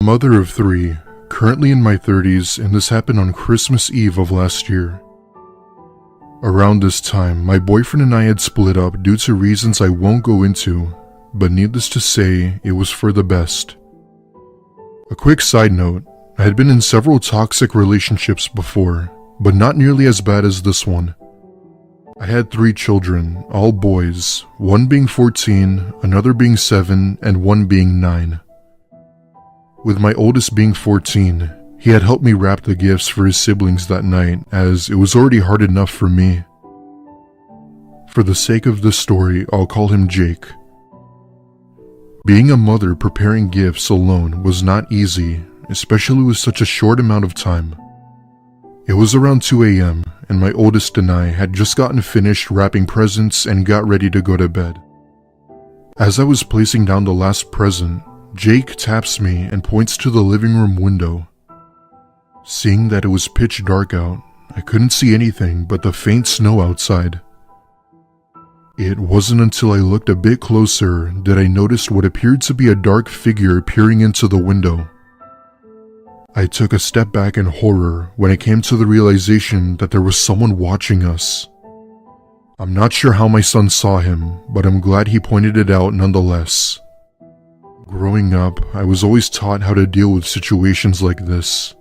Mother of three, currently in my 30s, and this happened on Christmas Eve of last year. Around this time, my boyfriend and I had split up due to reasons I won't go into, but needless to say, it was for the best. A quick side note, I had been in several toxic relationships before, but not nearly as bad as this one. I had 3 children, all boys, one being 14, another being 7, and one being 9. With my oldest being 14, he had helped me wrap the gifts for his siblings that night, as it was already hard enough for me. For the sake of this story, I'll call him Jake. Being a mother preparing gifts alone was not easy, especially with such a short amount of time. It was around 2 a.m., and my oldest and I had just gotten finished wrapping presents and got ready to go to bed. As I was placing down the last present, Jake taps me and points to the living room window. Seeing that it was pitch dark out, I couldn't see anything but the faint snow outside. It wasn't until I looked a bit closer that I noticed what appeared to be a dark figure peering into the window. I took a step back in horror when I came to the realization that there was someone watching us. I'm not sure how my son saw him, but I'm glad he pointed it out nonetheless. Growing up, I was always taught how to deal with situations like this.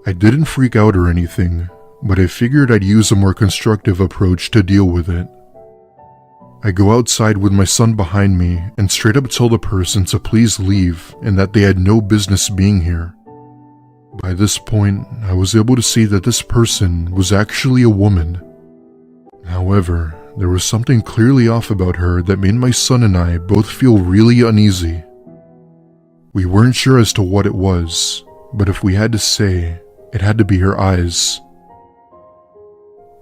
I didn't freak out or anything, but I figured I'd use a more constructive approach to deal with it. I go outside with my son behind me and straight up tell the person to please leave and that they had no business being here. By this point, I was able to see that this person was actually a woman. However, there was something clearly off about her that made my son and I both feel really uneasy. We weren't sure as to what it was, but if we had to say, it had to be her eyes.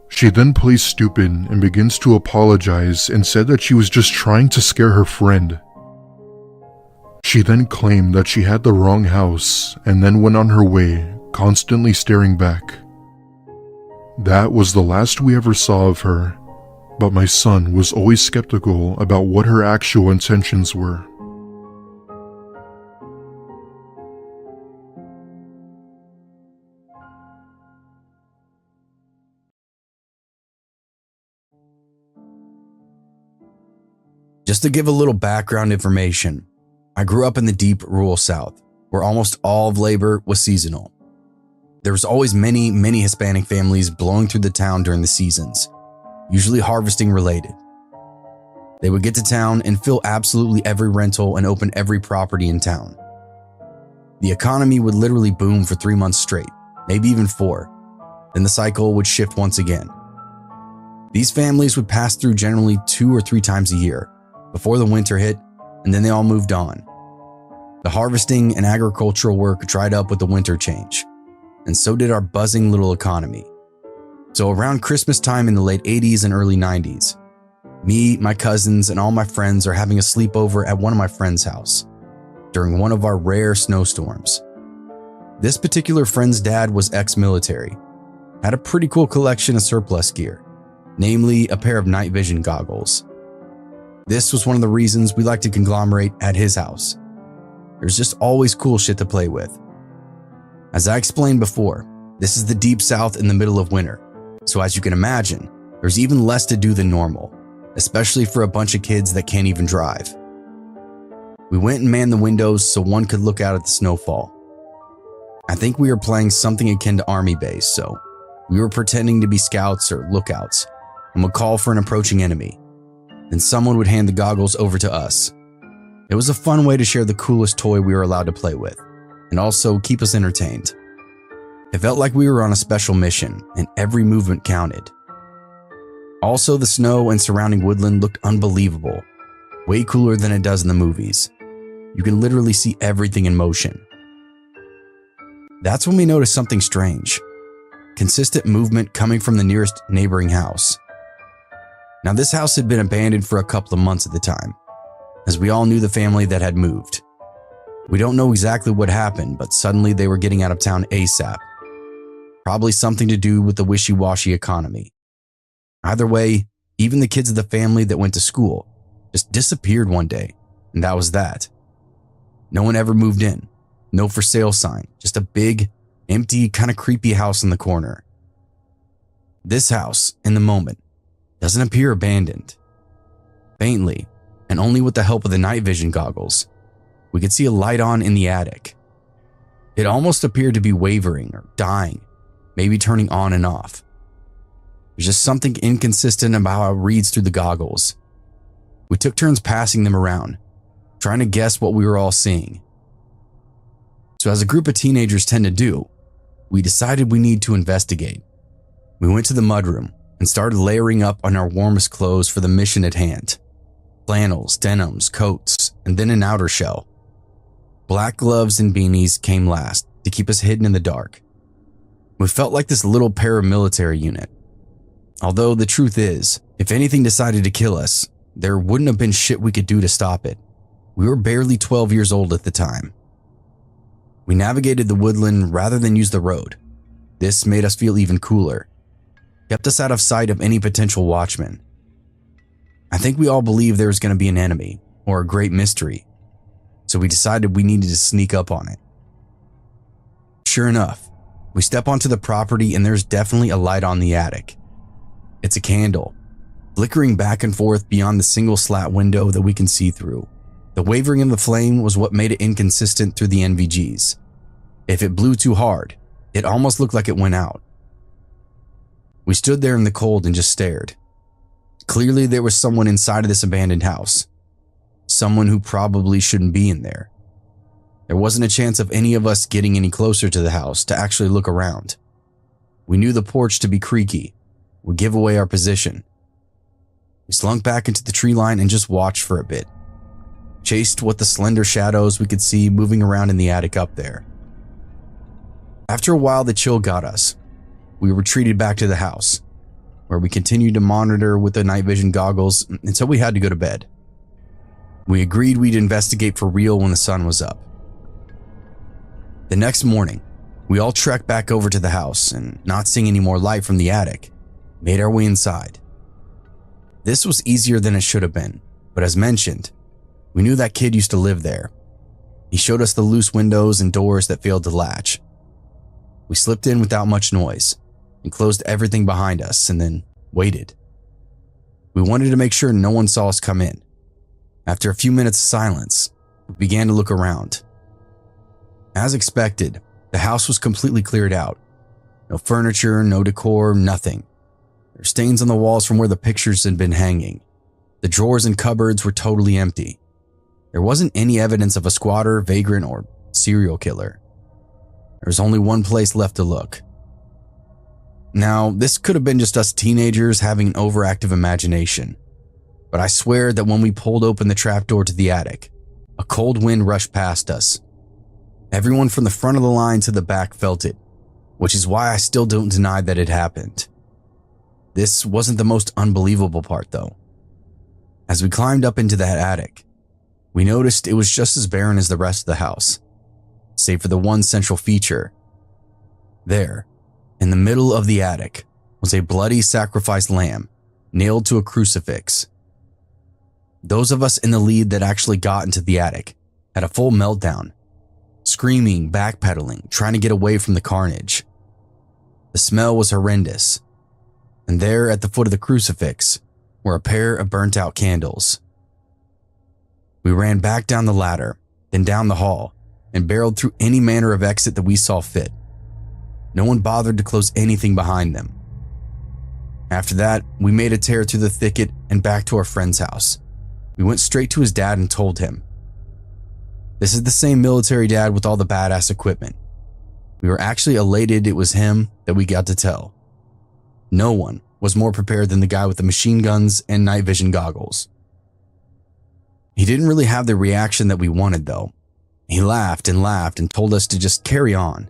She then plays stupid and begins to apologize and said that she was just trying to scare her friend. She then claimed that she had the wrong house and then went on her way, constantly staring back. That was the last we ever saw of her, but my son was always skeptical about what her actual intentions were. Just to give a little background information, I grew up in the deep rural South, where almost all of labor was seasonal. There was always many Hispanic families blowing through the town during the seasons, usually harvesting related. They would get to town and fill absolutely every rental and open every property in town. The economy would literally boom for 3 months straight, maybe even 4. Then the cycle would shift once again. These families would pass through generally 2 or 3 times a year, before the winter hit, and then they all moved on. The harvesting and agricultural work dried up with the winter change, and so did our buzzing little economy. So around Christmas time in the late 80s and early 90s, me, my cousins, and all my friends are having a sleepover at one of my friends' house during one of our rare snowstorms. This particular friend's dad was ex-military, had a pretty cool collection of surplus gear, namely a pair of night vision goggles. This was one of the reasons we like to conglomerate at his house. There's just always cool shit to play with. As I explained before, this is the deep South in the middle of winter, so as you can imagine, there's even less to do than normal, especially for a bunch of kids that can't even drive. We went and manned the windows so one could look out at the snowfall. I think we were playing something akin to Army Base, so we were pretending to be scouts or lookouts and would call for an approaching enemy. Then someone would hand the goggles over to us. It was a fun way to share the coolest toy we were allowed to play with, and also keep us entertained. It felt like we were on a special mission, and every movement counted. Also, the snow and surrounding woodland looked unbelievable, way cooler than it does in the movies. You can literally see everything in motion. That's when we noticed something strange. Consistent movement coming from the nearest neighboring house. Now, this house had been abandoned for a couple of months at the time, as we all knew the family that had moved. We don't know exactly what happened, but suddenly they were getting out of town ASAP. Probably something to do with the wishy-washy economy. Either way, even the kids of the family that went to school just disappeared one day, and that was that. No one ever moved in, No for sale sign, just a big, empty, kind of creepy house in the corner. This house, in the moment, doesn't appear abandoned. Faintly, and only with the help of the night vision goggles, we could see a light on in the attic. It almost appeared to be wavering or dying, maybe turning on and off. There's just something inconsistent about how it reads through the goggles. We took turns passing them around, trying to guess what we were all seeing. So as a group of teenagers tend to do, we decided we need to investigate. We went to the mudroom and started layering up on our warmest clothes for the mission at hand. Flannels, denims, coats, and then an outer shell. Black gloves and beanies came last to keep us hidden in the dark. We felt like this little paramilitary unit. Although the truth is, if anything decided to kill us, there wouldn't have been shit we could do to stop it. We were barely 12 years old at the time. We navigated the woodland rather than use the road. This made us feel even cooler. Kept us out of sight of any potential watchmen. I think we all believed there was going to be an enemy or a great mystery, so we decided we needed to sneak up on it. Sure enough, we step onto the property and there's definitely a light on the attic. It's a candle, flickering back and forth beyond the single slat window that we can see through. The wavering of the flame was what made it inconsistent through the NVGs. If it blew too hard, it almost looked like it went out. We stood there in the cold and just stared. Clearly there was someone inside of this abandoned house. Someone who probably shouldn't be in there. There wasn't a chance of any of us getting any closer to the house to actually look around. We knew the porch to be creaky, would give away our position. We slunk back into the tree line and just watched for a bit. Chased what the slender shadows we could see moving around in the attic up there. After a while, the chill got us. We retreated back to the house, where we continued to monitor with the night vision goggles until we had to go to bed. We agreed we'd investigate for real when the sun was up. The next morning, we all trekked back over to the house and, not seeing any more light from the attic, made our way inside. This was easier than it should have been, but as mentioned, we knew that kid used to live there. He showed us the loose windows and doors that failed to latch. We slipped in without much noise and closed everything behind us and then waited. We wanted to make sure no one saw us come in. After a few minutes of silence, we began to look around. As expected, the house was completely cleared out. No furniture, no decor, nothing. There were stains on the walls from where the pictures had been hanging. The drawers and cupboards were totally empty. There wasn't any evidence of a squatter, vagrant, or serial killer. There was only one place left to look. Now, this could have been just us teenagers having an overactive imagination, but I swear that when we pulled open the trapdoor to the attic, a cold wind rushed past us. Everyone from the front of the line to the back felt it, which is why I still don't deny that it happened. This wasn't the most unbelievable part, though. As we climbed up into that attic, we noticed it was just as barren as the rest of the house, save for the one central feature. There, in the middle of the attic, was a bloody sacrificed lamb nailed to a crucifix. Those of us in the lead that actually got into the attic had a full meltdown, screaming, backpedaling, trying to get away from the carnage. The smell was horrendous, and there at the foot of the crucifix were a pair of burnt out candles. We ran back down the ladder, then down the hall, and barreled through any manner of exit that we saw fit. No one bothered to close anything behind them. After that, we made a tear through the thicket and back to our friend's house. We went straight to his dad and told him. This is the same military dad with all the badass equipment. We were actually elated it was him that we got to tell. No one was more prepared than the guy with the machine guns and night vision goggles. He didn't really have the reaction that we wanted, though. He laughed and told us to just carry on.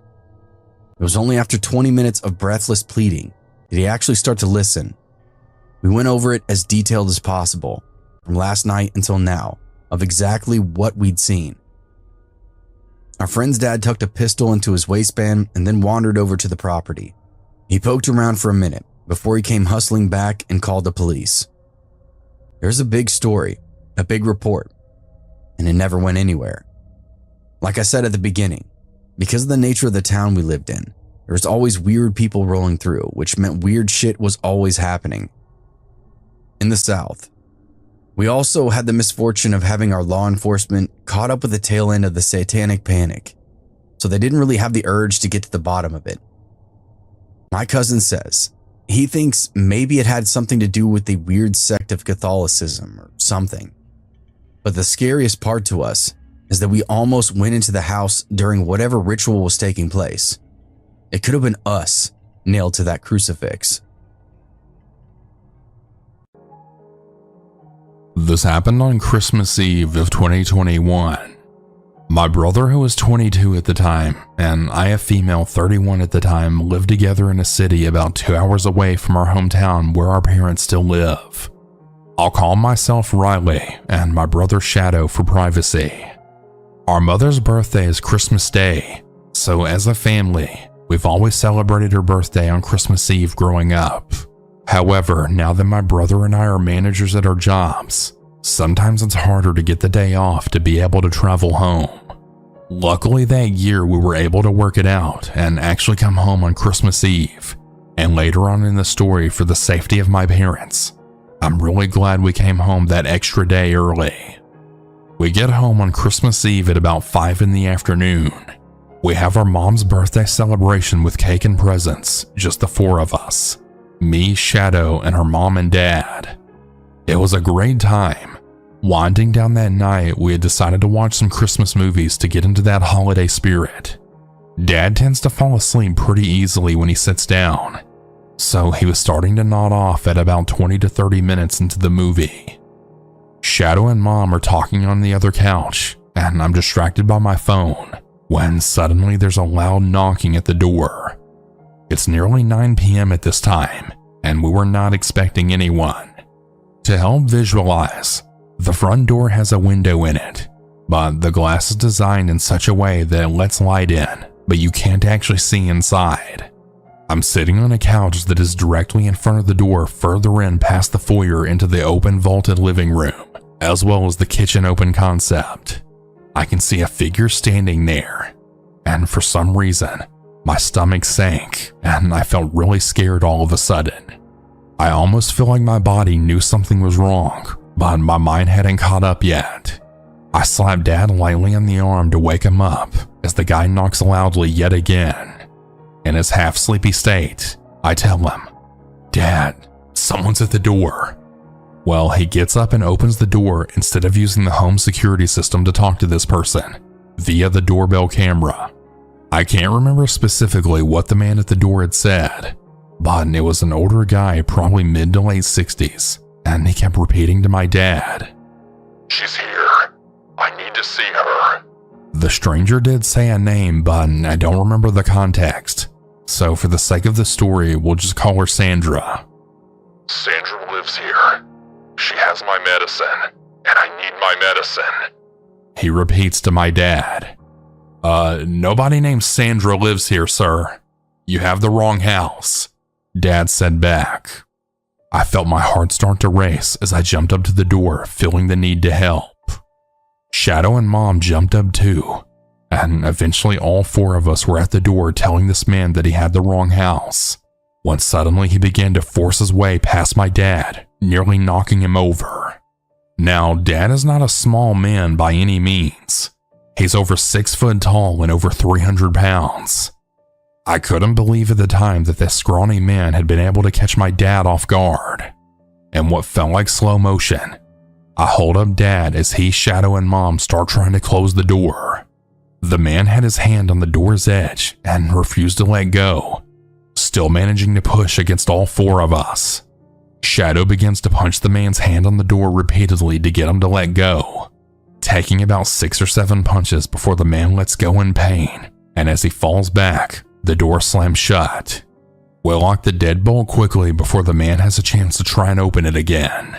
It was only after 20 minutes of breathless pleading did he actually start to listen. We went over it as detailed as possible, from last night until now, of exactly what we'd seen. Our friend's dad tucked a pistol into his waistband and then wandered over to the property. He poked around for a minute before he came hustling back and called the police. There's a big story, a big report, and it never went anywhere. Like I said at the beginning, Because of the nature of the town we lived in, there was always weird people rolling through, which meant weird shit was always happening. In the South, we also had the misfortune of having our law enforcement caught up with the tail end of the satanic panic, so they didn't really have the urge to get to the bottom of it. My cousin says he thinks maybe it had something to do with the weird sect of Catholicism or something. But the scariest part to us is that we almost went into the house during whatever ritual was taking place. It could have been us nailed to that crucifix. This happened on Christmas Eve of 2021. My brother, who was 22 at the time, and I, a female 31 at the time, lived together in a city about 2 hours away from our hometown where our parents still live. I'll call myself Riley and my brother Shadow for privacy. Our mother's birthday is Christmas Day, so as a family, we've always celebrated her birthday on Christmas Eve growing up. However, now that my brother and I are managers at our jobs, sometimes it's harder to get the day off to be able to travel home. Luckily that year we were able to work it out and actually come home on Christmas Eve, and later on in the story, for the safety of my parents, I'm really glad we came home that extra day early. We get home on Christmas Eve at about 5 in the afternoon. We have our mom's birthday celebration with cake and presents, just the 4 of us. Me, Shadow, and her mom and dad. It was a great time. Winding down that night, we had decided to watch some Christmas movies to get into that holiday spirit. Dad tends to fall asleep pretty easily when he sits down, so he was starting to nod off at about 20 to 30 minutes into the movie. Shadow and Mom are talking on the other couch, and I'm distracted by my phone when suddenly there's a loud knocking at the door. It's nearly 9 p.m. at this time, and we were not expecting anyone. To help visualize, the front door has a window in it, but the glass is designed in such a way that it lets light in, but you can't actually see inside. I'm sitting on a couch that is directly in front of the door, further in past the foyer into the open vaulted living room, as well as the kitchen open concept. I can see a figure standing there, and for some reason, my stomach sank and I felt really scared all of a sudden. I almost feel like my body knew something was wrong, but my mind hadn't caught up yet. I slapped Dad lightly on the arm to wake him up as the guy knocks loudly yet again. In his half-sleepy state, I tell him, "Dad, someone's at the door." Well, he gets up and opens the door instead of using the home security system to talk to this person via the doorbell camera. I can't remember specifically what the man at the door had said, but it was an older guy, probably mid to late 60s, and he kept repeating to my dad, "She's here. I need to see her." The stranger did say a name, but I don't remember the context, so for the sake of the story, we'll just call her Sandra. "Sandra lives here. She has my medicine, and I need my medicine," he repeats to my dad. Nobody named Sandra lives here, sir. You have the wrong house," Dad said back. I felt my heart start to race as I jumped up to the door, feeling the need to help. Shadow and Mom jumped up too, and eventually all 4 of us were at the door telling this man that he had the wrong house, when suddenly he began to force his way past my dad, nearly knocking him over. Now, Dad is not a small man by any means. He's over 6 foot tall and over 300 pounds. I couldn't believe at the time that this scrawny man had been able to catch my dad off guard. In what felt like slow motion, I hold up Dad as he, Shadow, and Mom start trying to close the door. The man had his hand on the door's edge and refused to let go, still managing to push against all 4 of us. Shadow begins to punch the man's hand on the door repeatedly to get him to let go, taking about 6 or 7 punches before the man lets go in pain, and as he falls back, the door slams shut. We lock the deadbolt quickly before the man has a chance to try and open it again.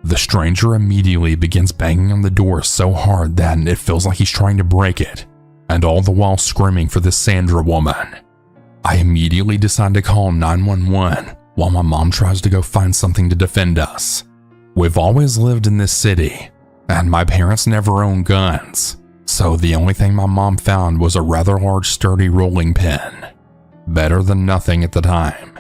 The stranger immediately begins banging on the door so hard that it feels like he's trying to break it, and all the while screaming for this Sandra woman. I immediately decide to call 911 while my mom tries to go find something to defend us. We've always lived in this city, and my parents never owned guns, So the only thing my mom found was a rather large sturdy rolling pin. Better than nothing at the time.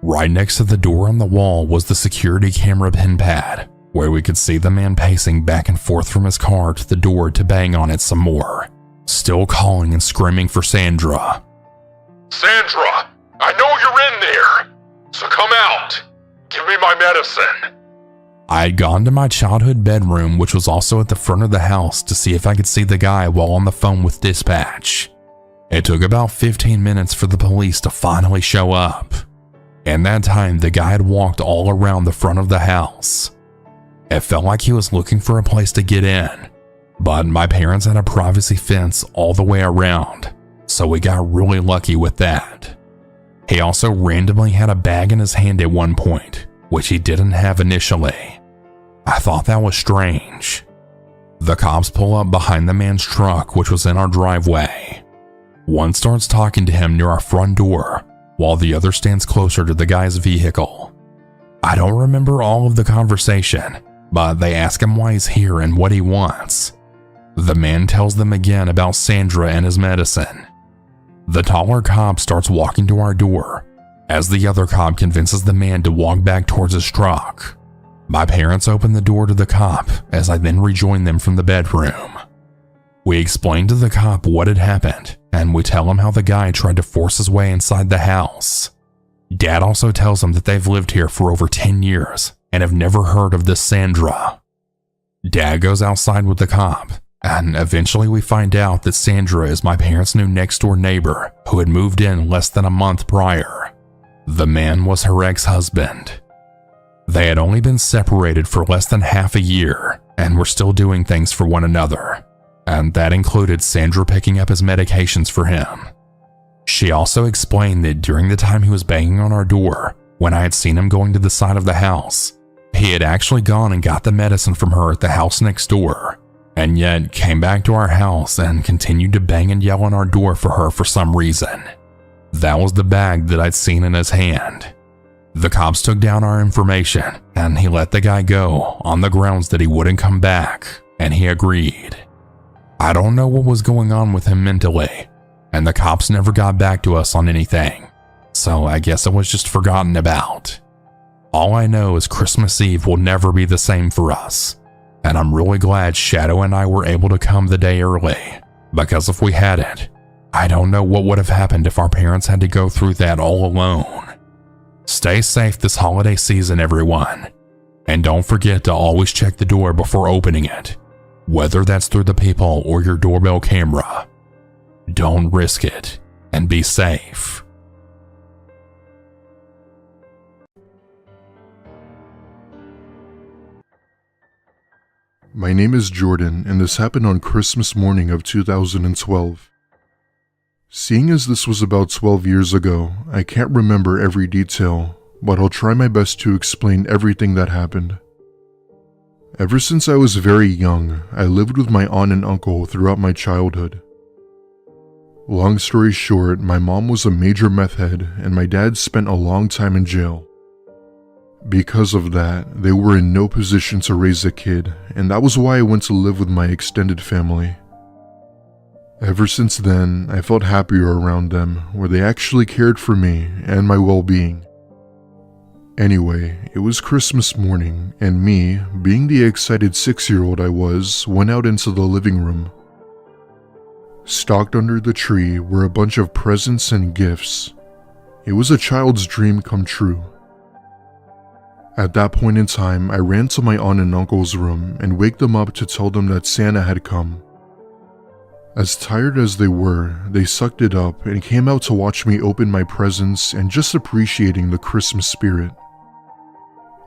Right next to the door on the wall was the security camera pin pad, where we could see the man pacing back and forth from his car to the door to bang on it some more, still calling and screaming for Sandra. Sandra, I know you're in there, so come out. Give me my medicine. I had gone to my childhood bedroom, which was also at the front of the house, to see if I could see the guy while on the phone with dispatch. It took about 15 minutes for the police to finally show up. In that time, the guy had walked all around the front of the house. It felt like he was looking for a place to get in, but my parents had a privacy fence all the way around, so we got really lucky with that. He also randomly had a bag in his hand at one point, which he didn't have initially. I thought that was strange. The cops pull up behind the man's truck, which was in our driveway. One starts talking to him near our front door, while the other stands closer to the guy's vehicle. I don't remember all of the conversation, but they ask him why he's here and what he wants. The man tells them again about Sandra and his medicine. The taller cop starts walking to our door, as the other cop convinces the man to walk back towards his truck. My parents open the door to the cop as I then rejoin them from the bedroom. We explain to the cop what had happened, and we tell him how the guy tried to force his way inside the house. Dad also tells him that they've lived here for over 10 years and have never heard of this Sandra. Dad goes outside with the cop, and eventually we find out that Sandra is my parents' new next-door neighbor who had moved in less than a month prior. The man was her ex-husband. They had only been separated for less than half a year and were still doing things for one another, and that included Sandra picking up his medications for him. She also explained that during the time he was banging on our door, when I had seen him going to the side of the house, he had actually gone and got the medicine from her at the house next door, and yet came back to our house and continued to bang and yell on our door for her for some reason. That was the bag that I'd seen in his hand. The cops took down our information, and he let the guy go on the grounds that he wouldn't come back, and he agreed. I don't know what was going on with him mentally, and the cops never got back to us on anything, so I guess it was just forgotten about. All I know is Christmas Eve will never be the same for us, and I'm really glad Shadow and I were able to come the day early, because if we hadn't, I don't know what would have happened if our parents had to go through that all alone. Stay safe this holiday season, everyone, and don't forget to always check the door before opening it, whether that's through the peephole or your doorbell camera. Don't risk it, and be safe. My name is Jordan, and this happened on Christmas morning of 2012. Seeing as this was about 12 years ago, I can't remember every detail, but I'll try my best to explain everything that happened. Ever since I was very young, I lived with my aunt and uncle throughout my childhood. Long story short, my mom was a major meth head, and my dad spent a long time in jail. Because of that, they were in no position to raise a kid, and that was why I went to live with my extended family. Ever since then, I felt happier around them, where they actually cared for me and my well-being. Anyway, it was Christmas morning, and me, being the excited 6-year-old I was, went out into the living room. Stocked under the tree were a bunch of presents and gifts. It was a child's dream come true. At that point in time, I ran to my aunt and uncle's room and waked them up to tell them that Santa had come. As tired as they were, they sucked it up and came out to watch me open my presents and just appreciating the Christmas spirit.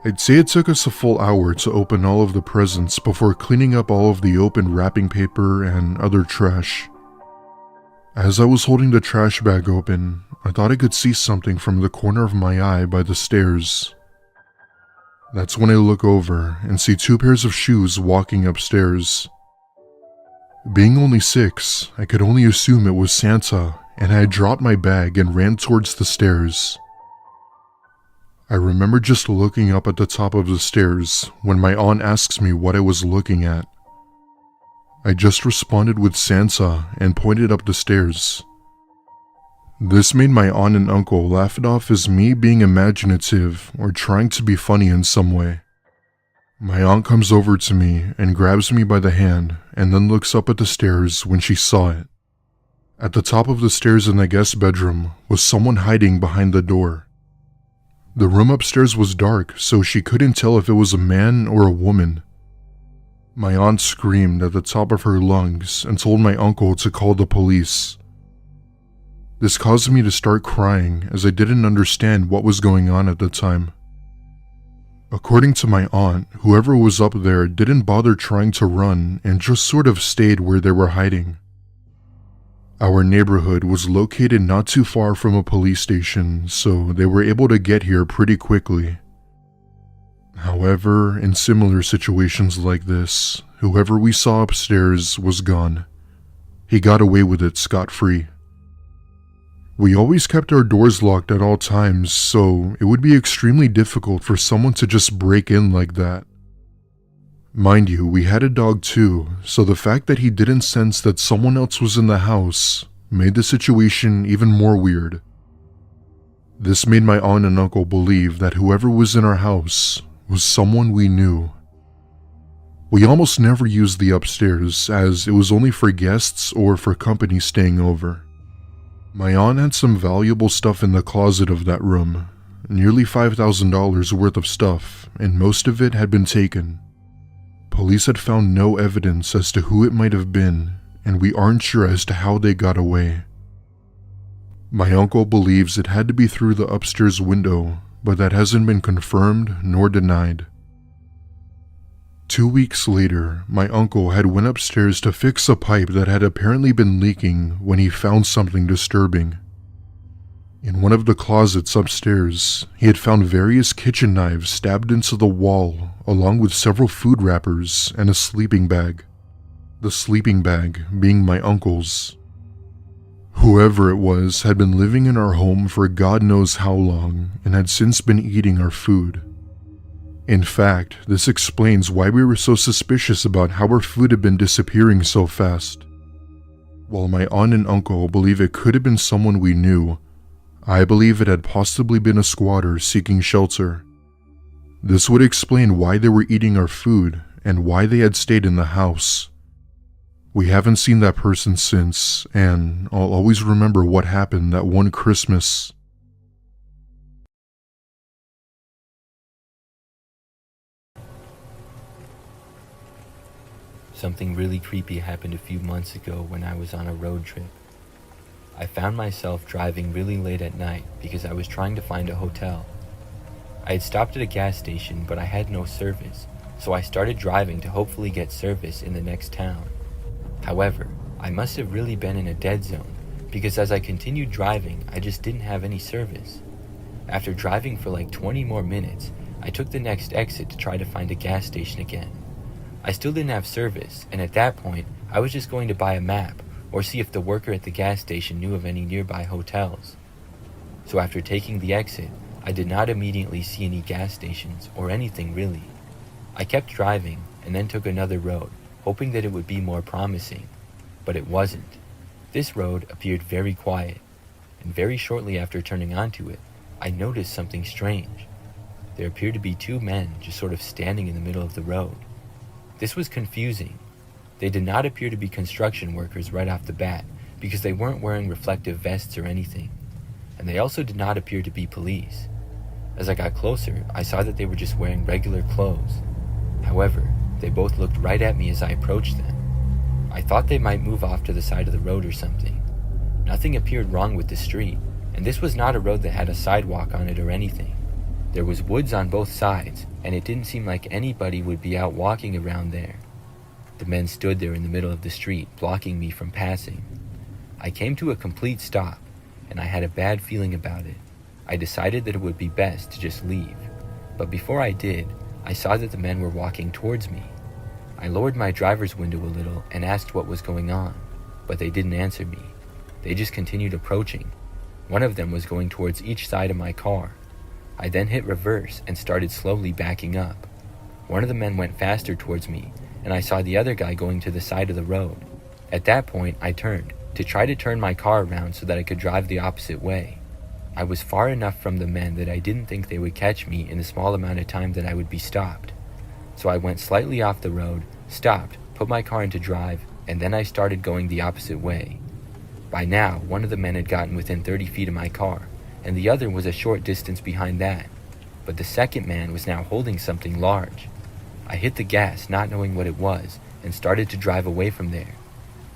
I'd say it took us a full hour to open all of the presents before cleaning up all of the open wrapping paper and other trash. As I was holding the trash bag open, I thought I could see something from the corner of my eye by the stairs. That's when I look over and see 2 pairs of shoes walking upstairs. Being only 6, I could only assume it was Santa, and I had dropped my bag and ran towards the stairs. I remember just looking up at the top of the stairs when my aunt asks me what I was looking at. I just responded with Sansa and pointed up the stairs. This made my aunt and uncle laugh it off as me being imaginative or trying to be funny in some way. My aunt comes over to me and grabs me by the hand and then looks up at the stairs when she saw it. At the top of the stairs in the guest bedroom was someone hiding behind the door. The room upstairs was dark, so she couldn't tell if it was a man or a woman. My aunt screamed at the top of her lungs and told my uncle to call the police. This caused me to start crying as I didn't understand what was going on at the time. According to my aunt, whoever was up there didn't bother trying to run and just sort of stayed where they were hiding. Our neighborhood was located not too far from a police station, so they were able to get here pretty quickly. However, in similar situations like this, whoever we saw upstairs was gone. He got away with it scot-free. We always kept our doors locked at all times, so it would be extremely difficult for someone to just break in like that. Mind you, we had a dog too, so the fact that he didn't sense that someone else was in the house made the situation even more weird. This made my aunt and uncle believe that whoever was in our house was someone we knew. We almost never used the upstairs, as it was only for guests or for company staying over. My aunt had some valuable stuff in the closet of that room, nearly $5,000 worth of stuff, and most of it had been taken. Police had found no evidence as to who it might have been, and we aren't sure as to how they got away. My uncle believes it had to be through the upstairs window, but that hasn't been confirmed nor denied. 2 weeks later, my uncle had went upstairs to fix a pipe that had apparently been leaking when he found something disturbing. In one of the closets upstairs, he had found various kitchen knives stabbed into the wall, along with several food wrappers and a sleeping bag. The sleeping bag being my uncle's. Whoever it was had been living in our home for God knows how long and had since been eating our food. In fact, this explains why we were so suspicious about how our food had been disappearing so fast. While my aunt and uncle believe it could have been someone we knew, I believe it had possibly been a squatter seeking shelter. This would explain why they were eating our food and why they had stayed in the house. We haven't seen that person since, and I'll always remember what happened that one Christmas. Something really creepy happened a few months ago when I was on a road trip. I found myself driving really late at night because I was trying to find a hotel. I had stopped at a gas station, but I had no service, so I started driving to hopefully get service in the next town. However, I must have really been in a dead zone because as I continued driving, I just didn't have any service. After driving for like 20 more minutes, I took the next exit to try to find a gas station again. I still didn't have service, and at that point, I was just going to buy a map or see if the worker at the gas station knew of any nearby hotels. So after taking the exit, I did not immediately see any gas stations or anything really. I kept driving and then took another road, hoping that it would be more promising, but it wasn't. This road appeared very quiet, and very shortly after turning onto it, I noticed something strange. There appeared to be two men just sort of standing in the middle of the road. This was confusing. They did not appear to be construction workers right off the bat because they weren't wearing reflective vests or anything, and they also did not appear to be police. As I got closer, I saw that they were just wearing regular clothes. However, they both looked right at me as I approached them. I thought they might move off to the side of the road or something. Nothing appeared wrong with the street, and this was not a road that had a sidewalk on it or anything. There was woods on both sides, and it didn't seem like anybody would be out walking around there. The men stood there in the middle of the street, blocking me from passing. I came to a complete stop, and I had a bad feeling about it. I decided that it would be best to just leave, but before I did, I saw that the men were walking towards me. I lowered my driver's window a little and asked what was going on, but they didn't answer me. They just continued approaching. One of them was going towards each side of my car. I then hit reverse and started slowly backing up. One of the men went faster towards me, and I saw the other guy going to the side of the road. At that point, I turned to try to turn my car around so that I could drive the opposite way. I was far enough from the men that I didn't think they would catch me in the small amount of time that I would be stopped. So I went slightly off the road, stopped, put my car into drive, and then I started going the opposite way. By now, one of the men had gotten within 30 feet of my car, and the other was a short distance behind that. But the second man was now holding something large. I hit the gas, not knowing what it was, and started to drive away from there.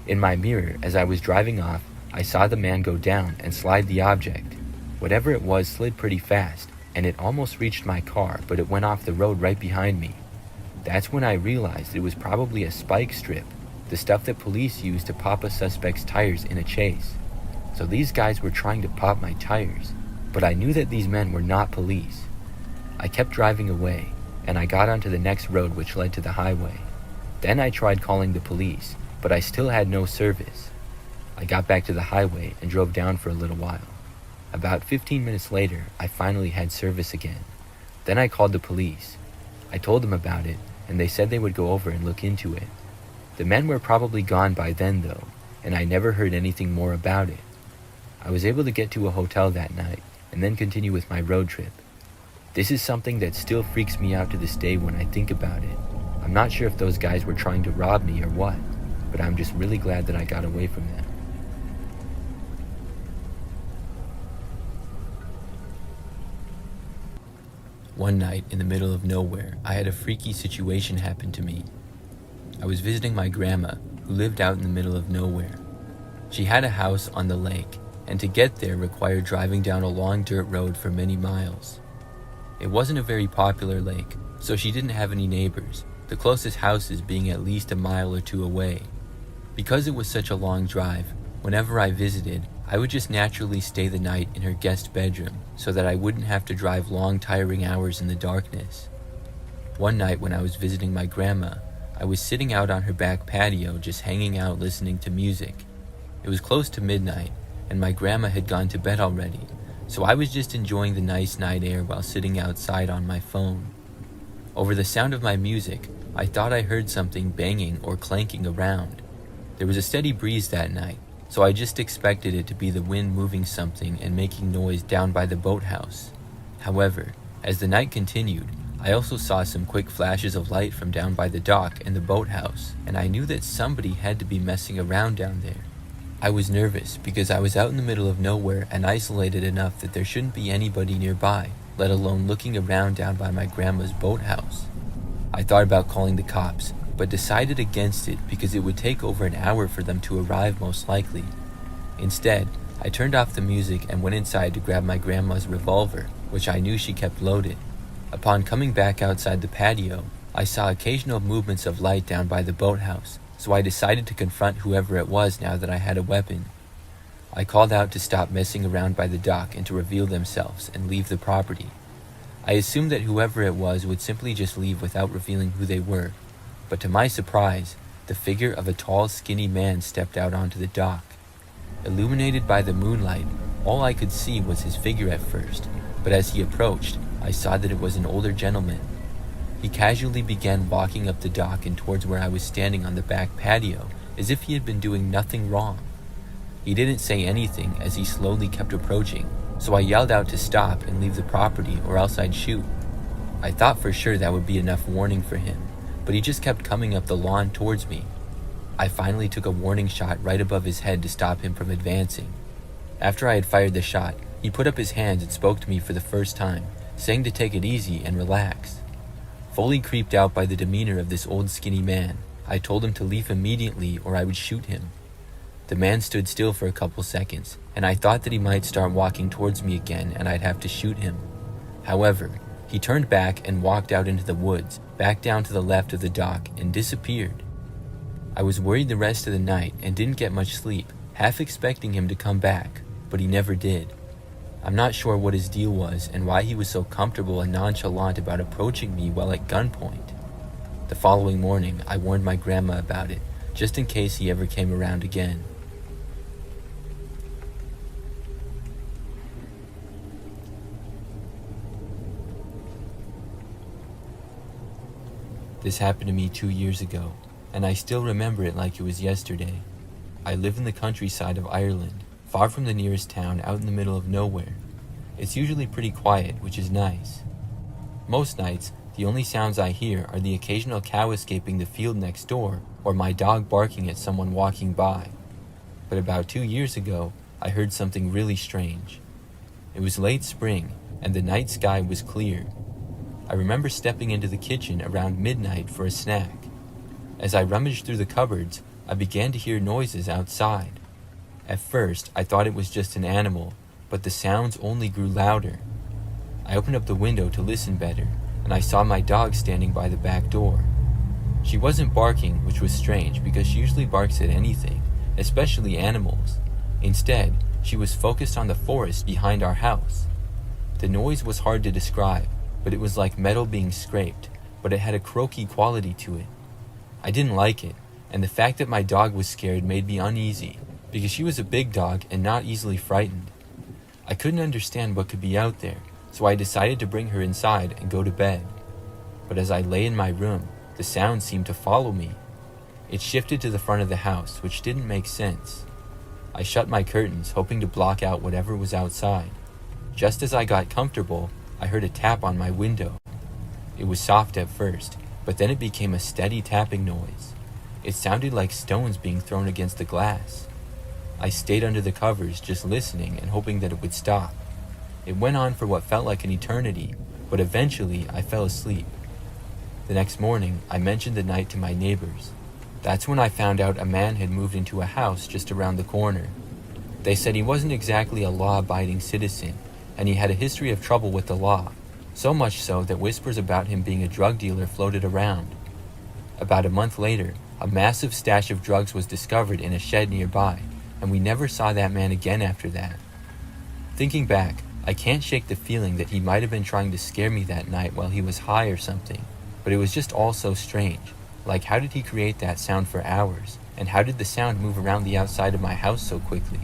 In my mirror, as I was driving off, I saw the man go down and slide the object. Whatever it was slid pretty fast, and it almost reached my car, but it went off the road right behind me. That's when I realized it was probably a spike strip, the stuff that police use to pop a suspect's tires in a chase. So these guys were trying to pop my tires, but I knew that these men were not police. I kept driving away, and I got onto the next road which led to the highway. Then I tried calling the police, but I still had no service. I got back to the highway and drove down for a little while. About 15 minutes later, I finally had service again. Then I called the police. I told them about it, and they said they would go over and look into it. The men were probably gone by then though, and I never heard anything more about it. I was able to get to a hotel that night, and then continue with my road trip. This is something that still freaks me out to this day when I think about it. I'm not sure if those guys were trying to rob me or what, but I'm just really glad that I got away from them. One night in the middle of nowhere, I had a freaky situation happen to me. I was visiting my grandma, who lived out in the middle of nowhere. She had a house on the lake, and to get there required driving down a long dirt road for many miles. It wasn't a very popular lake, so she didn't have any neighbors, the closest houses being at least a mile or two away. Because it was such a long drive, whenever I visited, I would just naturally stay the night in her guest bedroom so that I wouldn't have to drive long, tiring hours in the darkness. One night when I was visiting my grandma, I was sitting out on her back patio just hanging out listening to music. It was close to midnight, and my grandma had gone to bed already, so I was just enjoying the nice night air while sitting outside on my phone. Over the sound of my music, I thought I heard something banging or clanking around. There was a steady breeze that night, so I just expected it to be the wind moving something and making noise down by the boathouse. However, as the night continued, I also saw some quick flashes of light from down by the dock and the boathouse, and I knew that somebody had to be messing around down there. I was nervous because I was out in the middle of nowhere and isolated enough that there shouldn't be anybody nearby, let alone looking around down by my grandma's boathouse. I thought about calling the cops, but decided against it because it would take over an hour for them to arrive most likely. Instead, I turned off the music and went inside to grab my grandma's revolver, which I knew she kept loaded. Upon coming back outside the patio, I saw occasional movements of light down by the boathouse, so I decided to confront whoever it was now that I had a weapon. I called out to stop messing around by the dock and to reveal themselves and leave the property. I assumed that whoever it was would simply just leave without revealing who they were, but to my surprise, the figure of a tall, skinny man stepped out onto the dock. Illuminated by the moonlight, all I could see was his figure at first, but as he approached, I saw that it was an older gentleman. He casually began walking up the dock and towards where I was standing on the back patio, as if he had been doing nothing wrong. He didn't say anything as he slowly kept approaching, so I yelled out to stop and leave the property or else I'd shoot. I thought for sure that would be enough warning for him, but he just kept coming up the lawn towards me. I finally took a warning shot right above his head to stop him from advancing. After I had fired the shot, he put up his hands and spoke to me for the first time, saying to take it easy and relax. Fully creeped out by the demeanor of this old skinny man, I told him to leave immediately or I would shoot him. The man stood still for a couple seconds, and I thought that he might start walking towards me again and I'd have to shoot him. However, he turned back and walked out into the woods, back down to the left of the dock, and disappeared. I was worried the rest of the night and didn't get much sleep, half expecting him to come back, but he never did. I'm not sure what his deal was and why he was so comfortable and nonchalant about approaching me while at gunpoint. The following morning, I warned my grandma about it, just in case he ever came around again. This happened to me 2 years ago, and I still remember it like it was yesterday. I live in the countryside of Ireland, far from the nearest town, out in the middle of nowhere. It's usually pretty quiet, which is nice. Most nights, the only sounds I hear are the occasional cow escaping the field next door or my dog barking at someone walking by. But about 2 years ago, I heard something really strange. It was late spring, and the night sky was clear. I remember stepping into the kitchen around midnight for a snack. As I rummaged through the cupboards, I began to hear noises outside. At first, I thought it was just an animal, but the sounds only grew louder. I opened up the window to listen better, and I saw my dog standing by the back door. She wasn't barking, which was strange because she usually barks at anything, especially animals. Instead, she was focused on the forest behind our house. The noise was hard to describe, but it was like metal being scraped, but it had a croaky quality to it. I didn't like it, and the fact that my dog was scared made me uneasy, because she was a big dog and not easily frightened. I couldn't understand what could be out there, so I decided to bring her inside and go to bed. But as I lay in my room, the sound seemed to follow me. It shifted to the front of the house, which didn't make sense. I shut my curtains, hoping to block out whatever was outside. Just as I got comfortable, I heard a tap on my window. It was soft at first, but then it became a steady tapping noise. It sounded like stones being thrown against the glass. I stayed under the covers, just listening and hoping that it would stop. It went on for what felt like an eternity, but eventually I fell asleep. The next morning, I mentioned the night to my neighbors. That's when I found out a man had moved into a house just around the corner. They said he wasn't exactly a law-abiding citizen, and he had a history of trouble with the law, so much so that whispers about him being a drug dealer floated around. About a month later, a massive stash of drugs was discovered in a shed nearby, and we never saw that man again after that. Thinking back, I can't shake the feeling that he might have been trying to scare me that night while he was high or something, but it was just all so strange. Like, how did he create that sound for hours? And how did the sound move around the outside of my house so quickly?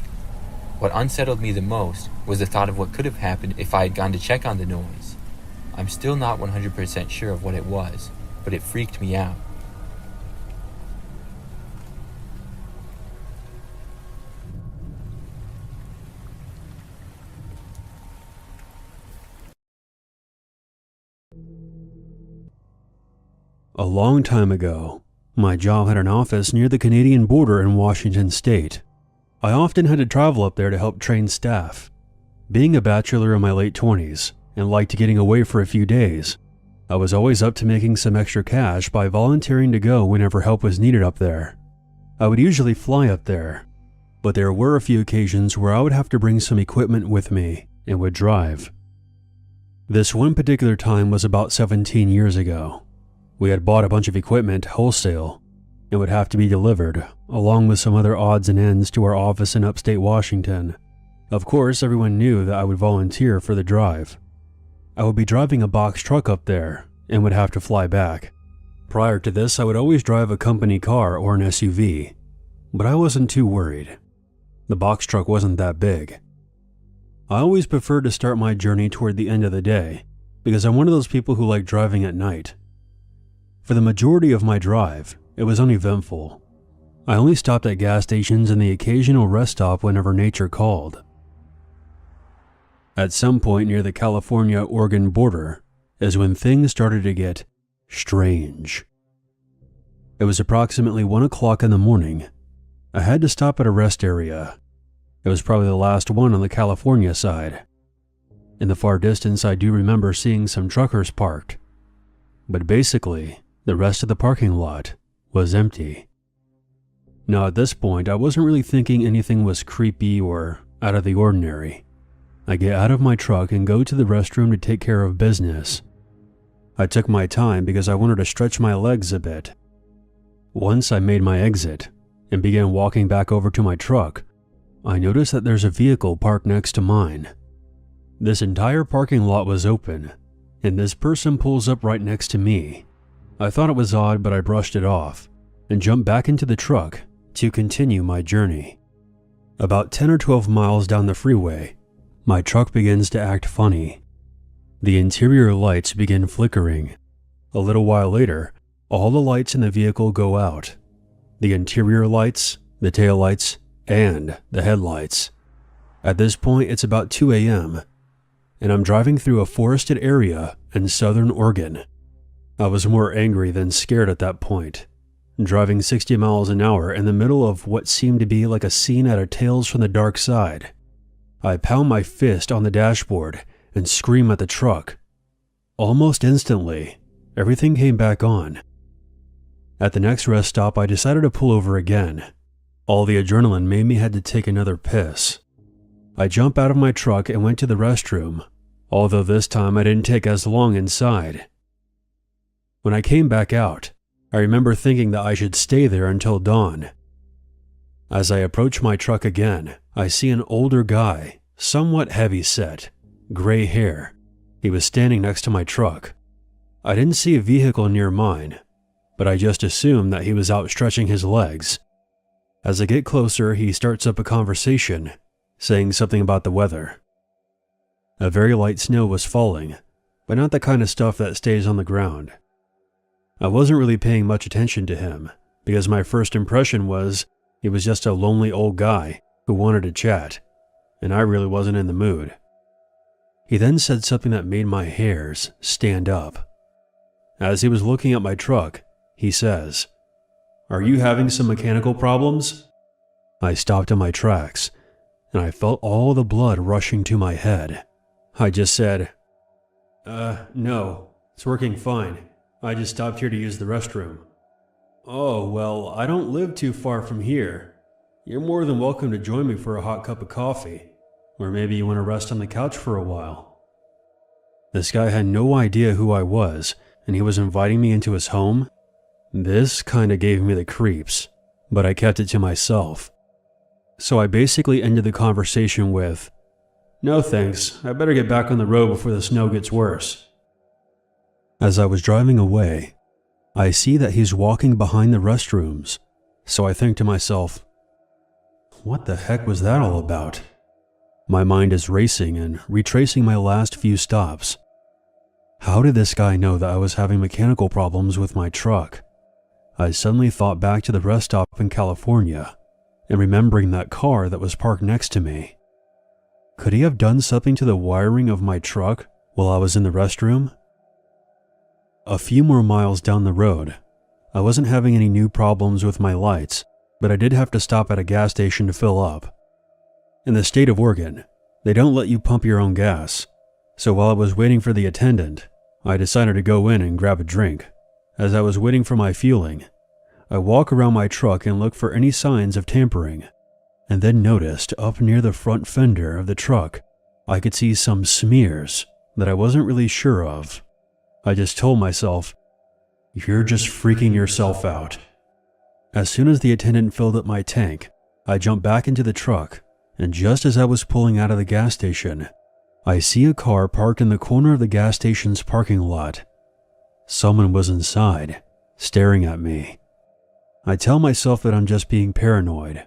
What unsettled me the most was the thought of what could have happened if I had gone to check on the noise. I'm still not 100% sure of what it was, but it freaked me out. A long time ago, my job had an office near the Canadian border in Washington State. I often had to travel up there to help train staff. Being a bachelor in my late 20s and liked getting away for a few days, I was always up to making some extra cash by volunteering to go whenever help was needed up there. I would usually fly up there, but there were a few occasions where I would have to bring some equipment with me and would drive. This one particular time was about 17 years ago. We had bought a bunch of equipment wholesale and would have to be delivered, along with some other odds and ends, to our office in upstate Washington. Of course, everyone knew that I would volunteer for the drive. I would be driving a box truck up there and would have to fly back. Prior to this, I would always drive a company car or an SUV, but I wasn't too worried. The box truck wasn't that big. I always preferred to start my journey toward the end of the day because I'm one of those people who like driving at night. For the majority of my drive, it was uneventful. I only stopped at gas stations and the occasional rest stop whenever nature called. At some point near the California-Oregon border is when things started to get strange. It was approximately 1 o'clock in the morning. I had to stop at a rest area. It was probably the last one on the California side. In the far distance, I do remember seeing some truckers parked. But basically, the rest of the parking lot was empty. Now at this point, I wasn't really thinking anything was creepy or out of the ordinary. I get out of my truck and go to the restroom to take care of business. I took my time because I wanted to stretch my legs a bit. Once I made my exit and began walking back over to my truck, I noticed that there's a vehicle parked next to mine. This entire parking lot was open, and this person pulls up right next to me. I thought it was odd, but I brushed it off and jumped back into the truck to continue my journey. About 10 or 12 miles down the freeway, my truck begins to act funny. The interior lights begin flickering. A little while later, all the lights in the vehicle go out. The interior lights, the taillights, and the headlights. At this point, it's about 2 a.m., and I'm driving through a forested area in southern Oregon. I was more angry than scared at that point, driving 60 miles an hour in the middle of what seemed to be like a scene out of Tales from the Dark Side. I pound my fist on the dashboard and scream at the truck. Almost instantly, everything came back on. At the next rest stop, I decided to pull over again. All the adrenaline made me had to take another piss. I jumped out of my truck and went to the restroom, although this time I didn't take as long inside. When I came back out, I remember thinking that I should stay there until dawn. As I approach my truck again, I see an older guy, somewhat heavy-set, gray hair. He was standing next to my truck. I didn't see a vehicle near mine, but I just assumed that he was out stretching his legs. As I get closer, he starts up a conversation, saying something about the weather. A very light snow was falling, but not the kind of stuff that stays on the ground. I wasn't really paying much attention to him, because my first impression was he was just a lonely old guy who wanted to chat, and I really wasn't in the mood. He then said something that made my hairs stand up. As he was looking at my truck, he says, "Are you having some mechanical problems?" I stopped in my tracks, and I felt all the blood rushing to my head. I just said, no, it's working fine. I just stopped here to use the restroom." "Oh, well, I don't live too far from here. You're more than welcome to join me for a hot cup of coffee, or maybe you want to rest on the couch for a while." This guy had no idea who I was, and he was inviting me into his home? This kinda gave me the creeps, but I kept it to myself. So I basically ended the conversation with, "No thanks, I better get back on the road before the snow gets worse." As I was driving away, I see that he's walking behind the restrooms, so I think to myself, what the heck was that all about? My mind is racing and retracing my last few stops. How did this guy know that I was having mechanical problems with my truck? I suddenly thought back to the rest stop in California and remembering that car that was parked next to me. Could he have done something to the wiring of my truck while I was in the restroom? A few more miles down the road, I wasn't having any new problems with my lights, but I did have to stop at a gas station to fill up. In the state of Oregon, they don't let you pump your own gas, so while I was waiting for the attendant, I decided to go in and grab a drink. As I was waiting for my fueling, I walk around my truck and look for any signs of tampering, and then noticed up near the front fender of the truck, I could see some smears that I wasn't really sure of. I just told myself, "You're just freaking yourself out." As soon as the attendant filled up my tank, I jumped back into the truck, and just as I was pulling out of the gas station, I see a car parked in the corner of the gas station's parking lot. Someone was inside, staring at me. I tell myself that I'm just being paranoid,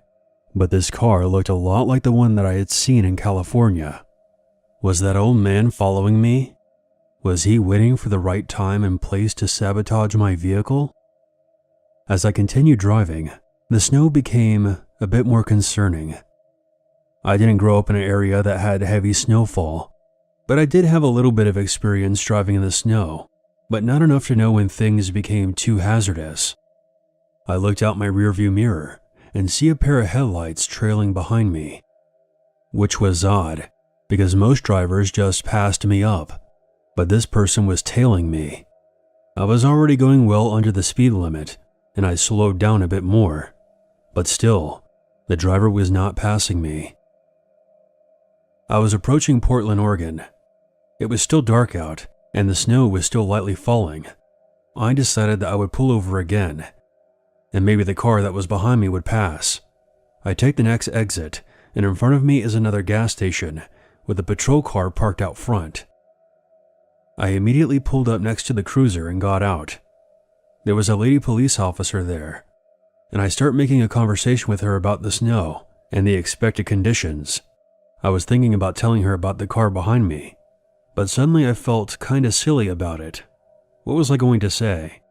but this car looked a lot like the one that I had seen in California. Was that old man following me? Was he waiting for the right time and place to sabotage my vehicle? As I continued driving, the snow became a bit more concerning. I didn't grow up in an area that had heavy snowfall, but I did have a little bit of experience driving in the snow, but not enough to know when things became too hazardous. I looked out my rearview mirror and see a pair of headlights trailing behind me, which was odd because most drivers just passed me up, but this person was tailing me. I was already going well under the speed limit, and I slowed down a bit more, but still, the driver was not passing me. I was approaching Portland, Oregon. It was still dark out, and the snow was still lightly falling. I decided that I would pull over again, and maybe the car that was behind me would pass. I take the next exit, and in front of me is another gas station with a patrol car parked out front. I immediately pulled up next to the cruiser and got out. There was a lady police officer there, and I start making a conversation with her about the snow and the expected conditions. I was thinking about telling her about the car behind me, but suddenly I felt kinda silly about it. What was I going to say?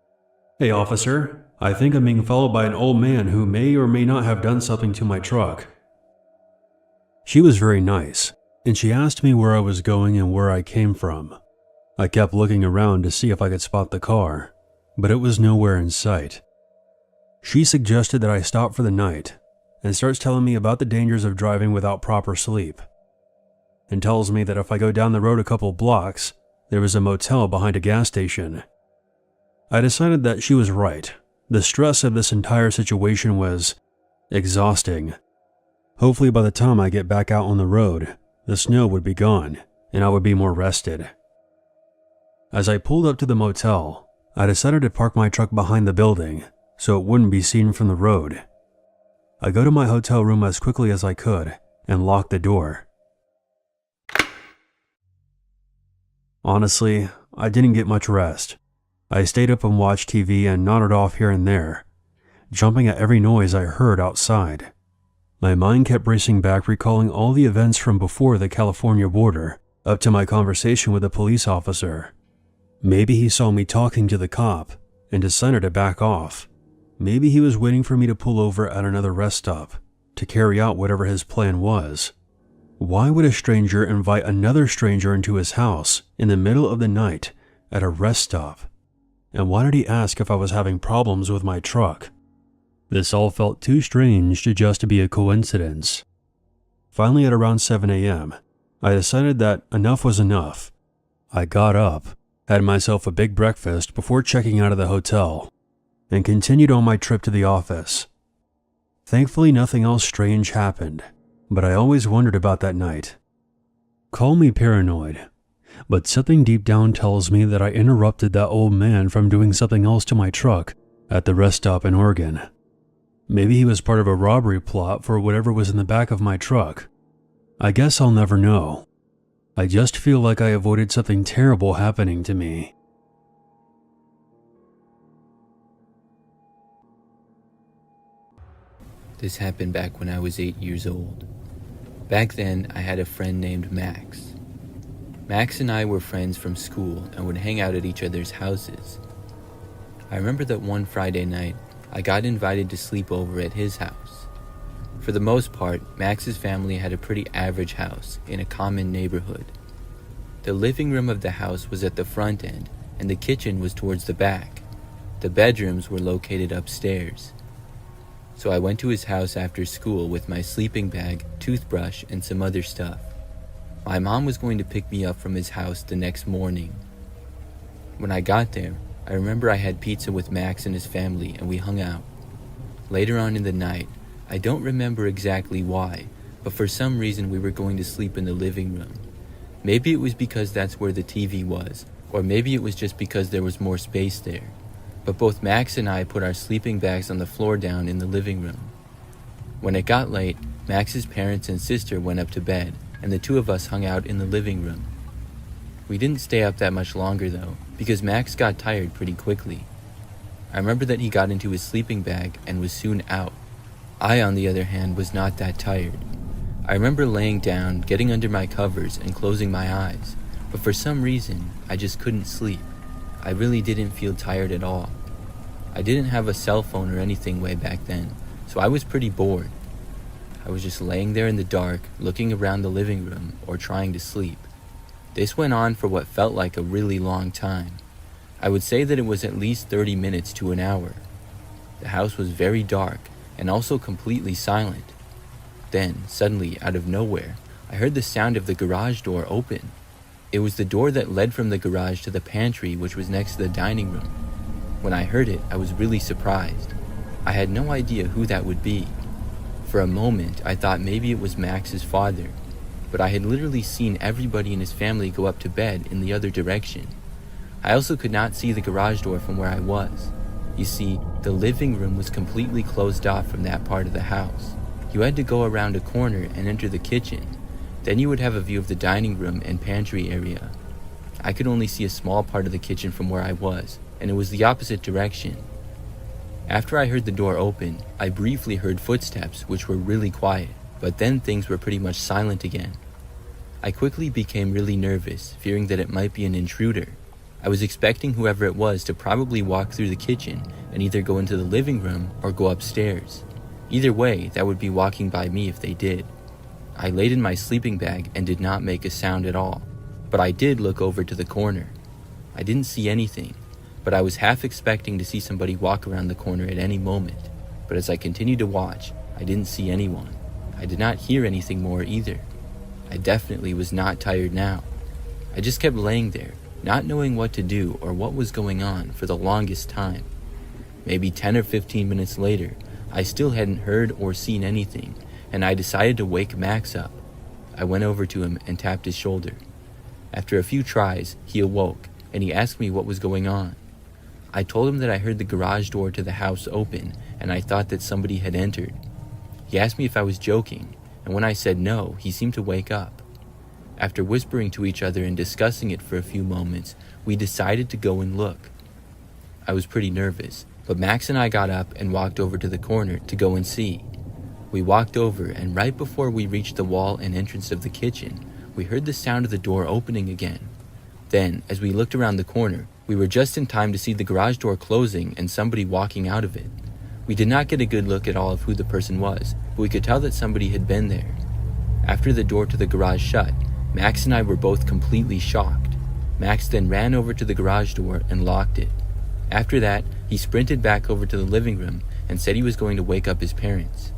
"Hey, officer. I think I'm being followed by an old man who may or may not have done something to my truck." She was very nice, and she asked me where I was going and where I came from. I kept looking around to see if I could spot the car, but it was nowhere in sight. She suggested that I stop for the night and starts telling me about the dangers of driving without proper sleep, and tells me that if I go down the road a couple blocks, there was a motel behind a gas station. I decided that she was right. The stress of this entire situation was exhausting. Hopefully by the time I get back out on the road, the snow would be gone and I would be more rested. As I pulled up to the motel, I decided to park my truck behind the building so it wouldn't be seen from the road. I go to my hotel room as quickly as I could and lock the door. Honestly, I didn't get much rest. I stayed up and watched TV and nodded off here and there, jumping at every noise I heard outside. My mind kept racing back, recalling all the events from before the California border, up to my conversation with the police officer. Maybe he saw me talking to the cop and decided to back off. Maybe he was waiting for me to pull over at another rest stop to carry out whatever his plan was. Why would a stranger invite another stranger into his house in the middle of the night at a rest stop? And why did he ask if I was having problems with my truck? This all felt too strange to just be a coincidence. Finally, at around 7 a.m., I decided that enough was enough. I got up, had myself a big breakfast before checking out of the hotel, and continued on my trip to the office. Thankfully, nothing else strange happened, but I always wondered about that night. Call me paranoid, but something deep down tells me that I interrupted that old man from doing something else to my truck at the rest stop in Oregon. Maybe he was part of a robbery plot for whatever was in the back of my truck. I guess I'll never know. I just feel like I avoided something terrible happening to me. This happened back when I was 8 years old. Back then, I had a friend named Max. Max and I were friends from school and would hang out at each other's houses. I remember that one Friday night, I got invited to sleep over at his house. For the most part, Max's family had a pretty average house in a common neighborhood. The living room of the house was at the front end, and the kitchen was towards the back. The bedrooms were located upstairs. So I went to his house after school with my sleeping bag, toothbrush, and some other stuff. My mom was going to pick me up from his house the next morning. When I got there, I remember I had pizza with Max and his family and we hung out. Later on in the night, I don't remember exactly why, but for some reason we were going to sleep in the living room. Maybe it was because that's where the TV was, or maybe it was just because there was more space there. But both Max and I put our sleeping bags on the floor down in the living room. When it got late, Max's parents and sister went up to bed, and the two of us hung out in the living room. We didn't stay up that much longer though, because Max got tired pretty quickly. I remember that he got into his sleeping bag and was soon out. I, on the other hand, was not that tired. I remember laying down, getting under my covers, and closing my eyes, but for some reason, I just couldn't sleep. I really didn't feel tired at all. I didn't have a cell phone or anything way back then, so I was pretty bored. I was just laying there in the dark, looking around the living room, or trying to sleep. This went on for what felt like a really long time. I would say that it was at least 30 minutes to an hour. The house was very dark, and also completely silent. Then, suddenly, out of nowhere, I heard the sound of the garage door open. It was the door that led from the garage to the pantry, which was next to the dining room. When I heard it, I was really surprised. I had no idea who that would be. For a moment, I thought maybe it was Max's father, but I had literally seen everybody in his family go up to bed in the other direction. I also could not see the garage door from where I was. You see, the living room was completely closed off from that part of the house. You had to go around a corner and enter the kitchen. Then you would have a view of the dining room and pantry area. I could only see a small part of the kitchen from where I was, and it was the opposite direction. After I heard the door open, I briefly heard footsteps, which were really quiet, but then things were pretty much silent again. I quickly became really nervous, fearing that it might be an intruder. I was expecting whoever it was to probably walk through the kitchen and either go into the living room or go upstairs. Either way, that would be walking by me if they did. I laid in my sleeping bag and did not make a sound at all, but I did look over to the corner. I didn't see anything, but I was half expecting to see somebody walk around the corner at any moment. But as I continued to watch, I didn't see anyone. I did not hear anything more either. I definitely was not tired now. I just kept laying there, not knowing what to do or what was going on for the longest time. Maybe 10 or 15 minutes later, I still hadn't heard or seen anything, and I decided to wake Max up. I went over to him and tapped his shoulder. After a few tries, he awoke, and he asked me what was going on. I told him that I heard the garage door to the house open, and I thought that somebody had entered. He asked me if I was joking, and when I said no, he seemed to wake up. After whispering to each other and discussing it for a few moments, we decided to go and look. I was pretty nervous, but Max and I got up and walked over to the corner to go and see. We walked over, and right before we reached the wall and entrance of the kitchen, we heard the sound of the door opening again. Then, as we looked around the corner, we were just in time to see the garage door closing and somebody walking out of it. We did not get a good look at all of who the person was, but we could tell that somebody had been there. After the door to the garage shut, Max and I were both completely shocked. Max then ran over to the garage door and locked it. After that, he sprinted back over to the living room and said he was going to wake up his parents.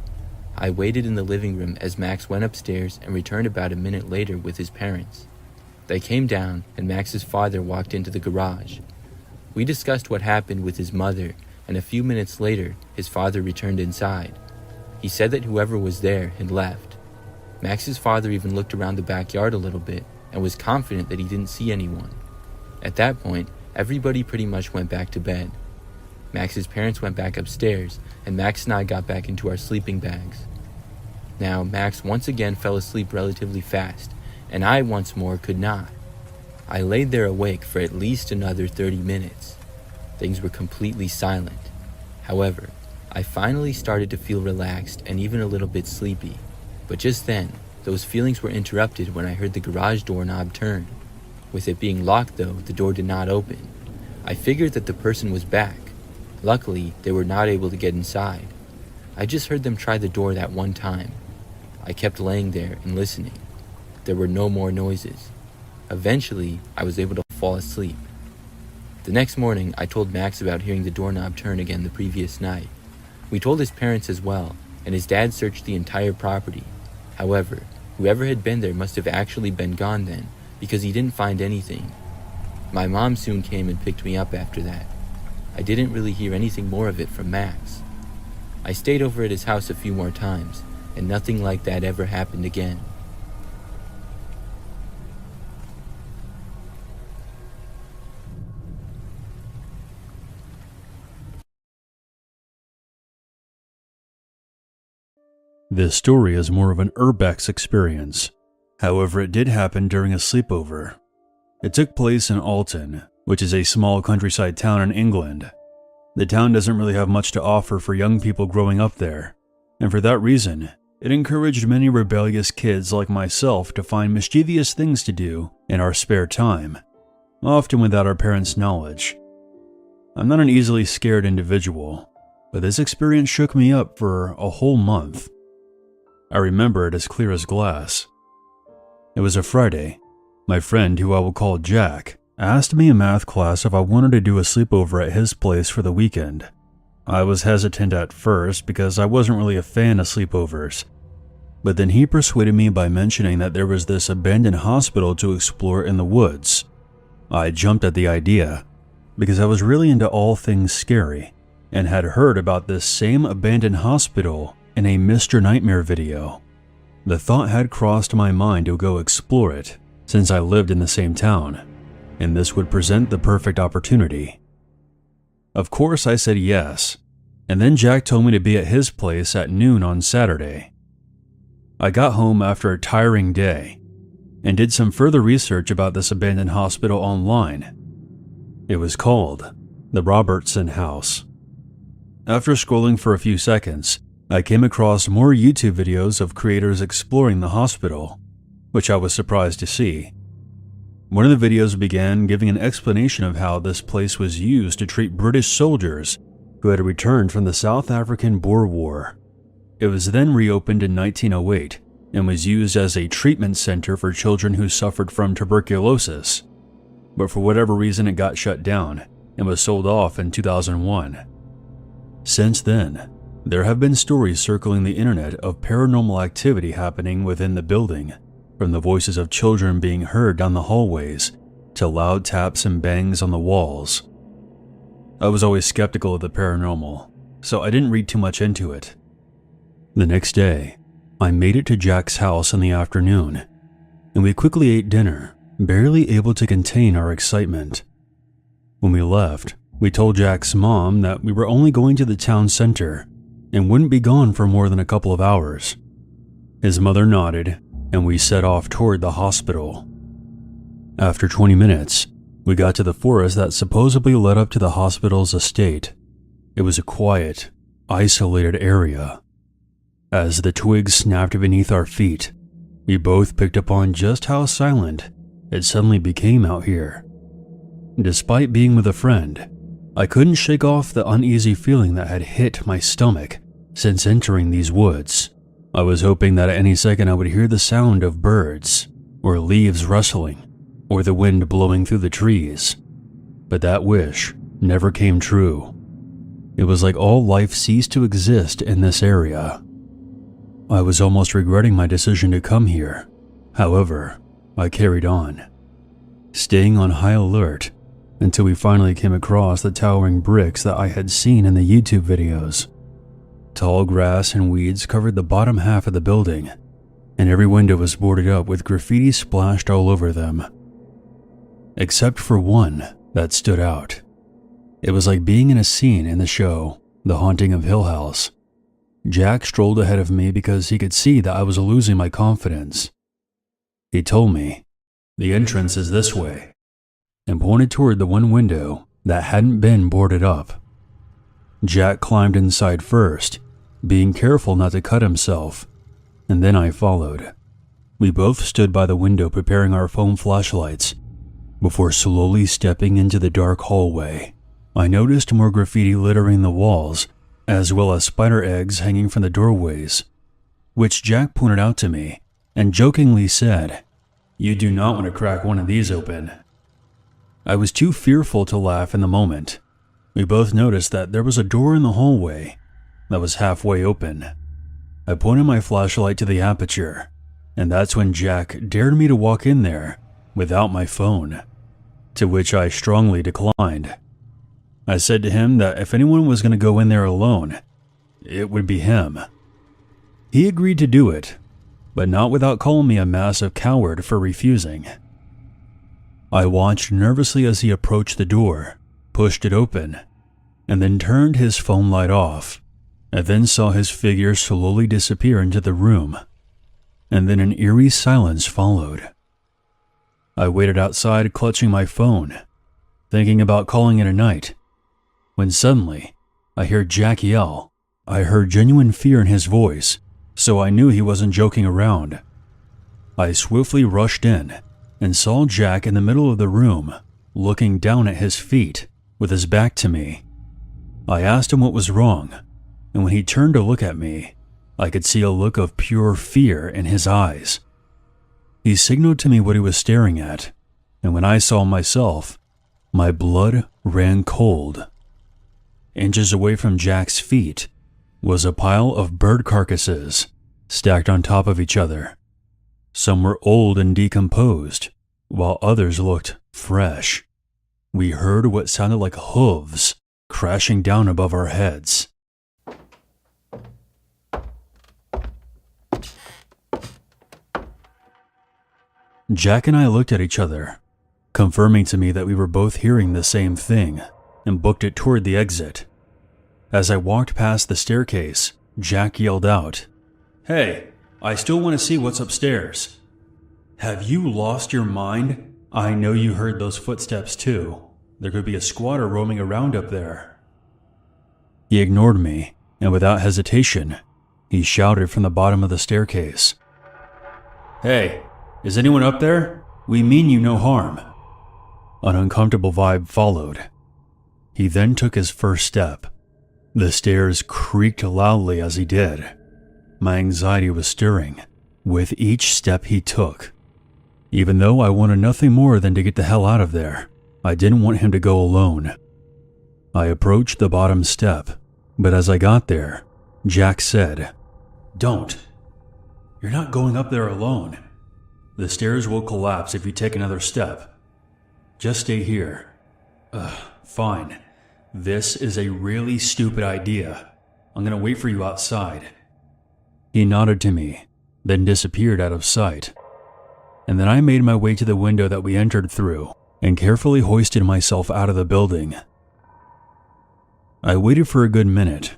I waited in the living room as Max went upstairs and returned about a minute later with his parents. They came down and Max's father walked into the garage. We discussed what happened with his mother, and a few minutes later, his father returned inside. He said that whoever was there had left. Max's father even looked around the backyard a little bit and was confident that he didn't see anyone. At that point, everybody pretty much went back to bed. Max's parents went back upstairs, and Max and I got back into our sleeping bags. Now, Max once again fell asleep relatively fast, and I once more could not. I laid there awake for at least another 30 minutes. Things were completely silent. However, I finally started to feel relaxed and even a little bit sleepy. But just then, those feelings were interrupted when I heard the garage doorknob turn. With it being locked though, the door did not open. I figured that the person was back. Luckily, they were not able to get inside. I just heard them try the door that one time. I kept laying there and listening. There were no more noises. Eventually, I was able to fall asleep. The next morning, I told Max about hearing the doorknob turn again the previous night. We told his parents as well, and his dad searched the entire property. However, whoever had been there must have actually been gone then, because he didn't find anything. My mom soon came and picked me up after that. I didn't really hear anything more of it from Max. I stayed over at his house a few more times, and nothing like that ever happened again. This story is more of an urbex experience. However, it did happen during a sleepover. It took place in Alton, which is a small countryside town in England. The town doesn't really have much to offer for young people growing up there, and for that reason, it encouraged many rebellious kids like myself to find mischievous things to do in our spare time, often without our parents' knowledge. I'm not an easily scared individual, but this experience shook me up for a whole month. I remember it as clear as glass. It was a Friday. My friend, who I will call Jack, asked me in math class if I wanted to do a sleepover at his place for the weekend. I was hesitant at first because I wasn't really a fan of sleepovers, but then he persuaded me by mentioning that there was this abandoned hospital to explore in the woods. I jumped at the idea because I was really into all things scary and had heard about this same abandoned hospital in a Mr. Nightmare video. The thought had crossed my mind to go explore it since I lived in the same town, and this would present the perfect opportunity. Of course, I said yes, and then Jack told me to be at his place at noon on Saturday. I got home after a tiring day and did some further research about this abandoned hospital online. It was called the Robertson House. After scrolling for a few seconds, I came across more YouTube videos of creators exploring the hospital, which I was surprised to see. One of the videos began giving an explanation of how this place was used to treat British soldiers who had returned from the South African Boer War. It was then reopened in 1908 and was used as a treatment center for children who suffered from tuberculosis, but for whatever reason it got shut down and was sold off in 2001. Since then, there have been stories circling the internet of paranormal activity happening within the building, from the voices of children being heard down the hallways to loud taps and bangs on the walls. I was always skeptical of the paranormal, so I didn't read too much into it. The next day, I made it to Jack's house in the afternoon, and we quickly ate dinner, barely able to contain our excitement. When we left, we told Jack's mom that we were only going to the town center and wouldn't be gone for more than a couple of hours. His mother nodded, and we set off toward the hospital. After 20 minutes, we got to the forest that supposedly led up to the hospital's estate. It was a quiet, isolated area. As the twigs snapped beneath our feet, we both picked up on just how silent it suddenly became out here. Despite being with a friend, I couldn't shake off the uneasy feeling that had hit my stomach since entering these woods. I was hoping that at any second I would hear the sound of birds, or leaves rustling, or the wind blowing through the trees. But that wish never came true. It was like all life ceased to exist in this area. I was almost regretting my decision to come here. However, I carried on, staying on high alert until we finally came across the towering bricks that I had seen in the YouTube videos. Tall grass and weeds covered the bottom half of the building, and every window was boarded up with graffiti splashed all over them. Except for one that stood out. It was like being in a scene in the show, The Haunting of Hill House. Jack strolled ahead of me because he could see that I was losing my confidence. He told me, "The entrance is this way," and pointed toward the one window that hadn't been boarded up. Jack climbed inside first, being careful not to cut himself, and then I followed. We both stood by the window preparing our phone flashlights before slowly stepping into the dark hallway. I noticed more graffiti littering the walls, as well as spider eggs hanging from the doorways, which Jack pointed out to me and jokingly said, "You do not want to crack one of these open." I was too fearful to laugh in the moment. We both noticed that there was a door in the hallway that was halfway open. I pointed my flashlight to the aperture, and that's when Jack dared me to walk in there without my phone, to which I strongly declined. I said to him that if anyone was going to go in there alone, it would be him. He agreed to do it, but not without calling me a massive coward for refusing. I watched nervously as he approached the door, pushed it open, and then turned his phone light off. I then saw his figure slowly disappear into the room, and then an eerie silence followed. I waited outside clutching my phone, thinking about calling it a night, when suddenly I heard Jack yell. I heard genuine fear in his voice, so I knew he wasn't joking around. I swiftly rushed in and saw Jack in the middle of the room, looking down at his feet with his back to me. I asked him what was wrong, and when he turned to look at me, I could see a look of pure fear in his eyes. He signaled to me what he was staring at, and when I saw myself, my blood ran cold. Inches away from Jack's feet was a pile of bird carcasses stacked on top of each other. Some were old and decomposed, while others looked fresh. We heard what sounded like hooves crashing down above our heads. Jack and I looked at each other, confirming to me that we were both hearing the same thing, and booked it toward the exit. As I walked past the staircase, Jack yelled out, "Hey, I still want to see what's upstairs." "Have you lost your mind? I know you heard those footsteps too. There could be a squatter roaming around up there." He ignored me, and without hesitation, he shouted from the bottom of the staircase, "Hey, is anyone up there? We mean you no harm." An uncomfortable vibe followed. He then took his first step. The stairs creaked loudly as he did. My anxiety was stirring with each step he took. Even though I wanted nothing more than to get the hell out of there, I didn't want him to go alone. I approached the bottom step, but as I got there, Jack said, "Don't. You're not going up there alone. The stairs will collapse if you take another step. Just stay here." Fine. This is a really stupid idea. I'm gonna wait for you outside." He nodded to me, then disappeared out of sight. And then I made my way to the window that we entered through and carefully hoisted myself out of the building. I waited for a good minute,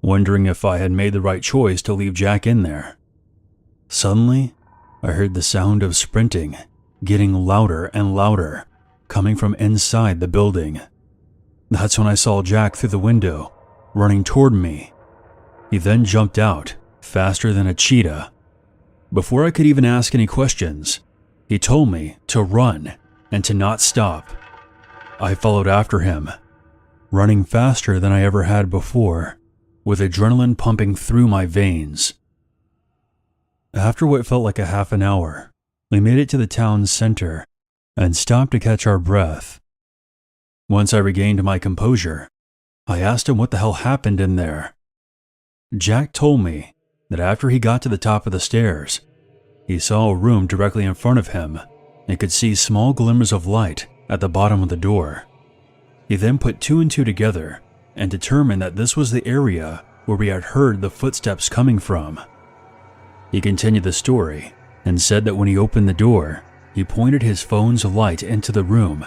wondering if I had made the right choice to leave Jack in there. Suddenly, I heard the sound of sprinting, getting louder and louder, coming from inside the building. That's when I saw Jack through the window, running toward me. He then jumped out, faster than a cheetah. Before I could even ask any questions, he told me to run and to not stop. I followed after him, running faster than I ever had before, with adrenaline pumping through my veins. After what felt like a half an hour, we made it to the town's center and stopped to catch our breath. Once I regained my composure, I asked him what the hell happened in there. Jack told me that after he got to the top of the stairs, he saw a room directly in front of him and could see small glimmers of light at the bottom of the door. He then put two and two together and determined that this was the area where we had heard the footsteps coming from. He continued the story and said that when he opened the door, he pointed his phone's light into the room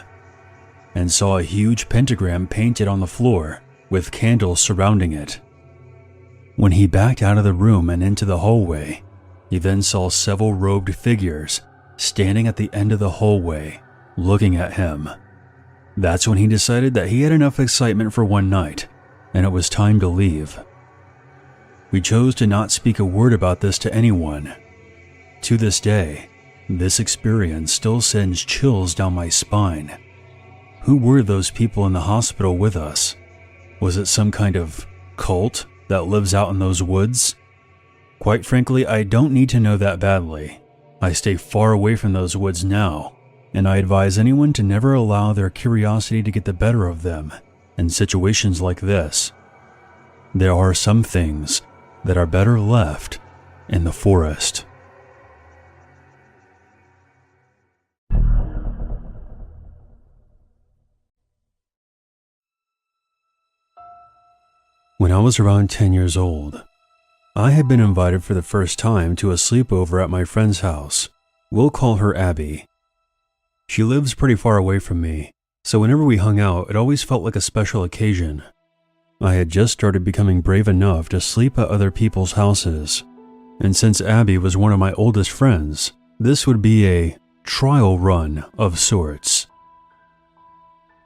and saw a huge pentagram painted on the floor with candles surrounding it. When he backed out of the room and into the hallway, he then saw several robed figures standing at the end of the hallway, looking at him. That's when he decided that he had enough excitement for one night, and it was time to leave. We chose to not speak a word about this to anyone. To this day, this experience still sends chills down my spine. Who were those people in the hospital with us? Was it some kind of cult that lives out in those woods? Quite frankly, I don't need to know that badly. I stay far away from those woods now, and I advise anyone to never allow their curiosity to get the better of them in situations like this. There are some things that are better left in the forest. When I was around 10 years old, I had been invited for the first time to a sleepover at my friend's house. We'll call her Abby. She lives pretty far away from me, so whenever we hung out, it always felt like a special occasion. I had just started becoming brave enough to sleep at other people's houses, and since Abby was one of my oldest friends, this would be a trial run of sorts.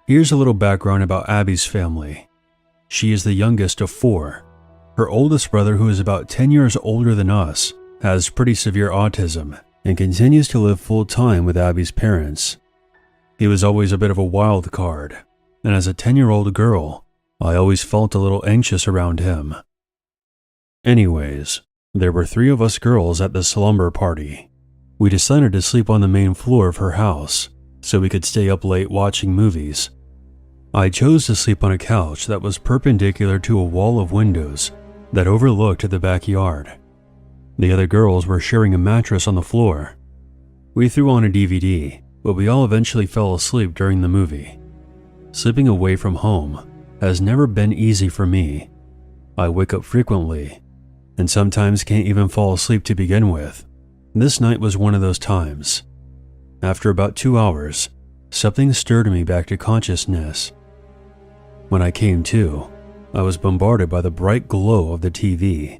Here's a little background about Abby's family. She is the youngest of 4. Her oldest brother, who is about 10 years older than us, has pretty severe autism and continues to live full-time with Abby's parents. He was always a bit of a wild card, and as a 10-year-old girl, I always felt a little anxious around him. Anyways, there were 3 of us girls at the slumber party. We decided to sleep on the main floor of her house so we could stay up late watching movies. I chose to sleep on a couch that was perpendicular to a wall of windows that overlooked the backyard. The other girls were sharing a mattress on the floor. We threw on a DVD, but we all eventually fell asleep during the movie. Sleeping away from home has never been easy for me. I wake up frequently, and sometimes can't even fall asleep to begin with. This night was one of those times. After about 2 hours, something stirred me back to consciousness. When I came to, I was bombarded by the bright glow of the TV.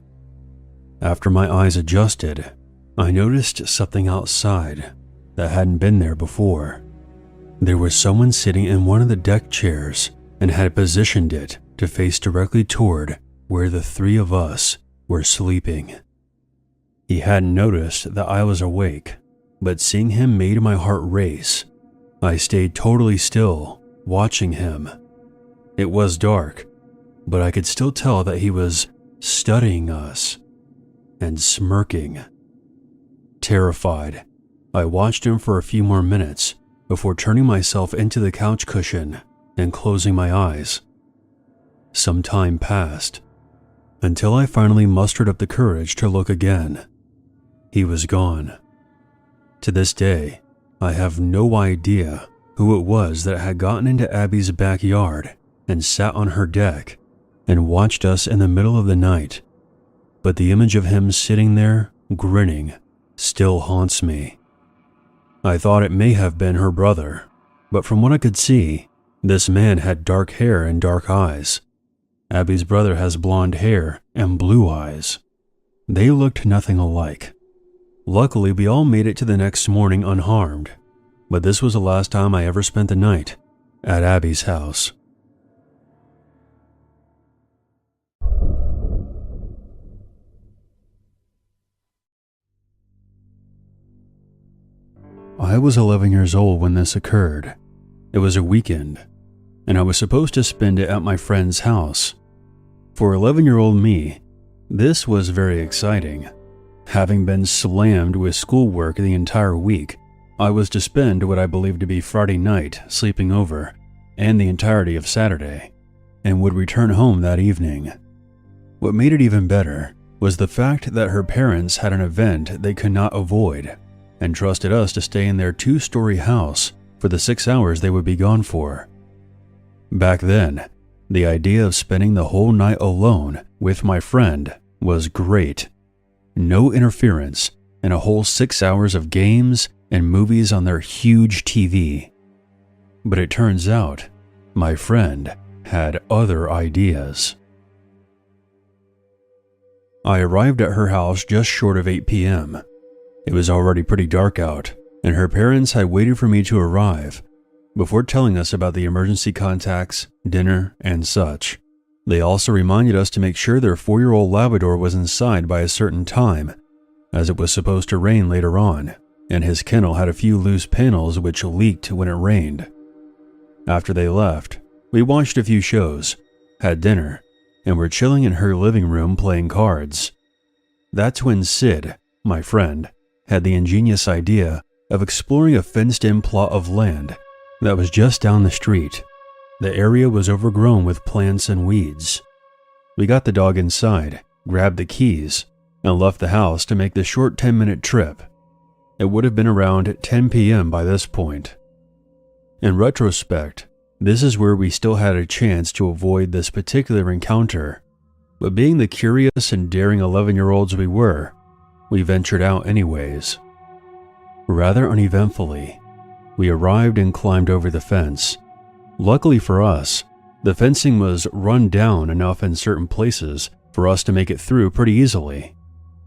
After my eyes adjusted, I noticed something outside that hadn't been there before. There was someone sitting in one of the deck chairs and had positioned it to face directly toward where the 3 of us were sleeping. He hadn't noticed that I was awake, but seeing him made my heart race. I stayed totally still, watching him. It was dark, but I could still tell that he was studying us and smirking. Terrified, I watched him for a few more minutes before turning myself into the couch cushion and closing my eyes. Some time passed until I finally mustered up the courage to look again. He was gone. To this day, I have no idea who it was that had gotten into Abby's backyard and sat on her deck and watched us in the middle of the night, but the image of him sitting there, grinning, still haunts me. I thought it may have been her brother, but from what I could see, this man had dark hair and dark eyes. Abby's brother has blonde hair and blue eyes. They looked nothing alike. Luckily, we all made it to the next morning unharmed, but this was the last time I ever spent the night at Abby's house. I was 11 years old when this occurred. It was a weekend, and I was supposed to spend it at my friend's house. For 11-year-old me, this was very exciting. Having been slammed with schoolwork the entire week, I was to spend what I believed to be Friday night sleeping over, and the entirety of Saturday, and would return home that evening. What made it even better was the fact that her parents had an event they could not avoid, and trusted us to stay in their 2-story house for the 6 hours they would be gone for. Back then, the idea of spending the whole night alone with my friend was great. No interference, and a whole 6 hours of games and movies on their huge TV. But it turns out, my friend had other ideas. I arrived at her house just short of 8 p.m. It was already pretty dark out, and her parents had waited for me to arrive before telling us about the emergency contacts, dinner, and such. They also reminded us to make sure their 4-year-old Labrador was inside by a certain time, as it was supposed to rain later on, and his kennel had a few loose panels which leaked when it rained. After they left, we watched a few shows, had dinner, and were chilling in her living room playing cards. That's when Sid, my friend, had the ingenious idea of exploring a fenced-in plot of land that was just down the street. The area was overgrown with plants and weeds. We got the dog inside, grabbed the keys, and left the house to make the short 10-minute trip. It would have been around 10 p.m. by this point. In retrospect, this is where we still had a chance to avoid this particular encounter, but being the curious and daring 11-year-olds we were, we ventured out anyways. Rather uneventfully, we arrived and climbed over the fence. Luckily for us, the fencing was run down enough in certain places for us to make it through pretty easily.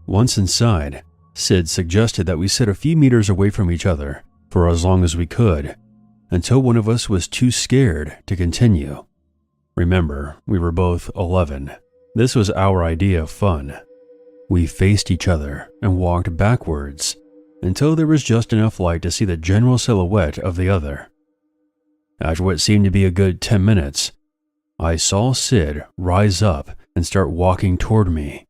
Once inside, Sid suggested that we sit a few meters away from each other for as long as we could, until one of us was too scared to continue. Remember, we were both 11. This was our idea of fun. We faced each other and walked backwards until there was just enough light to see the general silhouette of the other. After what seemed to be a good 10 minutes, I saw Sid rise up and start walking toward me.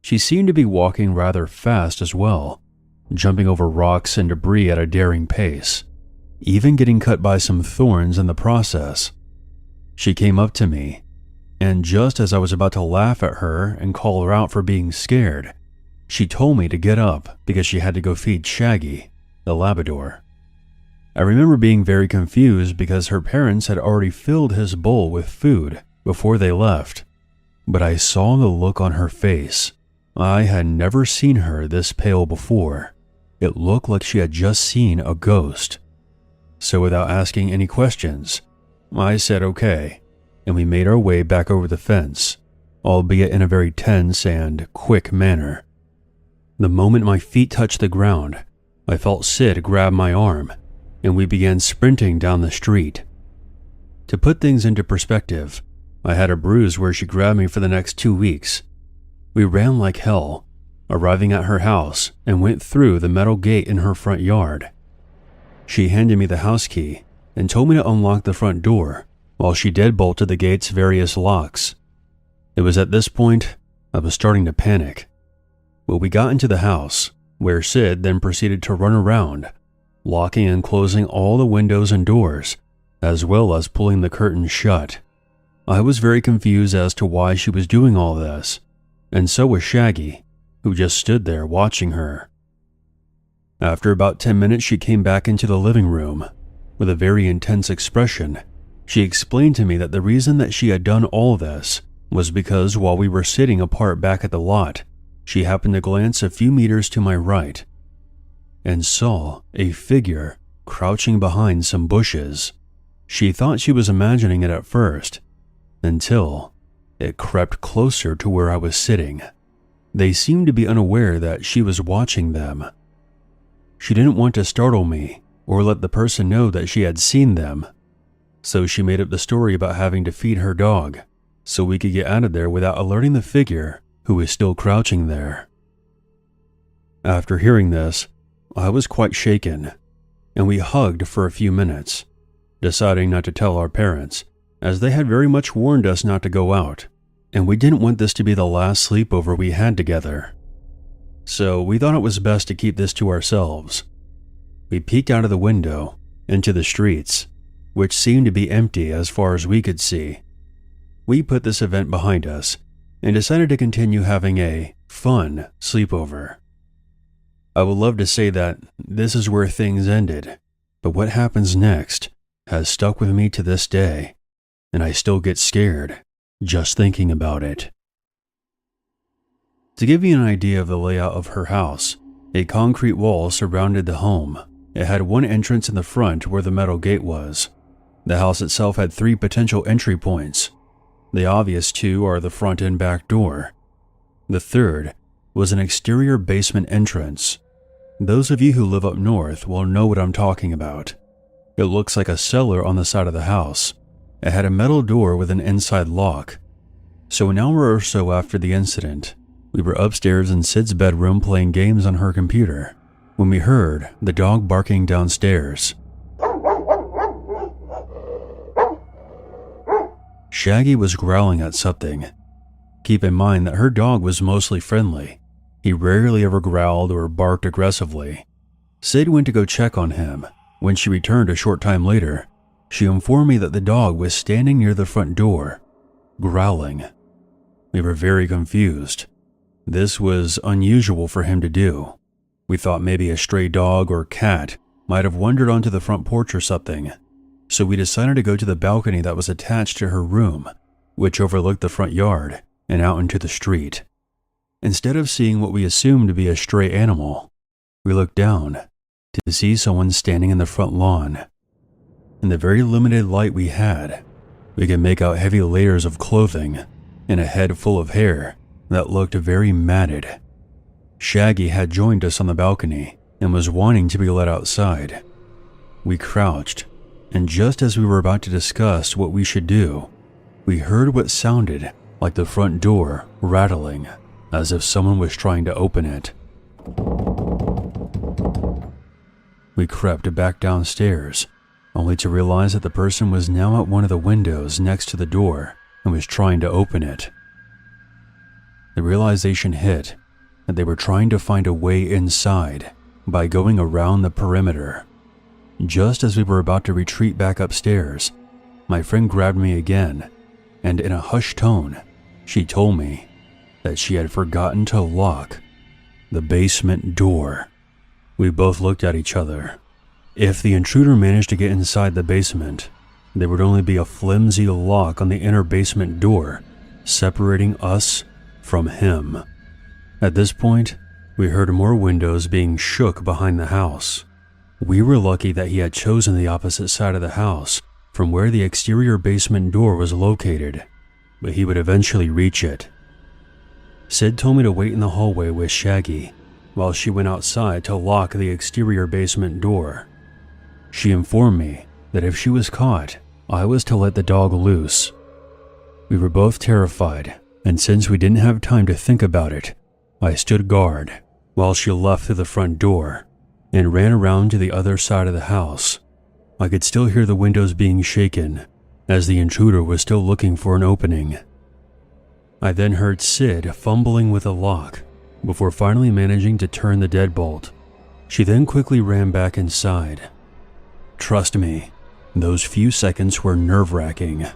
She seemed to be walking rather fast as well, jumping over rocks and debris at a daring pace, even getting cut by some thorns in the process. She came up to me, and just as I was about to laugh at her and call her out for being scared, she told me to get up because she had to go feed Shaggy, the Labrador. I remember being very confused because her parents had already filled his bowl with food before they left, but I saw the look on her face. I had never seen her this pale before. It looked like she had just seen a ghost. So without asking any questions, I said okay, and we made our way back over the fence, albeit in a very tense and quick manner. The moment my feet touched the ground, I felt Sid grab my arm, and we began sprinting down the street. To put things into perspective, I had a bruise where she grabbed me for the next 2 weeks. We ran like hell. arriving at her house and went through the metal gate in her front yard. She handed me the house key and told me to unlock the front door while she deadbolted the gate's various locks. It was at this point I was starting to panic. Well, we got into the house, where Sid then proceeded to run around, locking and closing all the windows and doors, as well as pulling the curtains shut. I was very confused as to why she was doing all this, and so was Shaggy, who just stood there watching her. After about 10 minutes, she came back into the living room. With a very intense expression, she explained to me that the reason that she had done all this was because while we were sitting apart back at the lot, she happened to glance a few meters to my right and saw a figure crouching behind some bushes. She thought she was imagining it at first, until it crept closer to where I was sitting. They seemed to be unaware that she was watching them. She didn't want to startle me or let the person know that she had seen them, so she made up the story about having to feed her dog so we could get out of there without alerting the figure who was still crouching there. After hearing this, I was quite shaken, and we hugged for a few minutes, deciding not to tell our parents, as they had very much warned us not to go out, and we didn't want this to be the last sleepover we had together. So we thought it was best to keep this to ourselves. We peeked out of the window into the streets, which seemed to be empty as far as we could see. We put this event behind us and decided to continue having a fun sleepover. I would love to say that this is where things ended, but what happens next has stuck with me to this day, and I still get scared just thinking about it. To give you an idea of the layout of her house, a concrete wall surrounded the home. It had one entrance in the front where the metal gate was. The house itself had 3 potential entry points. The obvious 2 are the front and back door. The third was an exterior basement entrance. Those of you who live up north will know what I'm talking about. It looks like a cellar on the side of the house. It had a metal door with an inside lock. So an hour or so after the incident, we were upstairs in Sid's bedroom playing games on her computer when we heard the dog barking downstairs. Shaggy was growling at something. Keep in mind that her dog was mostly friendly. He rarely ever growled or barked aggressively. Sid went to go check on him. When she returned a short time later, she informed me that the dog was standing near the front door, growling. We were very confused. This was unusual for him to do. We thought maybe a stray dog or cat might have wandered onto the front porch or something, so we decided to go to the balcony that was attached to her room, which overlooked the front yard and out into the street. Instead of seeing what we assumed to be a stray animal, we looked down to see someone standing in the front lawn. In the very limited light we had, we could make out heavy layers of clothing and a head full of hair that looked very matted. Shaggy had joined us on the balcony and was wanting to be let outside. We crouched, and just as we were about to discuss what we should do, we heard what sounded like the front door rattling, as if someone was trying to open it. We crept back downstairs, only to realize that the person was now at one of the windows next to the door and was trying to open it. The realization hit that they were trying to find a way inside by going around the perimeter. Just as we were about to retreat back upstairs, my friend grabbed me again, and in a hushed tone, she told me that she had forgotten to lock the basement door. We both looked at each other. If the intruder managed to get inside the basement, there would only be a flimsy lock on the inner basement door, separating us from him. At this point, we heard more windows being shook behind the house. We were lucky that he had chosen the opposite side of the house from where the exterior basement door was located, but he would eventually reach it. Sid told me to wait in the hallway with Shaggy while she went outside to lock the exterior basement door. She informed me that if she was caught, I was to let the dog loose. We were both terrified, and since we didn't have time to think about it, I stood guard while she left through the front door and ran around to the other side of the house. I could still hear the windows being shaken as the intruder was still looking for an opening. I then heard Sid fumbling with a lock before finally managing to turn the deadbolt. She then quickly ran back inside. Trust me, those few seconds were nerve-wracking.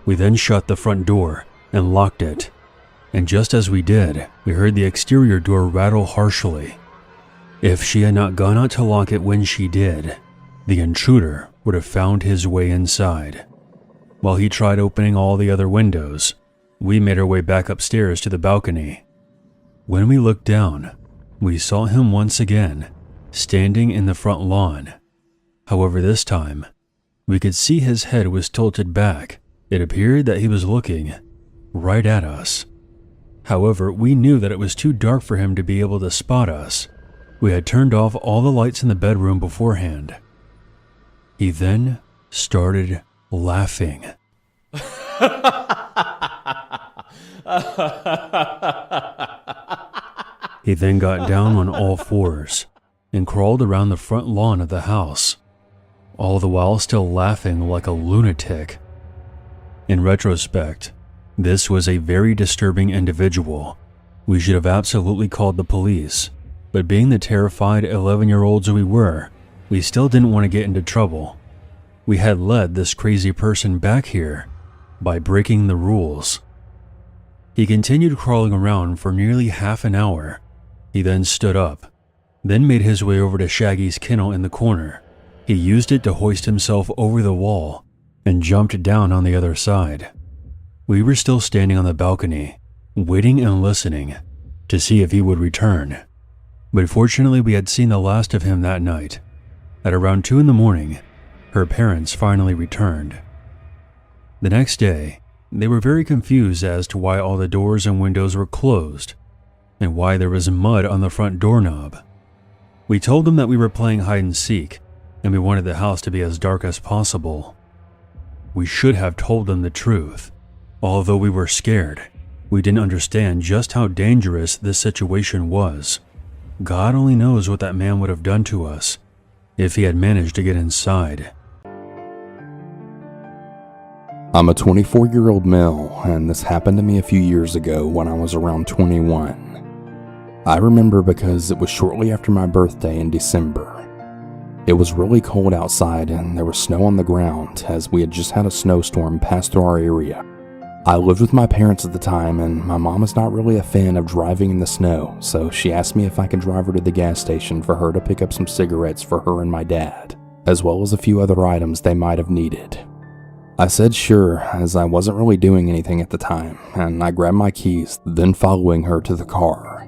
We then shut the front door and locked it, and just as we did, we heard the exterior door rattle harshly. If she had not gone out to lock it when she did, the intruder would have found his way inside. While he tried opening all the other windows, we made our way back upstairs to the balcony. When we looked down, we saw him once again, standing in the front lawn. However, this time, we could see his head was tilted back. It appeared that he was looking right at us. However, we knew that it was too dark for him to be able to spot us. We had turned off all the lights in the bedroom beforehand. He then started laughing. He then got down on all fours and crawled around the front lawn of the house, all the while still laughing like a lunatic. In retrospect, this was a very disturbing individual. We should have absolutely called the police, but being the terrified 11-year-olds we were, we still didn't want to get into trouble. We had led this crazy person back here by breaking the rules. He continued crawling around for nearly half an hour. He then stood up, then made his way over to Shaggy's kennel in the corner. He used it to hoist himself over the wall and jumped down on the other side. We were still standing on the balcony, waiting and listening to see if he would return. But fortunately, we had seen the last of him that night. At around 2 a.m, her parents finally returned. The next day, they were very confused as to why all the doors and windows were closed and why there was mud on the front doorknob. We told them that we were playing hide and seek and we wanted the house to be as dark as possible. We should have told them the truth. Although we were scared, we didn't understand just how dangerous this situation was. God only knows what that man would have done to us if he had managed to get inside. I'm a 24-year-old male, and this happened to me a few years ago when I was around 21. I remember because it was shortly after my birthday in December. It was really cold outside and there was snow on the ground as we had just had a snowstorm pass through our area. I lived with my parents at the time, and my mom is not really a fan of driving in the snow, so she asked me if I could drive her to the gas station for her to pick up some cigarettes for her and my dad, as well as a few other items they might have needed. I said sure, as I wasn't really doing anything at the time, and I grabbed my keys, then following her to the car.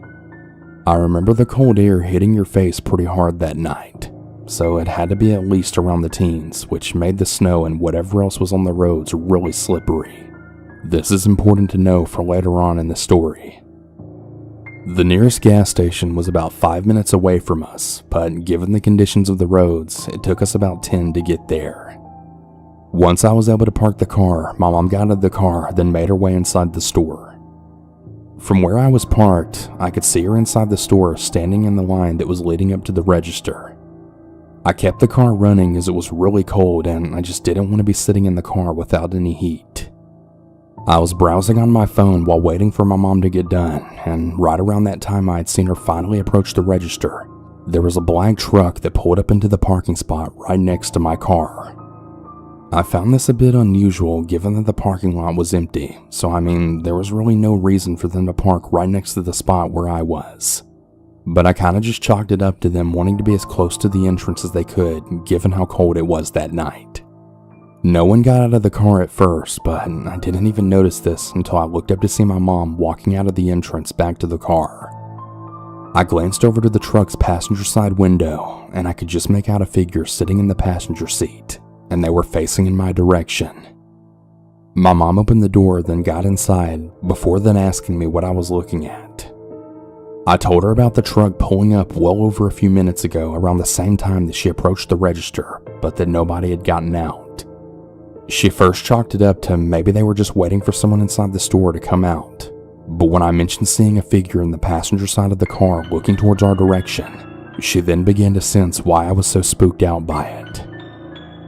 I remember the cold air hitting your face pretty hard that night, so it had to be at least around the teens, which made the snow and whatever else was on the roads really slippery. This is important to know for later on in the story. The nearest gas station was about 5 minutes away from us, but given the conditions of the roads, it took us about 10 to get there. Once I was able to park the car, my mom got out of the car, then made her way inside the store. From where I was parked, I could see her inside the store standing in the line that was leading up to the register. I kept the car running as it was really cold and I just didn't want to be sitting in the car without any heat. I was browsing on my phone while waiting for my mom to get done, and right around that time I had seen her finally approach the register. There was a black truck that pulled up into the parking spot right next to my car. I found this a bit unusual given that the parking lot was empty, so there was really no reason for them to park right next to the spot where I was. But I kinda just chalked it up to them wanting to be as close to the entrance as they could, given how cold it was that night. No one got out of the car at first, but I didn't even notice this until I looked up to see my mom walking out of the entrance back to the car. I glanced over to the truck's passenger side window, and I could just make out a figure sitting in the passenger seat, and they were facing in my direction. My mom opened the door, then got inside, before then asking me what I was looking at. I told her about the truck pulling up well over a few minutes ago around the same time that she approached the register, but that nobody had gotten out. She first chalked it up to maybe they were just waiting for someone inside the store to come out, But when I mentioned seeing a figure in the passenger side of the car looking towards our direction, she then began to sense why I was so spooked out by it.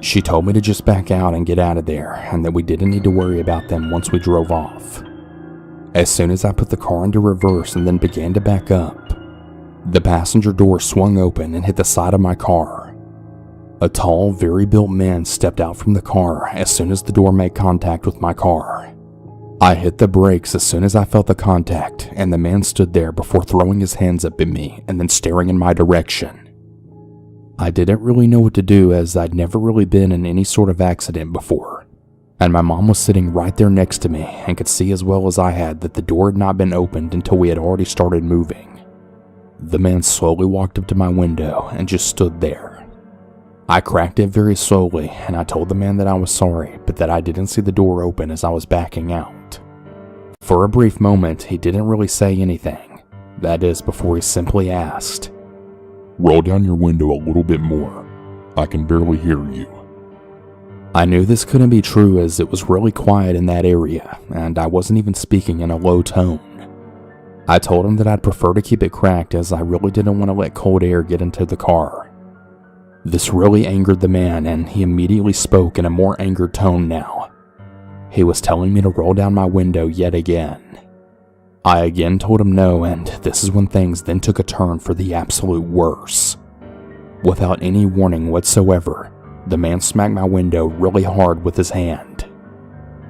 She told me to just back out and get out of there, and that we didn't need to worry about them once we drove off. As soon as I put the car into reverse and then began to back up, the passenger door swung open and hit the side of my car. A tall, very built man stepped out from the car as soon as the door made contact with my car. I hit the brakes as soon as I felt the contact, and the man stood there before throwing his hands up at me and then staring in my direction. I didn't really know what to do, as I'd never really been in any sort of accident before, and my mom was sitting right there next to me and could see as well as I had that the door had not been opened until we had already started moving. The man slowly walked up to my window and just stood there. I cracked it very slowly, and I told the man that I was sorry, but that I didn't see the door open as I was backing out. For a brief moment, he didn't really say anything. That is, before he simply asked, Roll down your window a little bit more. I can barely hear you. I knew this couldn't be true, as it was really quiet in that area, and I wasn't even speaking in a low tone. I told him that I'd prefer to keep it cracked, as I really didn't want to let cold air get into the car. This really angered the man, and he immediately spoke in a more angered tone now. He was telling me to roll down my window yet again. I again told him no, and this is when things then took a turn for the absolute worse. Without any warning whatsoever, the man smacked my window really hard with his hand.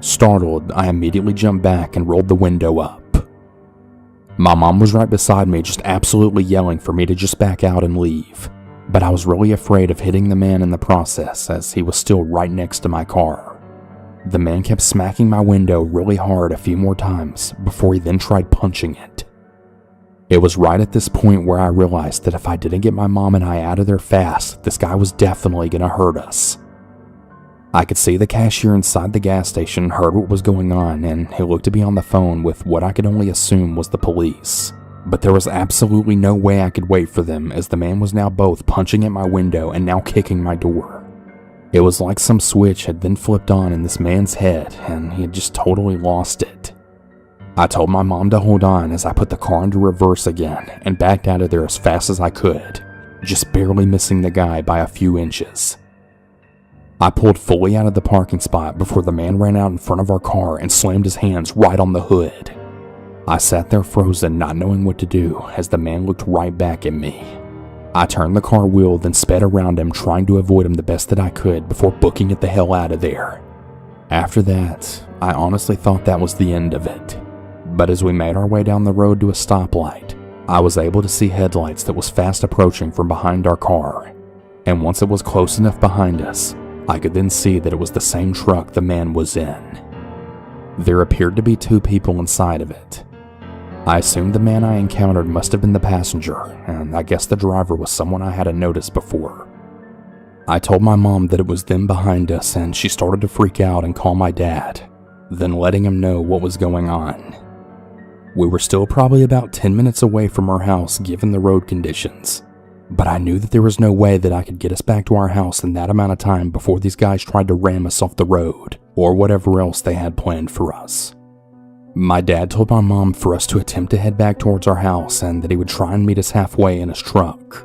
Startled, I immediately jumped back and rolled the window up. My mom was right beside me, just absolutely yelling for me to just back out and leave, but I was really afraid of hitting the man in the process, as he was still right next to my car. The man kept smacking my window really hard a few more times before he then tried punching it. It was right at this point where I realized that if I didn't get my mom and I out of there fast, this guy was definitely going to hurt us. I could see the cashier inside the gas station heard what was going on, and he looked to be on the phone with what I could only assume was the police. But there was absolutely no way I could wait for them, as the man was now both punching at my window and now kicking my door. It was like some switch had been flipped on in this man's head, and he had just totally lost it. I told my mom to hold on as I put the car into reverse again and backed out of there as fast as I could, just barely missing the guy by a few inches. I pulled fully out of the parking spot before the man ran out in front of our car and slammed his hands right on the hood. I sat there frozen, not knowing what to do, as the man looked right back at me. I turned the car wheel, then sped around him, trying to avoid him the best that I could before booking it the hell out of there. After that, I honestly thought that was the end of it. But as we made our way down the road to a stoplight, I was able to see headlights that was fast approaching from behind our car. And once it was close enough behind us, I could then see that it was the same truck the man was in. There appeared to be two people inside of it. I assumed the man I encountered must have been the passenger, and I guess the driver was someone I hadn't noticed before. I told my mom that it was them behind us, and she started to freak out and call my dad, then letting him know what was going on. We were still probably about 10 minutes away from our house given the road conditions, but I knew that there was no way that I could get us back to our house in that amount of time before these guys tried to ram us off the road, or whatever else they had planned for us. My dad told my mom for us to attempt to head back towards our house and that he would try and meet us halfway in his truck.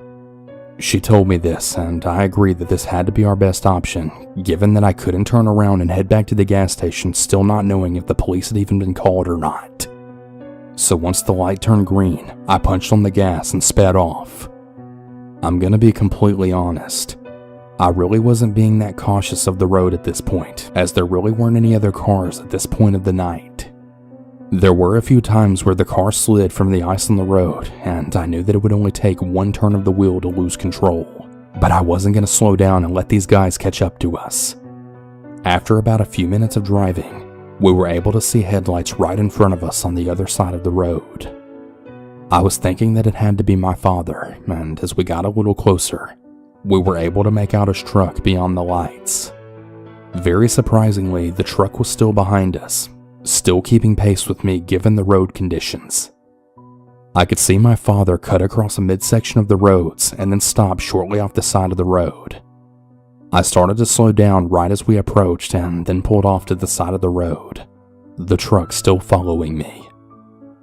She told me this, and I agreed that this had to be our best option, given that I couldn't turn around and head back to the gas station still not knowing if the police had even been called or not. So once the light turned green, I punched on the gas and sped off. I'm gonna be completely honest. I really wasn't being that cautious of the road at this point, as there really weren't any other cars at this point of the night. There were a few times where the car slid from the ice on the road, and I knew that it would only take one turn of the wheel to lose control, but I wasn't going to slow down and let these guys catch up to us. After about a few minutes of driving, we were able to see headlights right in front of us on the other side of the road. I was thinking that it had to be my father, and as we got a little closer, we were able to make out his truck beyond the lights. Very surprisingly, the truck was still behind us, still keeping pace with me given the road conditions. I could see my father cut across a midsection of the roads and then stop shortly off the side of the road. I started to slow down right as we approached and then pulled off to the side of the road, the truck still following me.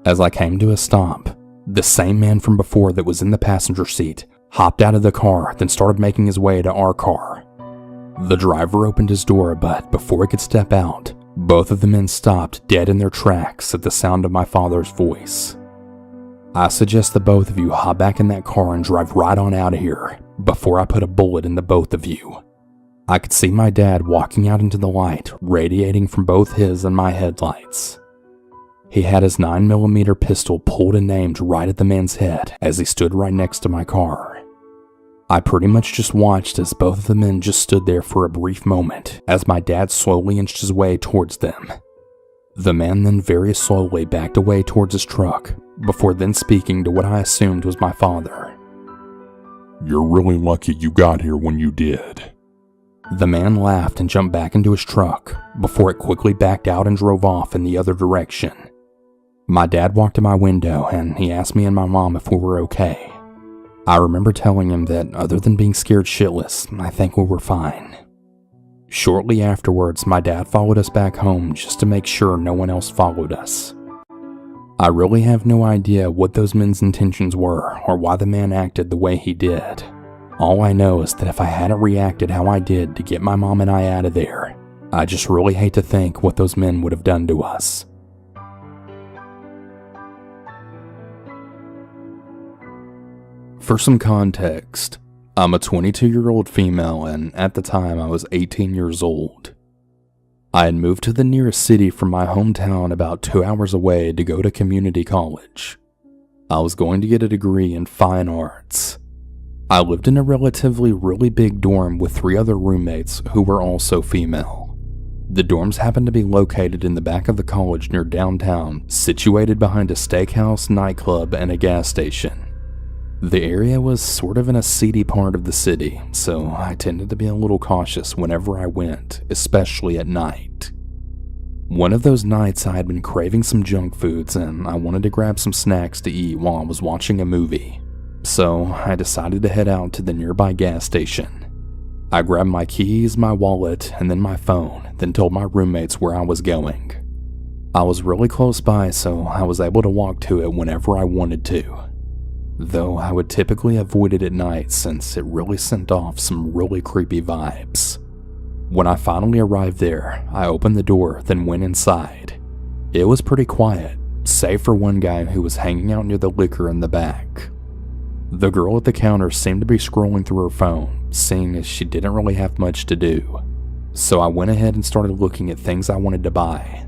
As I came to a stop, the same man from before that was in the passenger seat hopped out of the car, then started making his way to our car. The driver opened his door, but before he could step out, both of the men stopped dead in their tracks at the sound of my father's voice. I suggest the both of you hop back in that car and drive right on out of here before I put a bullet in the both of you. I could see my dad walking out into the light, radiating from both his and my headlights. He had his 9mm pistol pulled and aimed right at the man's head as he stood right next to my car. I pretty much just watched as both of the men just stood there for a brief moment as my dad slowly inched his way towards them. The man then very slowly backed away towards his truck before then speaking to what I assumed was my father. You're really lucky you got here when you did. The man laughed and jumped back into his truck before it quickly backed out and drove off in the other direction. My dad walked to my window and he asked me and my mom if we were okay. I remember telling him that other than being scared shitless, I think we were fine. Shortly afterwards, my dad followed us back home just to make sure no one else followed us. I really have no idea what those men's intentions were or why the man acted the way he did. All I know is that if I hadn't reacted how I did to get my mom and I out of there, I just really hate to think what those men would have done to us. For some context, I'm a 22-year-old female and at the time I was 18 years old. I had moved to the nearest city from my hometown about 2 hours away to go to community college. I was going to get a degree in fine arts. I lived in a relatively really big dorm with 3 other roommates who were also female. The dorms happened to be located in the back of the college near downtown, situated behind a steakhouse, nightclub, and a gas station. The area was sort of in a seedy part of the city, so I tended to be a little cautious whenever I went, especially at night. One of those nights I had been craving some junk foods and I wanted to grab some snacks to eat while I was watching a movie, so I decided to head out to the nearby gas station. I grabbed my keys, my wallet, and then my phone, then told my roommates where I was going. I was really close by, so I was able to walk to it whenever I wanted to. Though I would typically avoid it at night since it really sent off some really creepy vibes. When I finally arrived there, I opened the door, then went inside. It was pretty quiet, save for one guy who was hanging out near the liquor in the back. The girl at the counter seemed to be scrolling through her phone, seeing as she didn't really have much to do. So I went ahead and started looking at things I wanted to buy.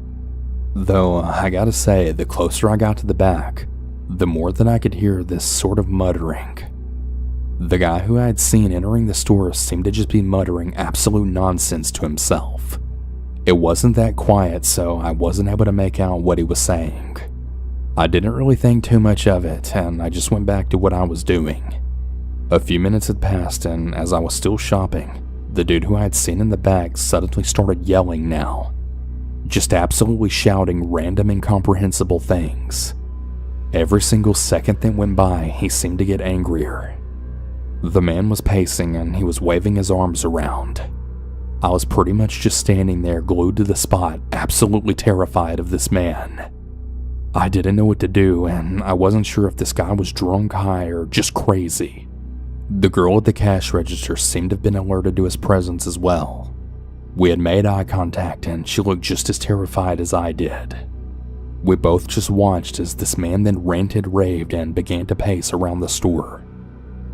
Though I gotta say, the closer I got to the back, the more that I could hear this sort of muttering. The guy who I had seen entering the store seemed to just be muttering absolute nonsense to himself. It wasn't that quiet, so I wasn't able to make out what he was saying. I didn't really think too much of it, and I just went back to what I was doing. A few minutes had passed, and as I was still shopping, the dude who I had seen in the back suddenly started yelling now. Just absolutely shouting random incomprehensible things. Every single second that went by, he seemed to get angrier. The man was pacing and he was waving his arms around. I was pretty much just standing there glued to the spot, absolutely terrified of this man. I didn't know what to do and I wasn't sure if this guy was drunk, high, or just crazy. The girl at the cash register seemed to have been alerted to his presence as well. We had made eye contact and she looked just as terrified as I did. We both just watched as this man then ranted, raved, and began to pace around the store.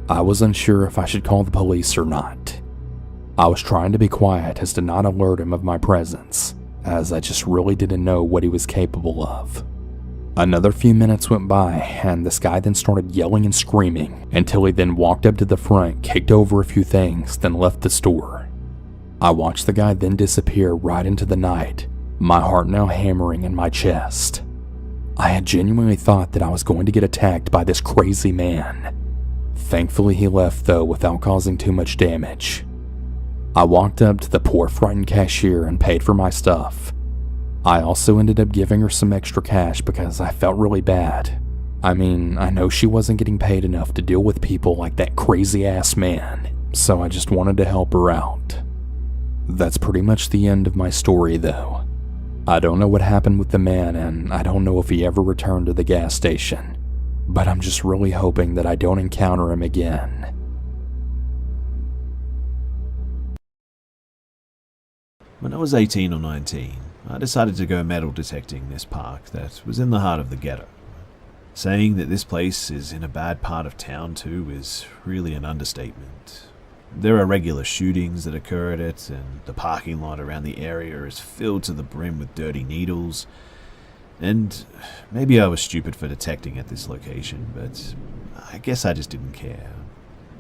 I was unsure if I should call the police or not. I was trying to be quiet as to not alert him of my presence, as I just really didn't know what he was capable of. Another few minutes went by, and this guy then started yelling and screaming until he then walked up to the front, kicked over a few things, then left the store. I watched the guy then disappear right into the night, my heart now hammering in my chest. I had genuinely thought that I was going to get attacked by this crazy man. Thankfully he left though without causing too much damage. I walked up to the poor frightened cashier and paid for my stuff. I also ended up giving her some extra cash because I felt really bad. I mean, I know she wasn't getting paid enough to deal with people like that crazy ass man, so I just wanted to help her out. That's pretty much the end of my story though. I don't know what happened with the man, and I don't know if he ever returned to the gas station, but I'm just really hoping that I don't encounter him again. When I was 18 or 19, I decided to go metal detecting this park that was in the heart of the ghetto. Saying that this place is in a bad part of town too is really an understatement. There are regular shootings that occur at it, and the parking lot around the area is filled to the brim with dirty needles. And maybe I was stupid for detecting at this location, but I guess I just didn't care.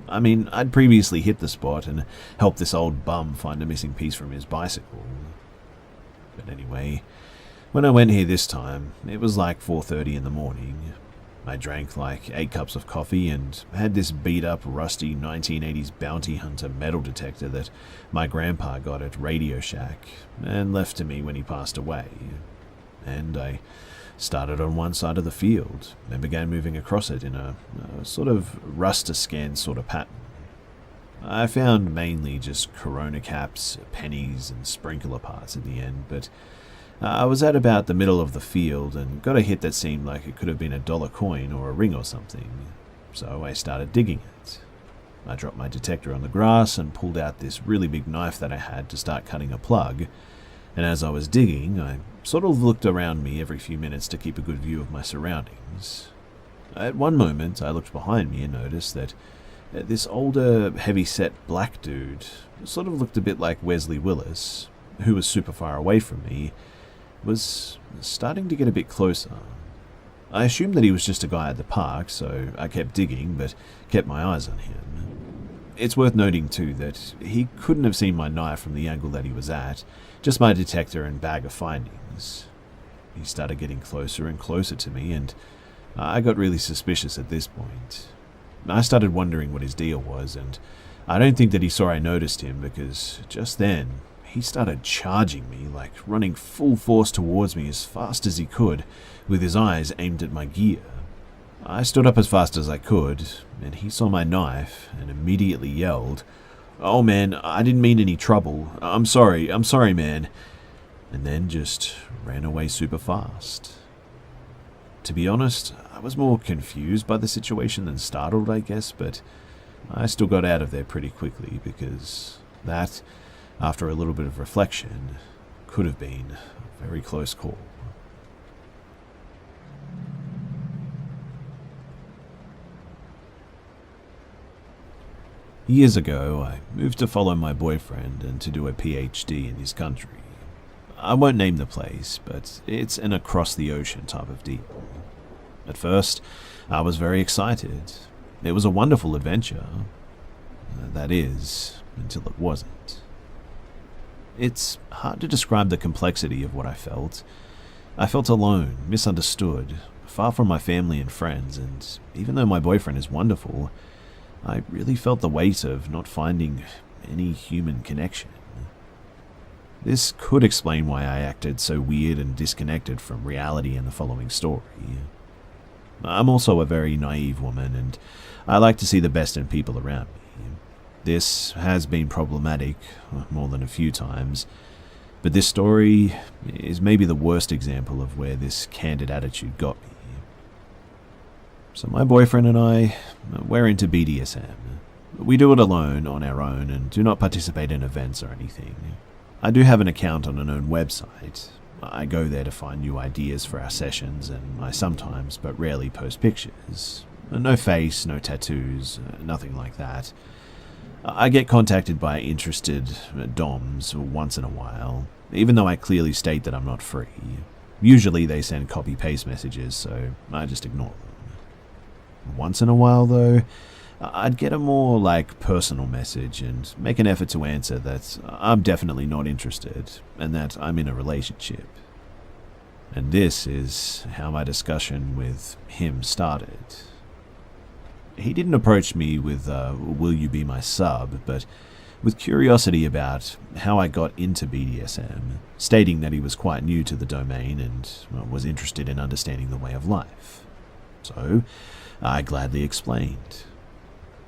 I mean, I'd previously hit the spot and helped this old bum find a missing piece from his bicycle. But anyway, when I went here this time, it was like 4:30 in the morning. I drank like 8 cups of coffee and had this beat-up, rusty 1980s bounty hunter metal detector that my grandpa got at Radio Shack and left to me when he passed away. And I started on one side of the field and began moving across it in a sort of rust-a-scan sort of pattern. I found mainly just Corona caps, pennies, and sprinkler parts at the end, but I was at about the middle of the field and got a hit that seemed like it could have been a dollar coin or a ring or something, so I started digging it. I dropped my detector on the grass and pulled out this really big knife that I had to start cutting a plug, and as I was digging, I sort of looked around me every few minutes to keep a good view of my surroundings. At one moment, I looked behind me and noticed that this older, heavy-set black dude sort of looked a bit like Wesley Willis, who was super far away from me, was starting to get a bit closer. I assumed that he was just a guy at the park, so I kept digging, but kept my eyes on him. It's worth noting too that he couldn't have seen my knife from the angle that he was at, just my detector and bag of findings. He started getting closer and closer to me, and I got really suspicious at this point. I started wondering what his deal was, and I don't think that he saw I noticed him, because just then, he started charging me, like running full force towards me as fast as he could, with his eyes aimed at my gear. I stood up as fast as I could, and he saw my knife and immediately yelled, "Oh man, I didn't mean any trouble. I'm sorry, man," and then just ran away super fast. To be honest, I was more confused by the situation than startled, I guess, but I still got out of there pretty quickly because that, after a little bit of reflection, could have been a very close call. Years ago, I moved to follow my boyfriend and to do a PhD in his country. I won't name the place, but it's an across-the-ocean type of deal. At first, I was very excited. It was a wonderful adventure. That is, until it wasn't. It's hard to describe the complexity of what I felt. I felt alone, misunderstood, far from my family and friends, and even though my boyfriend is wonderful, I really felt the weight of not finding any human connection. This could explain why I acted so weird and disconnected from reality in the following story. I'm also a very naive woman, and I like to see the best in people around me. This has been problematic more than a few times, but this story is maybe the worst example of where this candid attitude got me. So my boyfriend and I, we're into BDSM. We do it alone, on our own, and do not participate in events or anything. I do have an account on an own website. I go there to find new ideas for our sessions, and I sometimes, but rarely, post pictures. No face, no tattoos, nothing like that. I get contacted by interested DOMs once in a while, even though I clearly state that I'm not free. Usually they send copy-paste messages, so I just ignore them. Once in a while, though, I'd get a more, personal message and make an effort to answer that I'm definitely not interested and that I'm in a relationship. And this is how my discussion with him started. He didn't approach me with, "Will you be my sub?" but with curiosity about how I got into BDSM, stating that he was quite new to the domain and was interested in understanding the way of life. So, I gladly explained.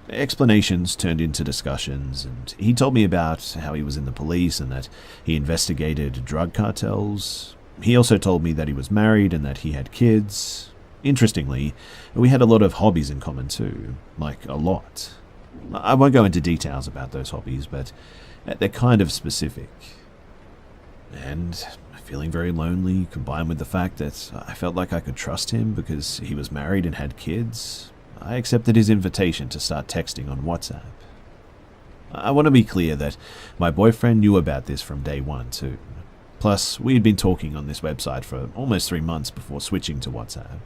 Explanations turned into discussions, and he told me about how he was in the police and that he investigated drug cartels. He also told me that he was married and that he had kids. Interestingly, we had a lot of hobbies in common too, like a lot. I won't go into details about those hobbies, but they're kind of specific. And feeling very lonely, combined with the fact that I felt like I could trust him because he was married and had kids, I accepted his invitation to start texting on WhatsApp. I want to be clear that my boyfriend knew about this from day one too. Plus, we had been talking on this website for almost 3 months before switching to WhatsApp.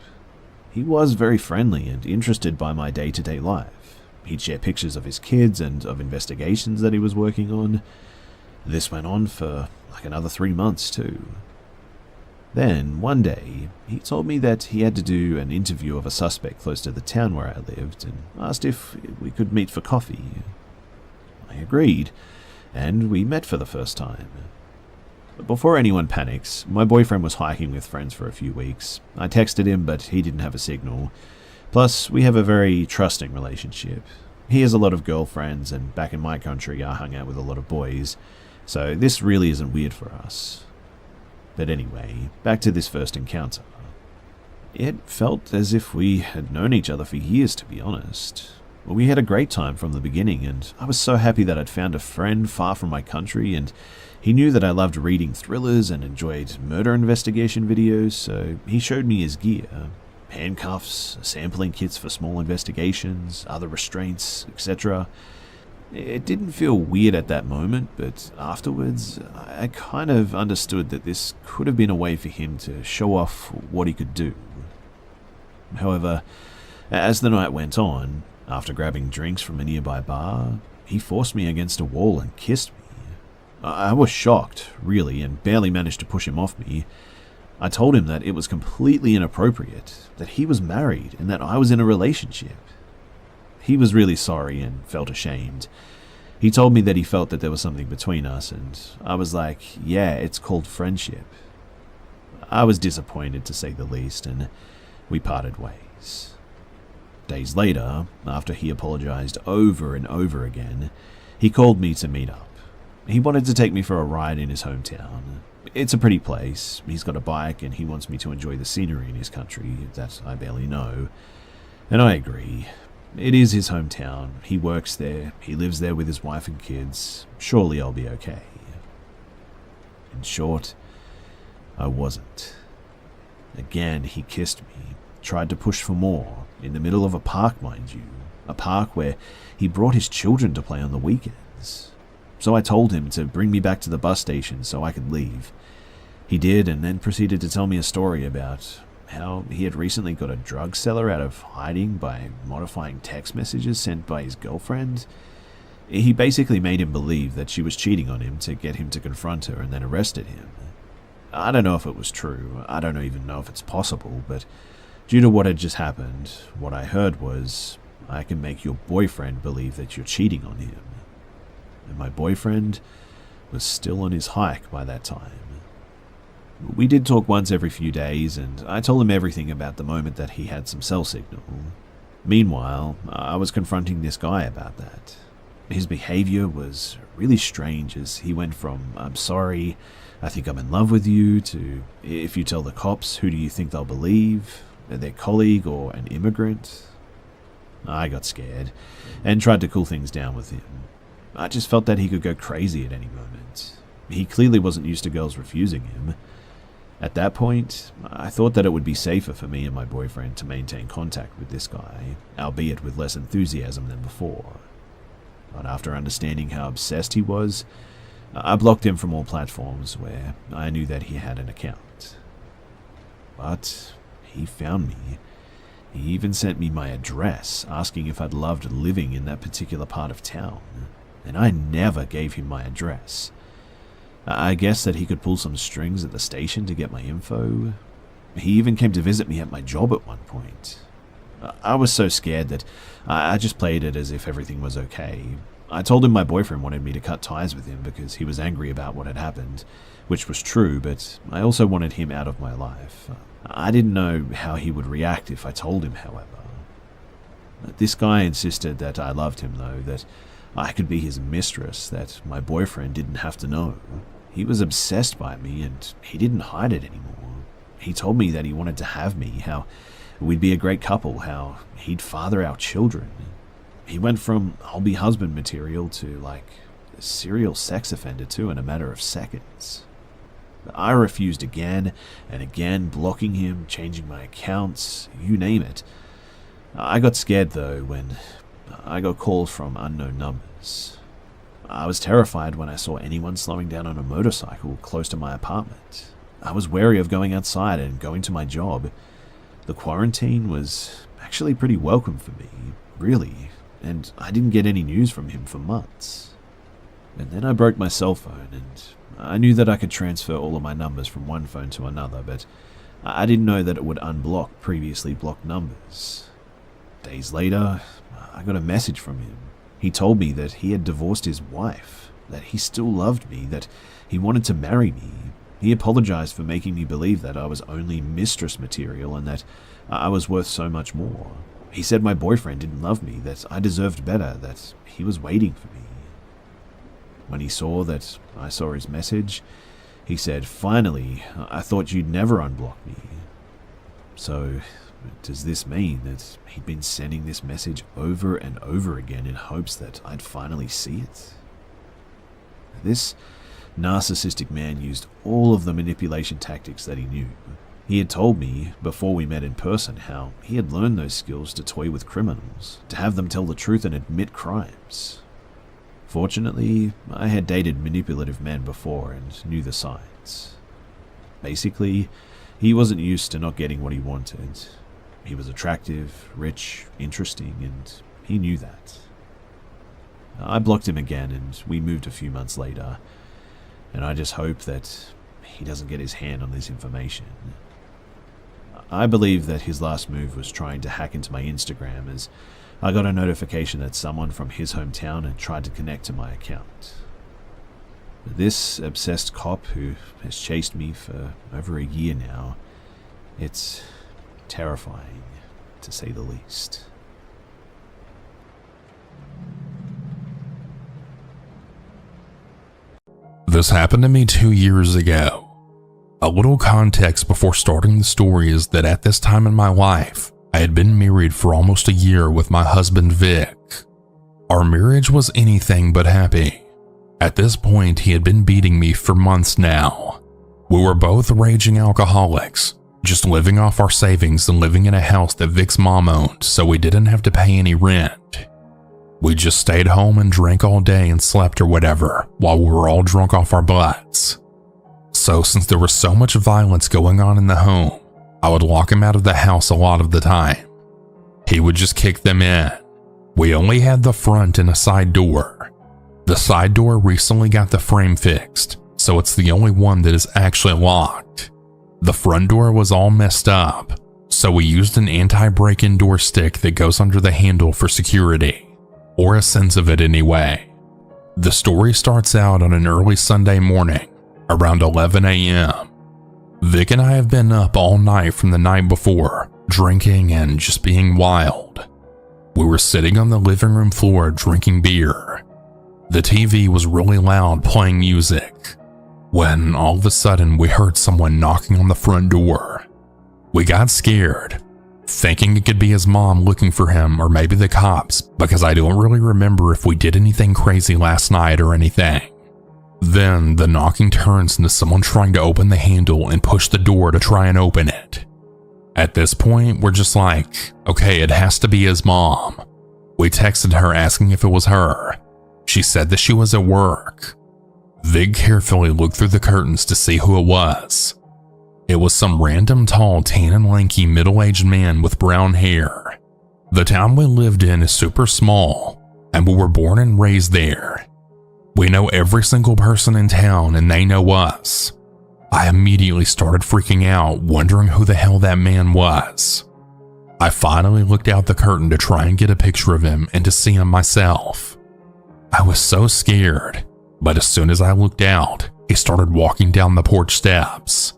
He was very friendly and interested by my day-to-day life. He'd share pictures of his kids and of investigations that he was working on. This went on for like another 3 months too. Then, one day, he told me that he had to do an interview of a suspect close to the town where I lived and asked if we could meet for coffee. I agreed, and we met for the first time. But before anyone panics, my boyfriend was hiking with friends for a few weeks. I texted him, but he didn't have a signal. Plus, we have a very trusting relationship. He has a lot of girlfriends, and back in my country, I hung out with a lot of boys, so this really isn't weird for us. But anyway, back to this first encounter. It felt as if we had known each other for years, to be honest. We had a great time from the beginning, and I was so happy that I'd found a friend far from my country, and he knew that I loved reading thrillers and enjoyed murder investigation videos, so he showed me his gear. Handcuffs, sampling kits for small investigations, other restraints, etc. It didn't feel weird at that moment, but afterwards, I kind of understood that this could have been a way for him to show off what he could do. However, as the night went on, after grabbing drinks from a nearby bar, he forced me against a wall and kissed me. I was shocked, really, and barely managed to push him off me. I told him that it was completely inappropriate, that he was married, and that I was in a relationship. He was really sorry and felt ashamed. He told me that he felt that there was something between us, and I was like, yeah, it's called friendship. I was disappointed, to say the least, and we parted ways. Days later, after he apologized over and over again, he called me to meet up. He wanted to take me for a ride in his hometown. It's a pretty place. He's got a bike and he wants me to enjoy the scenery in his country that I barely know. And I agree. It is his hometown. He works there. He lives there with his wife and kids. Surely I'll be okay. In short, I wasn't. Again, he kissed me, tried to push for more, in the middle of a park, mind you. A park where he brought his children to play on the weekends. So I told him to bring me back to the bus station so I could leave. He did, and then proceeded to tell me a story about how he had recently got a drug seller out of hiding by modifying text messages sent by his girlfriend. He basically made him believe that she was cheating on him to get him to confront her and then arrested him. I don't know if it was true, I don't even know if it's possible, but due to what had just happened, what I heard was, I can make your boyfriend believe that you're cheating on him. And my boyfriend was still on his hike by that time. We did talk once every few days, and I told him everything about the moment that he had some cell signal. Meanwhile, I was confronting this guy about that. His behavior was really strange as he went from, I'm sorry, I think I'm in love with you, to, if you tell the cops, who do you think they'll believe? Their colleague or an immigrant? I got scared, and tried to cool things down with him. I just felt that he could go crazy at any moment. He clearly wasn't used to girls refusing him. At that point, I thought that it would be safer for me and my boyfriend to maintain contact with this guy, albeit with less enthusiasm than before. But after understanding how obsessed he was, I blocked him from all platforms where I knew that he had an account. But he found me. He even sent me my address, asking if I'd loved living in that particular part of town. And I never gave him my address. I guess that he could pull some strings at the station to get my info. He even came to visit me at my job at one point. I was so scared that I just played it as if everything was okay. I told him my boyfriend wanted me to cut ties with him because he was angry about what had happened, which was true, but I also wanted him out of my life. I didn't know how he would react if I told him, however. This guy insisted that I loved him, though, that I could be his mistress, that my boyfriend didn't have to know. he was obsessed by me and he didn't hide it anymore. He told me that he wanted to have me, how we'd be a great couple, how he'd father our children. He went from I'll be husband material to like a serial sex offender too in a matter of seconds. I refused again and again, blocking him, changing my accounts, you name it. I got scared though when I got calls from unknown numbers. I was terrified when I saw anyone slowing down on a motorcycle close to my apartment. I was wary of going outside and going to my job. The quarantine was actually pretty welcome for me, really, and I didn't get any news from him for months. And then I broke my cell phone, and I knew that I could transfer all of my numbers from one phone to another, but I didn't know that it would unblock previously blocked numbers. Days later, I got a message from him. He told me that he had divorced his wife, that he still loved me, that he wanted to marry me. He apologized for making me believe that I was only mistress material and that I was worth so much more. He said my boyfriend didn't love me, that I deserved better, that he was waiting for me. When he saw that I saw his message, he said, "Finally, I thought you'd never unblock me." So, does this mean that he'd been sending this message over and over again in hopes that I'd finally see it? This narcissistic man used all of the manipulation tactics that he knew. He had told me before we met in person how he had learned those skills to toy with criminals, to have them tell the truth and admit crimes. Fortunately, I had dated manipulative men before and knew the signs. Basically, he wasn't used to not getting what he wanted. He was attractive, rich, interesting, and he knew that. I blocked him again and we moved a few months later, and I just hope that he doesn't get his hand on this information. I believe that his last move was trying to hack into my Instagram, as I got a notification that someone from his hometown had tried to connect to my account. This obsessed cop who has chased me for over a year now, it's terrifying, to say the least. This happened to me 2 years ago. A little context before starting the story is that at this time in my life, I had been married for almost a year with my husband Vic. Our marriage was anything but happy. At this point, he had been beating me for months now. We were both raging alcoholics, just living off our savings and living in a house that Vic's mom owned, so we didn't have to pay any rent. We just stayed home and drank all day and slept or whatever, while we were all drunk off our butts. So since there was so much violence going on in the home, I would lock him out of the house a lot of the time. He would just kick them in. We only had the front and a side door. The side door recently got the frame fixed, so it's the only one that is actually locked. The front door was all messed up, so we used an anti-break-in door stick that goes under the handle for security, or a sense of it anyway. The story starts out on an early Sunday morning, around 11 a.m. Vic and I have been up all night from the night before, drinking and just being wild. We were sitting on the living room floor drinking beer. The TV was really loud playing music, when all of a sudden we heard someone knocking on the front door. We got scared, thinking it could be his mom looking for him or maybe the cops, because I don't really remember if we did anything crazy last night or anything. Then the knocking turns into someone trying to open the handle and push the door to try and open it. At this point, we're just like, okay, it has to be his mom. We texted her asking if it was her. She said that she was at work. Vig carefully looked through the curtains to see who it was. It was some random tall, tan and lanky middle-aged man with brown hair. The town we lived in is super small, and we were born and raised there. We know every single person in town and they know us. I immediately started freaking out, wondering who the hell that man was. I finally looked out the curtain to try and get a picture of him and to see him myself. I was so scared, but as soon as I looked out, he started walking down the porch steps.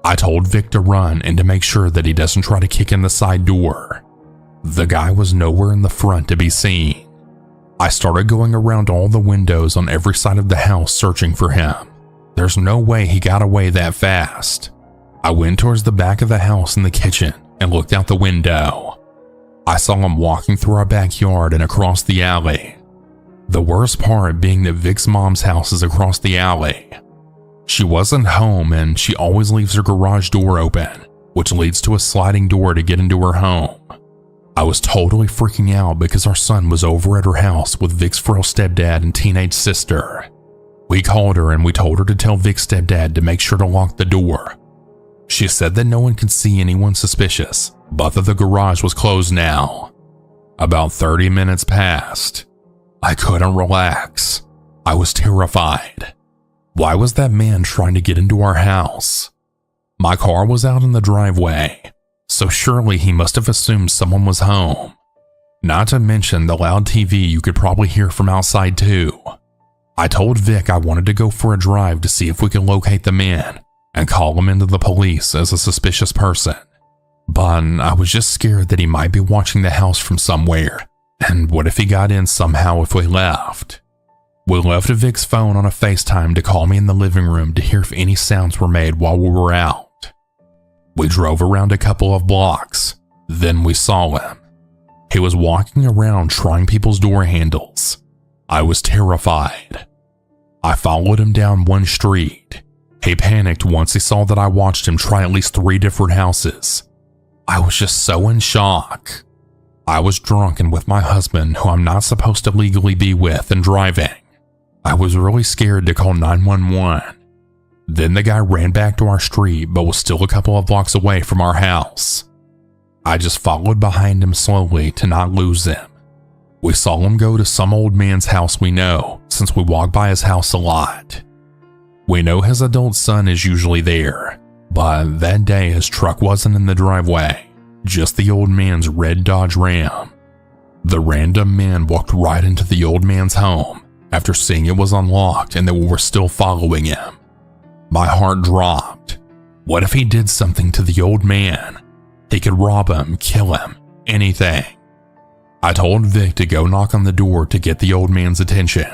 I told Vic to run and to make sure that he doesn't try to kick in the side door. The guy was nowhere in the front to be seen. I started going around all the windows on every side of the house searching for him, There's no way he got away that fast. I went towards the back of the house in the kitchen and looked out the window. I saw him walking through our backyard and across the alley. The worst part being that Vic's mom's house is across the alley. She wasn't home and she always leaves her garage door open, which leads to a sliding door to get into her home. I was totally freaking out because our son was over at her house with Vic's frail stepdad and teenage sister. We called her and we told her to tell Vic's stepdad to make sure to lock the door. She said that no one could see anyone suspicious, but that the garage was closed now. About 30 minutes passed. I couldn't relax. I was terrified. Why was that man trying to get into our house? My car was out in the driveway, so surely he must have assumed someone was home. Not to mention the loud TV you could probably hear from outside too. I told Vic I wanted to go for a drive to see if we could locate the man and call him into the police as a suspicious person. But I was just scared that he might be watching the house from somewhere, and what if he got in somehow if we left? We left Vic's phone on a FaceTime to call me in the living room to hear if any sounds were made while we were out. We drove around a couple of blocks, then we saw him. He was walking around trying people's door handles. I was terrified. I followed him down one street. He panicked once he saw that I watched him try at least 3 different houses. I was just so in shock. I was drunk and with my husband, who I'm not supposed to legally be with, and driving. I was really scared to call 911. Then the guy ran back to our street but was still a couple of blocks away from our house. I just followed behind him slowly to not lose him. We saw him go to some old man's house we know, since we walk by his house a lot. We know his adult son is usually there, but that day his truck wasn't in the driveway, just the old man's red Dodge Ram. The random man walked right into the old man's home after seeing it was unlocked and that we were still following him. My heart dropped. What if he did something to the old man? He could rob him, kill him, anything. I told Vic to go knock on the door to get the old man's attention.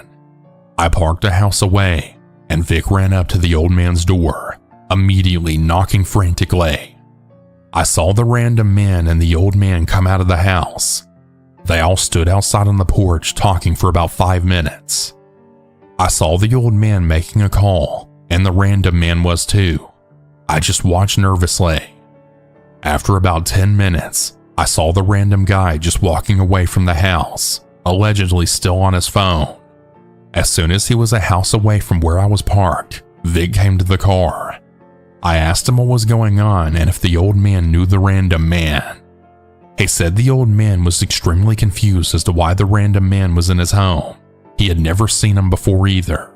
I parked a house away, and Vic ran up to the old man's door, immediately knocking frantically. I saw the random man and the old man come out of the house. They all stood outside on the porch talking for about 5 minutes. I saw the old man making a call, and the random man was too. I just watched nervously. After about 10 minutes, I saw the random guy just walking away from the house, allegedly still on his phone. As soon as he was a house away from where I was parked, Vic came to the car. I asked him what was going on and if the old man knew the random man. He said the old man was extremely confused as to why the random man was in his home. He had never seen him before either.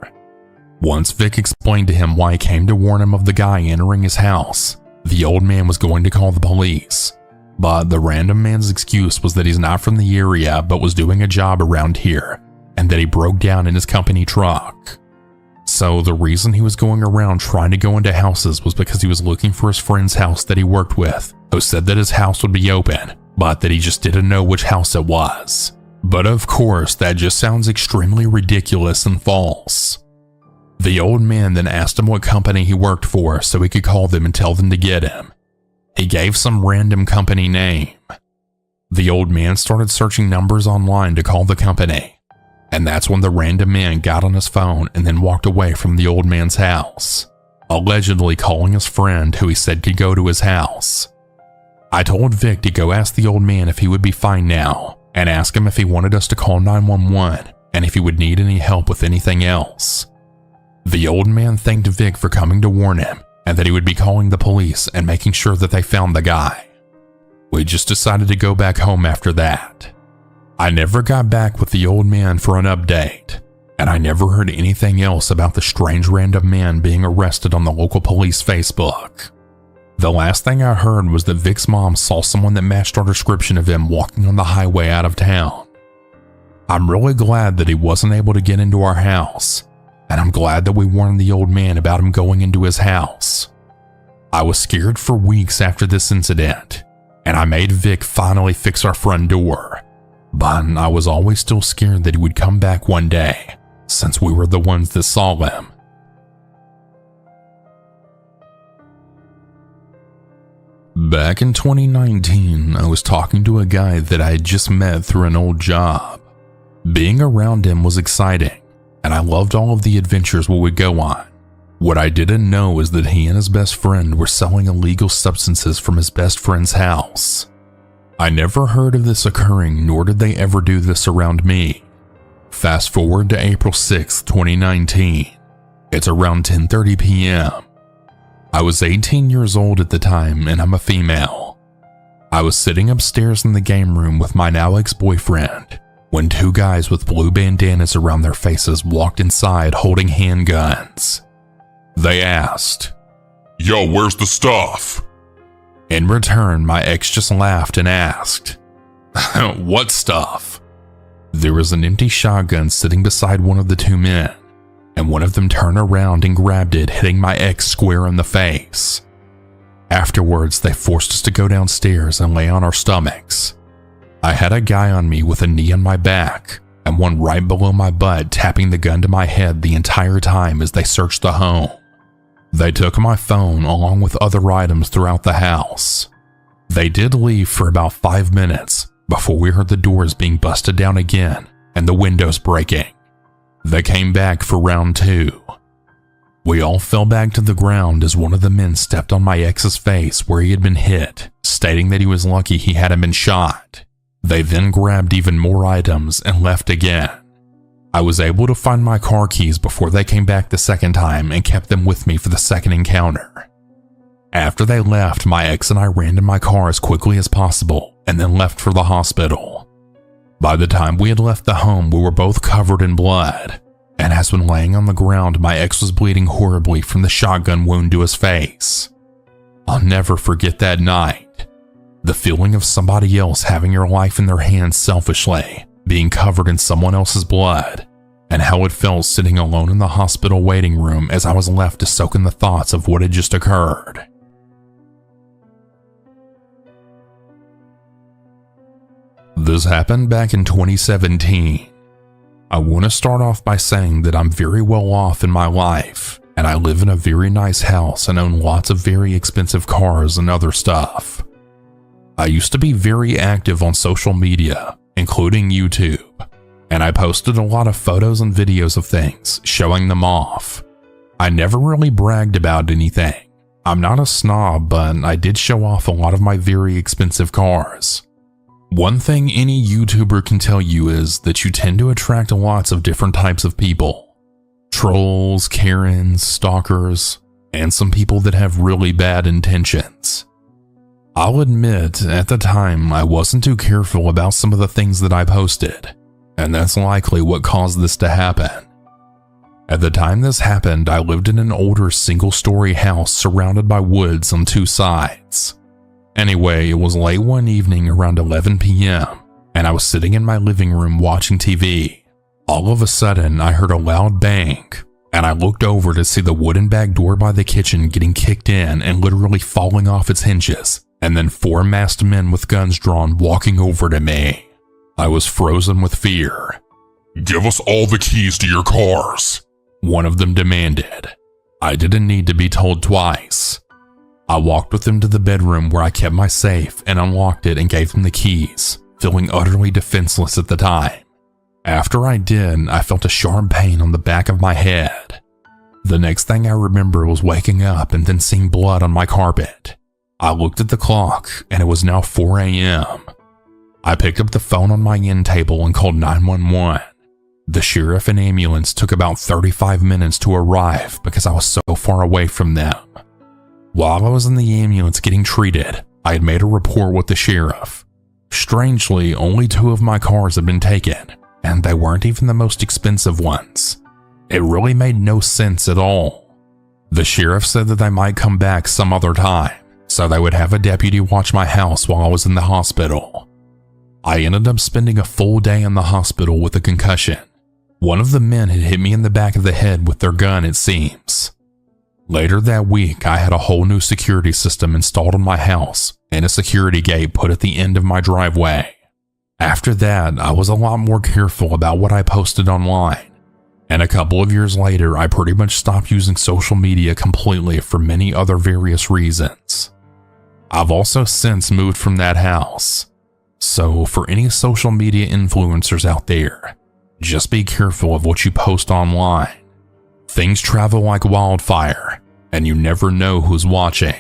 Once Vic explained to him why he came to warn him of the guy entering his house, the old man was going to call the police. But the random man's excuse was that he's not from the area but was doing a job around here, and that he broke down in his company truck. So the reason he was going around trying to go into houses was because he was looking for his friend's house that he worked with, who said that his house would be open, but that he just didn't know which house it was. But of course, that just sounds extremely ridiculous and false. The old man then asked him what company he worked for so he could call them and tell them to get him. He gave some random company name. The old man started searching numbers online to call the company, and that's when the random man got on his phone and then walked away from the old man's house, allegedly calling his friend who he said could go to his house. I told Vic to go ask the old man if he would be fine now, and ask him if he wanted us to call 911 and if he would need any help with anything else. The old man thanked Vic for coming to warn him, and that he would be calling the police and making sure that they found the guy. We just decided to go back home after that. I never got back with the old man for an update, and I never heard anything else about the strange random man being arrested on the local police Facebook. The last thing I heard was that Vic's mom saw someone that matched our description of him walking on the highway out of town. I'm really glad that he wasn't able to get into our house, and I'm glad that we warned the old man about him going into his house. I was scared for weeks after this incident, and I made Vic finally fix our front door, but I was always still scared that he would come back one day, since we were the ones that saw him. Back in 2019, I was talking to a guy that I had just met through an old job. Being around him was exciting, and I loved all of the adventures we would go on. What I didn't know is that he and his best friend were selling illegal substances from his best friend's house. I never heard of this occurring, nor did they ever do this around me. Fast forward to April 6, 2019. It's around 10:30 p.m. I was 18 years old at the time, and I'm a female. I was sitting upstairs in the game room with my now ex-boyfriend when two guys with blue bandanas around their faces walked inside holding handguns. They asked, "Yo, where's the stuff?" In return, my ex just laughed and asked, "What stuff?" There was an empty shotgun sitting beside one of the two men, and one of them turned around and grabbed it, hitting my ex square in the face. Afterwards, they forced us to go downstairs and lay on our stomachs. I had a guy on me with a knee on my back and one right below my butt, tapping the gun to my head the entire time as they searched the home. They took my phone along with other items throughout the house. They did leave for about 5 minutes before we heard the doors being busted down again and the windows breaking. They came back for round 2. We all fell back to the ground as one of the men stepped on my ex's face where he had been hit, stating that he was lucky he hadn't been shot. They then grabbed even more items and left again. I was able to find my car keys before they came back the second time and kept them with me for the second encounter. After they left, my ex and I ran to my car as quickly as possible and then left for the hospital. By the time we had left the home, we were both covered in blood, and as when laying on the ground, my ex was bleeding horribly from the shotgun wound to his face. I'll never forget that night. The feeling of somebody else having your life in their hands selfishly, being covered in someone else's blood, and how it felt sitting alone in the hospital waiting room as I was left to soak in the thoughts of what had just occurred. This happened back in 2017. I want to start off by saying that I'm very well off in my life, and I live in a very nice house and own lots of very expensive cars and other stuff. I used to be very active on social media, including YouTube, and I posted a lot of photos and videos of things, showing them off. I never really bragged about anything. I'm not a snob, but I did show off a lot of my very expensive cars. One thing any YouTuber can tell you is that you tend to attract lots of different types of people. Trolls, Karens, stalkers, and some people that have really bad intentions. I'll admit, at the time, I wasn't too careful about some of the things that I posted, and that's likely what caused this to happen. At the time this happened, I lived in an older single-story house surrounded by woods on 2 sides. Anyway, it was late one evening around 11 p.m., and I was sitting in my living room watching TV. All of a sudden, I heard a loud bang, and I looked over to see the wooden back door by the kitchen getting kicked in and literally falling off its hinges, and then 4 masked men with guns drawn walking over to me. I was frozen with fear. "Give us all the keys to your cars," one of them demanded. I didn't need to be told twice. I walked with them to the bedroom where I kept my safe and unlocked it and gave them the keys, feeling utterly defenseless at the time. After I did, I felt a sharp pain on the back of my head. The next thing I remember was waking up and then seeing blood on my carpet. I looked at the clock and it was now 4 a.m. I picked up the phone on my end table and called 911. The sheriff and ambulance took about 35 minutes to arrive because I was so far away from them. While I was in the ambulance getting treated, I had made a report with the sheriff. Strangely, only 2 of my cars had been taken, and they weren't even the most expensive ones. It really made no sense at all. The sheriff said that they might come back some other time, so they would have a deputy watch my house while I was in the hospital. I ended up spending a full day in the hospital with a concussion. One of the men had hit me in the back of the head with their gun, it seems. Later that week, I had a whole new security system installed in my house and a security gate put at the end of my driveway. After that, I was a lot more careful about what I posted online, and a couple of years later, I pretty much stopped using social media completely for many other various reasons. I've also since moved from that house. So for any social media influencers out there, just be careful of what you post online. Things travel like wildfire, and you never know who's watching.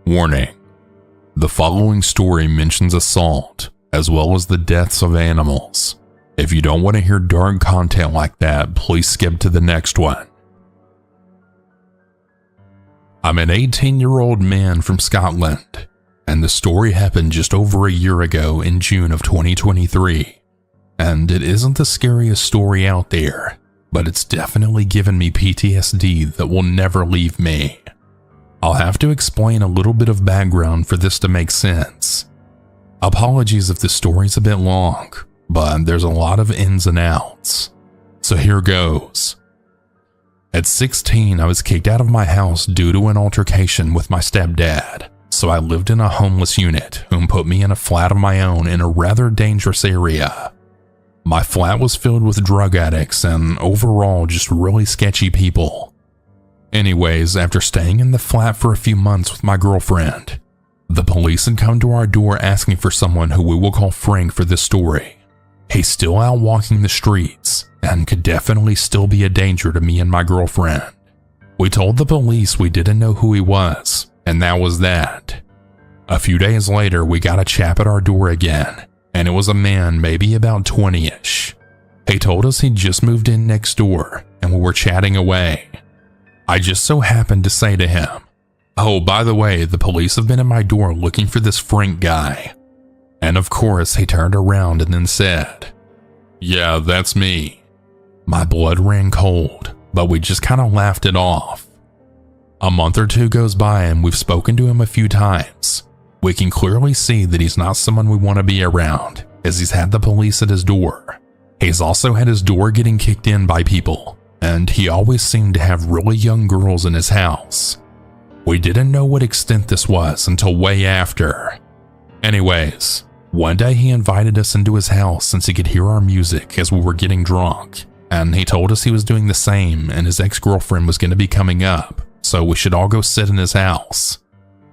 Warning: the following story mentions assault, as well as the deaths of animals. If you don't want to hear dark content like that, please skip to the next one. I'm an 18-year-old man from Scotland, and the story happened just over a year ago in June of 2023. And it isn't the scariest story out there, but it's definitely given me PTSD that will never leave me. I'll have to explain a little bit of background for this to make sense. Apologies if the story's a bit long, but there's a lot of ins and outs. So here goes. At 16, I was kicked out of my house due to an altercation with my stepdad, so I lived in a homeless unit, whom put me in a flat of my own in a rather dangerous area. My flat was filled with drug addicts and overall just really sketchy people. Anyways, after staying in the flat for a few months with my girlfriend, the police had come to our door asking for someone who we will call Frank for this story. He's still out walking the streets and could definitely still be a danger to me and my girlfriend. We told the police we didn't know who he was, and that was that. A few days later, we got a chap at our door again, and it was a man maybe about 20-ish. He told us he'd just moved in next door, and we were chatting away. I just so happened to say to him, "Oh, by the way, the police have been at my door looking for this Frank guy." And of course, he turned around and then said, "Yeah, that's me." My blood ran cold, but we just kind of laughed it off. A month or two goes by and we've spoken to him a few times. We can clearly see that he's not someone we want to be around, as he's had the police at his door. He's also had his door getting kicked in by people, and he always seemed to have really young girls in his house. We didn't know what extent this was until way after. Anyways, one day he invited us into his house since he could hear our music as we were getting drunk, and he told us he was doing the same and his ex-girlfriend was going to be coming up, so we should all go sit in his house.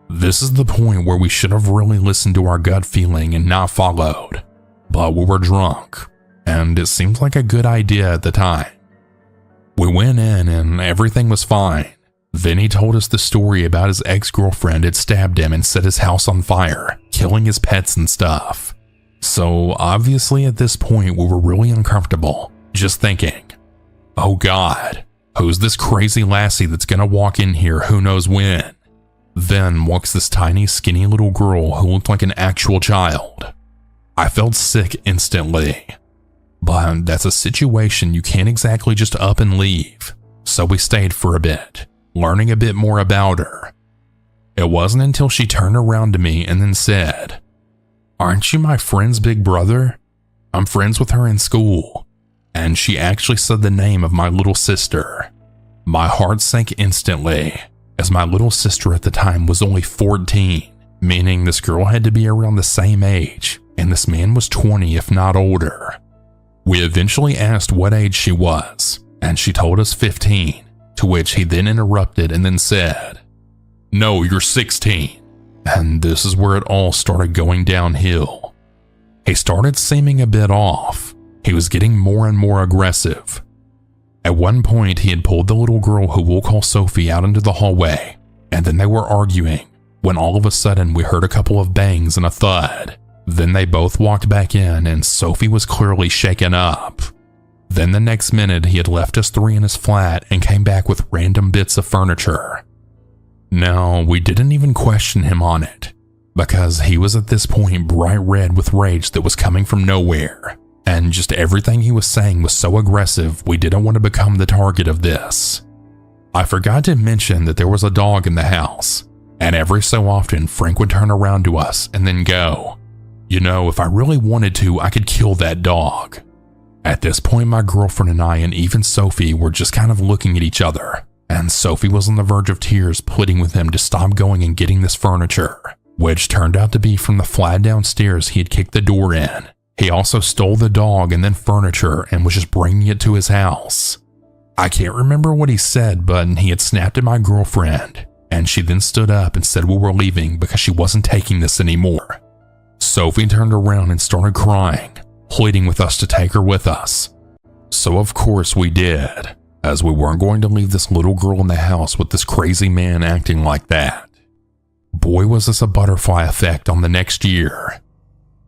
This is the point where we should have really listened to our gut feeling and not followed, but we were drunk, and it seemed like a good idea at the time. We went in and everything was fine. Then he told us the story about his ex-girlfriend had stabbed him and set his house on fire, killing his pets and stuff. So obviously at this point we were really uncomfortable, just thinking, oh God, who's this crazy lassie that's gonna walk in here who knows when? Then walks this tiny skinny little girl who looked like an actual child. I felt sick instantly. But that's a situation you can't exactly just up and leave, so we stayed for a bit, learning a bit more about her. It wasn't until she turned around to me and then said, "Aren't you my friend's big brother? I'm friends with her in school." And she actually said the name of my little sister. My heart sank instantly, as my little sister at the time was only 14, meaning this girl had to be around the same age, and this man was 20 if not older. We eventually asked what age she was, and she told us 15, to which he then interrupted and then said, "No, you're 16. And this is where it all started going downhill. He started seeming a bit off. He was getting more and more aggressive. At one point, he had pulled the little girl who we'll call Sophie out into the hallway, and then they were arguing, when all of a sudden we heard a couple of bangs and a thud. Then they both walked back in and Sophie was clearly shaken up. Then the next minute he had left us three in his flat and came back with random bits of furniture. Now, we didn't even question him on it, because he was at this point bright red with rage that was coming from nowhere, and just everything he was saying was so aggressive we didn't want to become the target of this. I forgot to mention that there was a dog in the house, and every so often Frank would turn around to us and then go, "You know, if I really wanted to, I could kill that dog." At this point, my girlfriend and I and even Sophie were just kind of looking at each other, and Sophie was on the verge of tears pleading with him to stop going and getting this furniture, which turned out to be from the flat downstairs he had kicked the door in. He also stole the dog and then furniture and was just bringing it to his house. I can't remember what he said, but he had snapped at my girlfriend, and she then stood up and said we were leaving because she wasn't taking this anymore. Sophie turned around and started crying, pleading with us to take her with us. So of course we did, as we weren't going to leave this little girl in the house with this crazy man acting like that. Boy, was this a butterfly effect on the next year.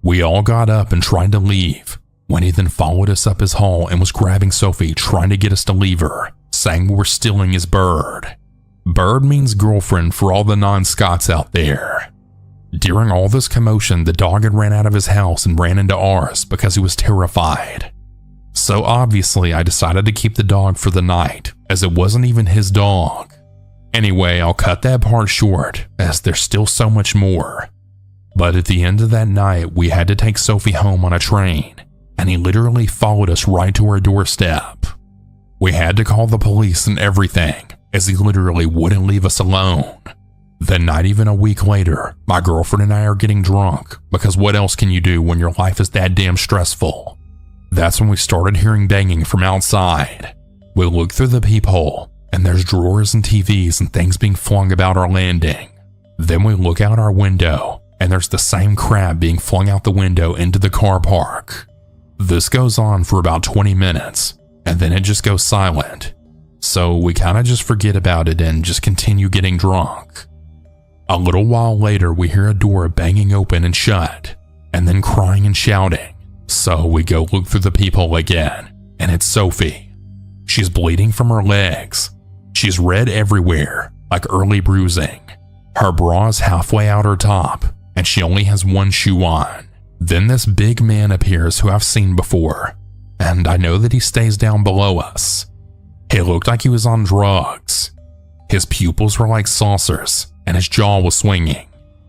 We all got up and tried to leave, when he then followed us up his hall and was grabbing Sophie, trying to get us to leave her, saying we were stealing his bird. Bird means girlfriend for all the non-Scots out there. During all this commotion, the dog had ran out of his house and ran into ours because he was terrified. So obviously I decided to keep the dog for the night, as it wasn't even his dog. Anyway, I'll cut that part short, as there's still so much more. But at the end of that night, we had to take Sophie home on a train, and he literally followed us right to our doorstep. We had to call the police and everything, as he literally wouldn't leave us alone. Then not even a week later, my girlfriend and I are getting drunk, because what else can you do when your life is that damn stressful? That's when we started hearing banging from outside. We look through the peephole, and there's drawers and TVs and things being flung about our landing. Then we look out our window, and there's the same crap being flung out the window into the car park. This goes on for about 20 minutes, and then it just goes silent. So we kind of just forget about it and just continue getting drunk. A little while later, we hear a door banging open and shut, and then crying and shouting. So we go look through the peephole again, and it's Sophie. She's bleeding from her legs. She's red everywhere, like early bruising. Her bra's halfway out her top, and she only has one shoe on. Then this big man appears who I've seen before, and I know that he stays down below us. He looked like he was on drugs. His pupils were like saucers, and his jaw was swinging.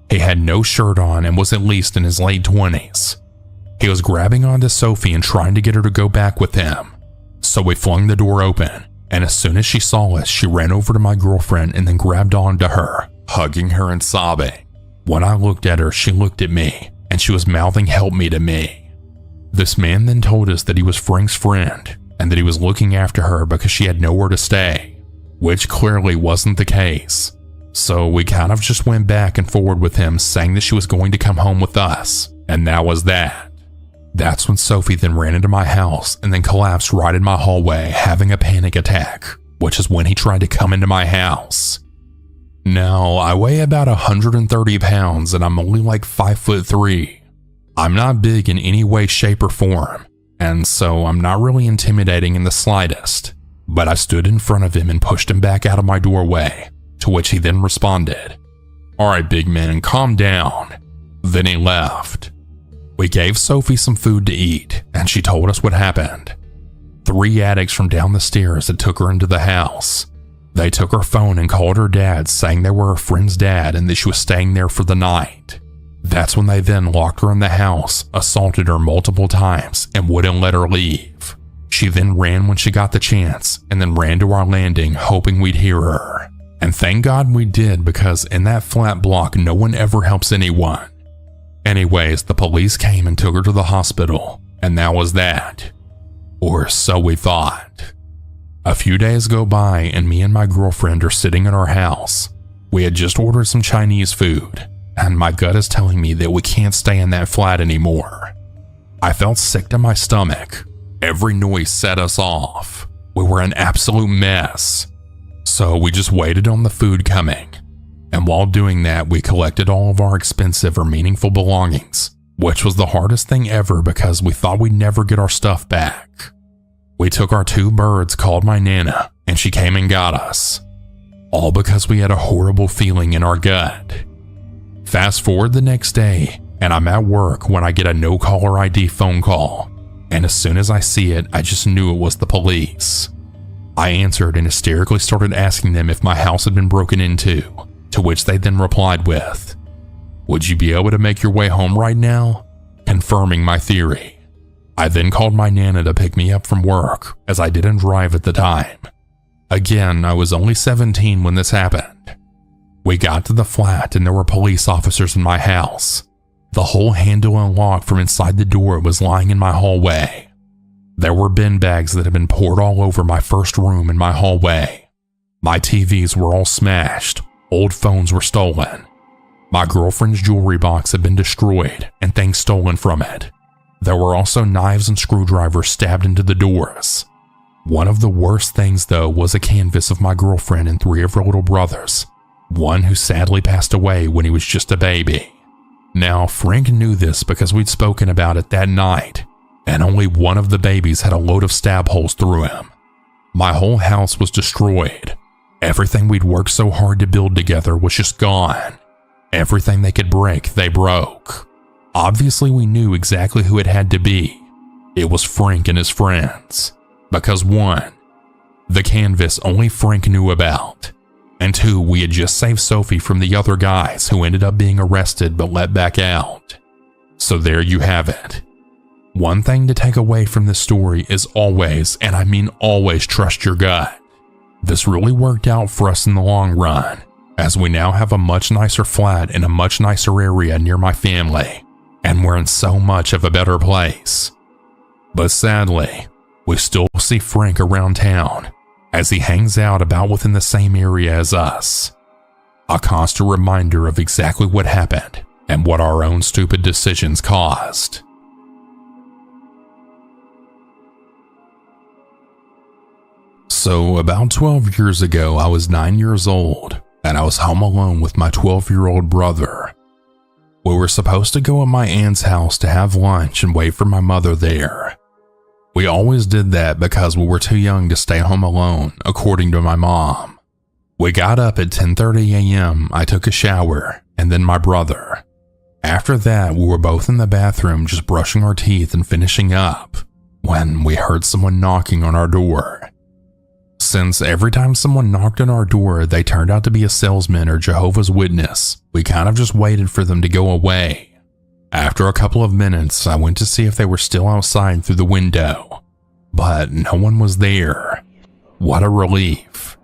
He had no shirt on and was at least in his late 20s. He was grabbing onto Sophie and trying to get her to go back with him. So we flung the door open, and as soon as she saw us, she ran over to my girlfriend and then grabbed onto her, hugging her and sobbing. When I looked at her, she looked at me, and she was mouthing "help me" to me. This man then told us that he was Frank's friend, and that he was looking after her because she had nowhere to stay, which clearly wasn't the case. So we kind of just went back and forward with him, saying that she was going to come home with us, and that was that. That's when Sophie then ran into my house and then collapsed right in my hallway, having a panic attack, which is when he tried to come into my house. Now, I weigh about 130 pounds and I'm only like 5'3". I'm not big in any way, shape, or form, and so I'm not really intimidating in the slightest, but I stood in front of him and pushed him back out of my doorway, to which he then responded, "All right, big man, calm down." Then he left. We gave Sophie some food to eat, and she told us what happened. 3 addicts from down the stairs had took her into the house. They took her phone and called her dad, saying they were her friend's dad and that she was staying there for the night. That's when they then locked her in the house, assaulted her multiple times, and wouldn't let her leave. She then ran when she got the chance, and then ran to our landing, hoping we'd hear her. And thank God we did, because in that flat block, no one ever helps anyone. Anyways, the police came and took her to the hospital, and that was that. Or so we thought. A few days go by, and me and my girlfriend are sitting in our house. We had just ordered some Chinese food, and my gut is telling me that we can't stay in that flat anymore. I felt sick to my stomach. Every noise set us off. We were an absolute mess. So we just waited on the food coming. And while doing that, we collected all of our expensive or meaningful belongings, which was the hardest thing ever because we thought we'd never get our stuff back. We took our 2 birds called my Nana, and she came and got us. All because we had a horrible feeling in our gut. Fast forward the next day, and I'm at work when I get a no caller ID phone call. And as soon as I see it, I just knew it was the police. I answered and hysterically started asking them if my house had been broken into, to which they then replied with, "Would you be able to make your way home right now?" confirming my theory. I then called my Nana to pick me up from work, as I didn't drive at the time. Again, I was only 17 when this happened. We got to the flat and there were police officers in my house. The whole handle and lock from inside the door was lying in my hallway. There were bin bags that had been poured all over my first room and my hallway. My TVs were all smashed. Old phones were stolen. My girlfriend's jewelry box had been destroyed and things stolen from it. There were also knives and screwdrivers stabbed into the doors. One of the worst things, though, was a canvas of my girlfriend and 3 of her little brothers, one who sadly passed away when he was just a baby. Now, Frank knew this because we'd spoken about it that night, and only one of the babies had a load of stab holes through him. My whole house was destroyed. Everything we'd worked so hard to build together was just gone. Everything they could break, they broke. Obviously, we knew exactly who it had to be. It was Frank and his friends. Because 1, the canvas only Frank knew about, and 2, we had just saved Sophie from the other guys who ended up being arrested but let back out. So there you have it. One thing to take away from this story is always, and I mean always, trust your gut. This really worked out for us in the long run, as we now have a much nicer flat in a much nicer area near my family, and we're in so much of a better place. But sadly, we still see Frank around town, as he hangs out about within the same area as us. A constant reminder of exactly what happened and what our own stupid decisions caused. So about 12 years ago, I was 9 years old, and I was home alone with my 12-year-old brother. We were supposed to go at my aunt's house to have lunch and wait for my mother there. We always did that because we were too young to stay home alone, according to my mom. We got up at 10:30 a.m., I took a shower, and then my brother. After that, we were both in the bathroom just brushing our teeth and finishing up, when we heard someone knocking on our door. Since every time someone knocked on our door, they turned out to be a salesman or Jehovah's Witness, we kind of just waited for them to go away. After a couple of minutes, I went to see if they were still outside through the window, but no one was there. What a relief.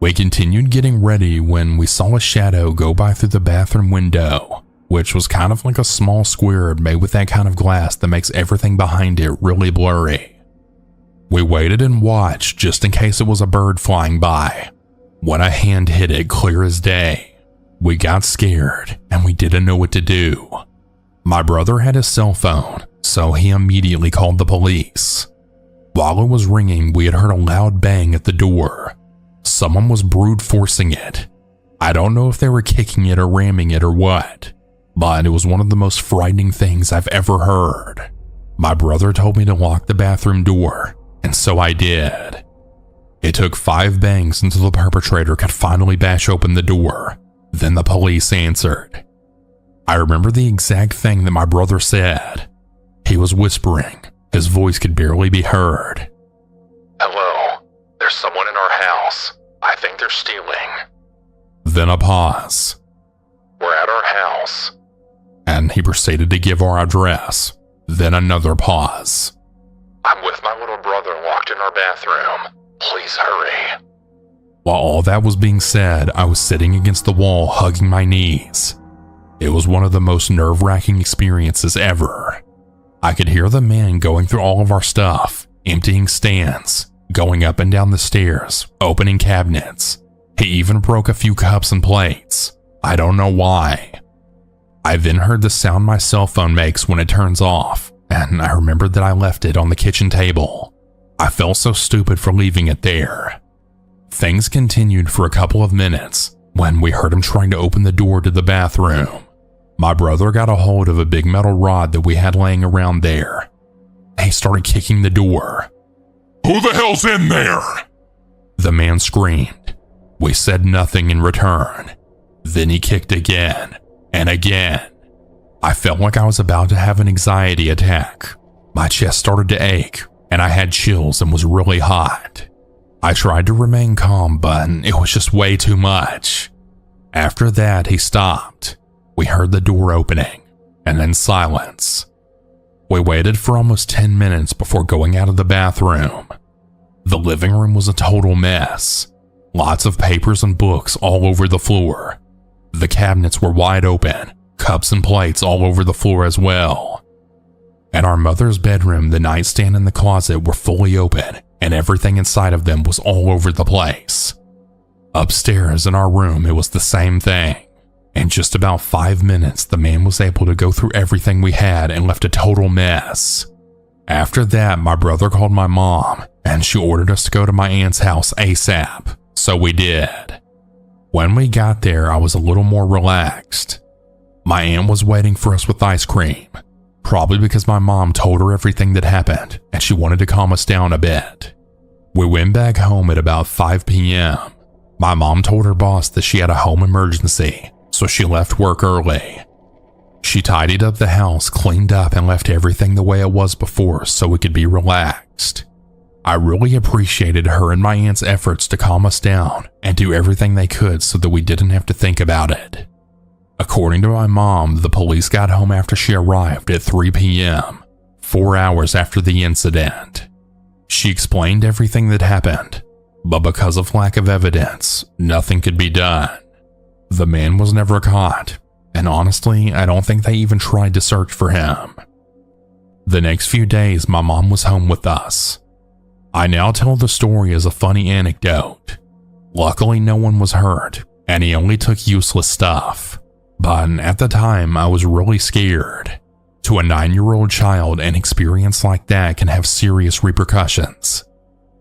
We continued getting ready when we saw a shadow go by through the bathroom window, which was kind of like a small square made with that kind of glass that makes everything behind it really blurry. We waited and watched just in case it was a bird flying by. When a hand hit it clear as day, we got scared and we didn't know what to do. My brother had his cell phone, so he immediately called the police. While it was ringing, we had heard a loud bang at the door. Someone was brute forcing it. I don't know if they were kicking it or ramming it or what, but it was one of the most frightening things I've ever heard. My brother told me to lock the bathroom door, and so I did. It took 5 bangs until the perpetrator could finally bash open the door. Then the police answered. I remember the exact thing that my brother said. He was whispering. His voice could barely be heard. Hello, there's someone in our house. I think they're stealing. Then a pause. We're at our house. And he proceeded to give our address. Then another pause. I'm with my little brother locked in our bathroom. Please hurry. While all that was being said, I was sitting against the wall hugging my knees. It was one of the most nerve-wracking experiences ever. I could hear the man going through all of our stuff, emptying stands, going up and down the stairs, opening cabinets. He even broke a few cups and plates. I don't know why. I then heard the sound my cell phone makes when it turns off, and I remembered that I left it on the kitchen table. I felt so stupid for leaving it there. Things continued for a couple of minutes when we heard him trying to open the door to the bathroom. My brother got a hold of a big metal rod that we had laying around there. He started kicking the door. Who the hell's in there? The man screamed. We said nothing in return. Then he kicked again and again. I felt like I was about to have an anxiety attack. My chest started to ache and I had chills and was really hot. I tried to remain calm, but it was just way too much. After that, he stopped. We heard the door opening, and then silence. We waited for almost 10 minutes before going out of the bathroom. The living room was a total mess. Lots of papers and books all over the floor. The cabinets were wide open, cups and plates all over the floor as well. At our mother's bedroom, the nightstand and the closet were fully open, and everything inside of them was all over the place. Upstairs in our room, it was the same thing. In just about 5 minutes, the man was able to go through everything we had and left a total mess. After that, my brother called my mom, and she ordered us to go to my aunt's house ASAP, so we did. When we got there, I was a little more relaxed. My aunt was waiting for us with ice cream, probably because my mom told her everything that happened, and she wanted to calm us down a bit. We went back home at about 5 p.m. My mom told her boss that she had a home emergency, so she left work early. She tidied up the house, cleaned up, and left everything the way it was before so we could be relaxed. I really appreciated her and my aunt's efforts to calm us down and do everything they could so that we didn't have to think about it. According to my mom, the police got home after she arrived at 3 p.m., 4 hours after the incident. She explained everything that happened, but because of lack of evidence, nothing could be done. The man was never caught, and honestly, I don't think they even tried to search for him. The next few days, my mom was home with us. I now tell the story as a funny anecdote. Luckily, no one was hurt, and he only took useless stuff. But at the time, I was really scared. To a 9-year-old child, an experience like that can have serious repercussions.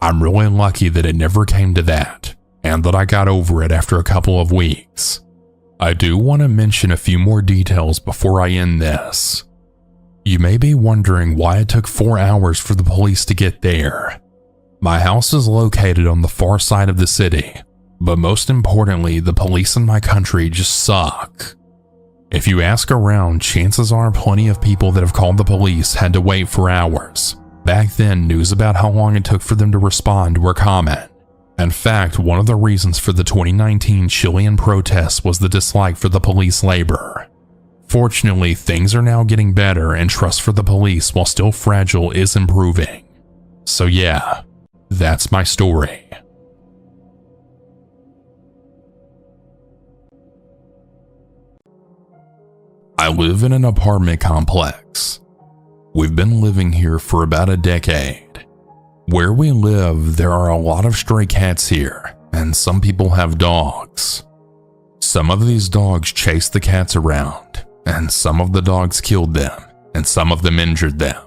I'm really lucky that it never came to that, and that I got over it after a couple of weeks. I do want to mention a few more details before I end this. You may be wondering why it took 4 hours for the police to get there. My house is located on the far side of the city, but most importantly, the police in my country just suck. If you ask around, chances are plenty of people that have called the police had to wait for hours. Back then, news about how long it took for them to respond were common. In fact, one of the reasons for the 2019 Chilean protests was the dislike for the police labor. Fortunately, things are now getting better and trust for the police, while still fragile, is improving. So yeah, that's my story. I live in an apartment complex. We've been living here for about a decade. Where we live, there are a lot of stray cats here, and some people have dogs. Some of these dogs chase the cats around, and some of the dogs killed them, and some of them injured them.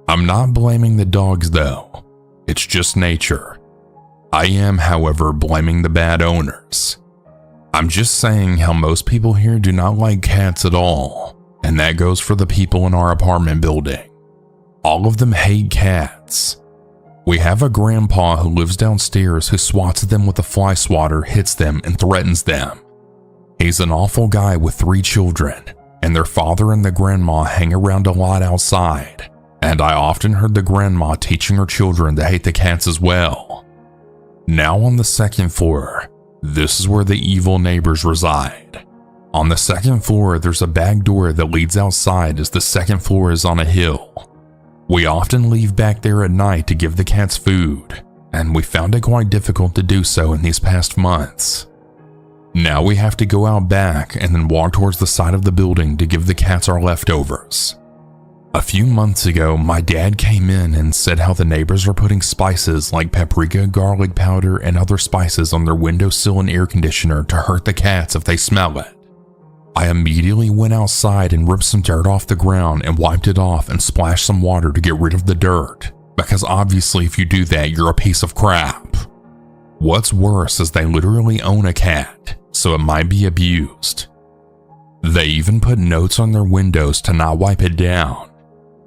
I'm not blaming the dogs though, it's just nature. I am, however, blaming the bad owners. I'm just saying how most people here do not like cats at all, and that goes for the people in our apartment building. All of them hate cats. We have a grandpa who lives downstairs who swats at them with a fly swatter, hits them, and threatens them. He's an awful guy with 3 children, and their father and the grandma hang around a lot outside, and I often heard the grandma teaching her children to hate the cats as well. Now on the 2nd floor, this is where the evil neighbors reside. On the 2nd floor, there's a back door that leads outside as the 2nd floor is on a hill. We often leave back there at night to give the cats food, and we found it quite difficult to do so in these past months. Now we have to go out back and then walk towards the side of the building to give the cats our leftovers. A few months ago, my dad came in and said how the neighbors are putting spices like paprika, garlic powder, and other spices on their windowsill and air conditioner to hurt the cats if they smell it. I immediately went outside and ripped some dirt off the ground and wiped it off and splashed some water to get rid of the dirt, because obviously if you do that, you're a piece of crap. What's worse is they literally own a cat, so it might be abused. They even put notes on their windows to not wipe it down.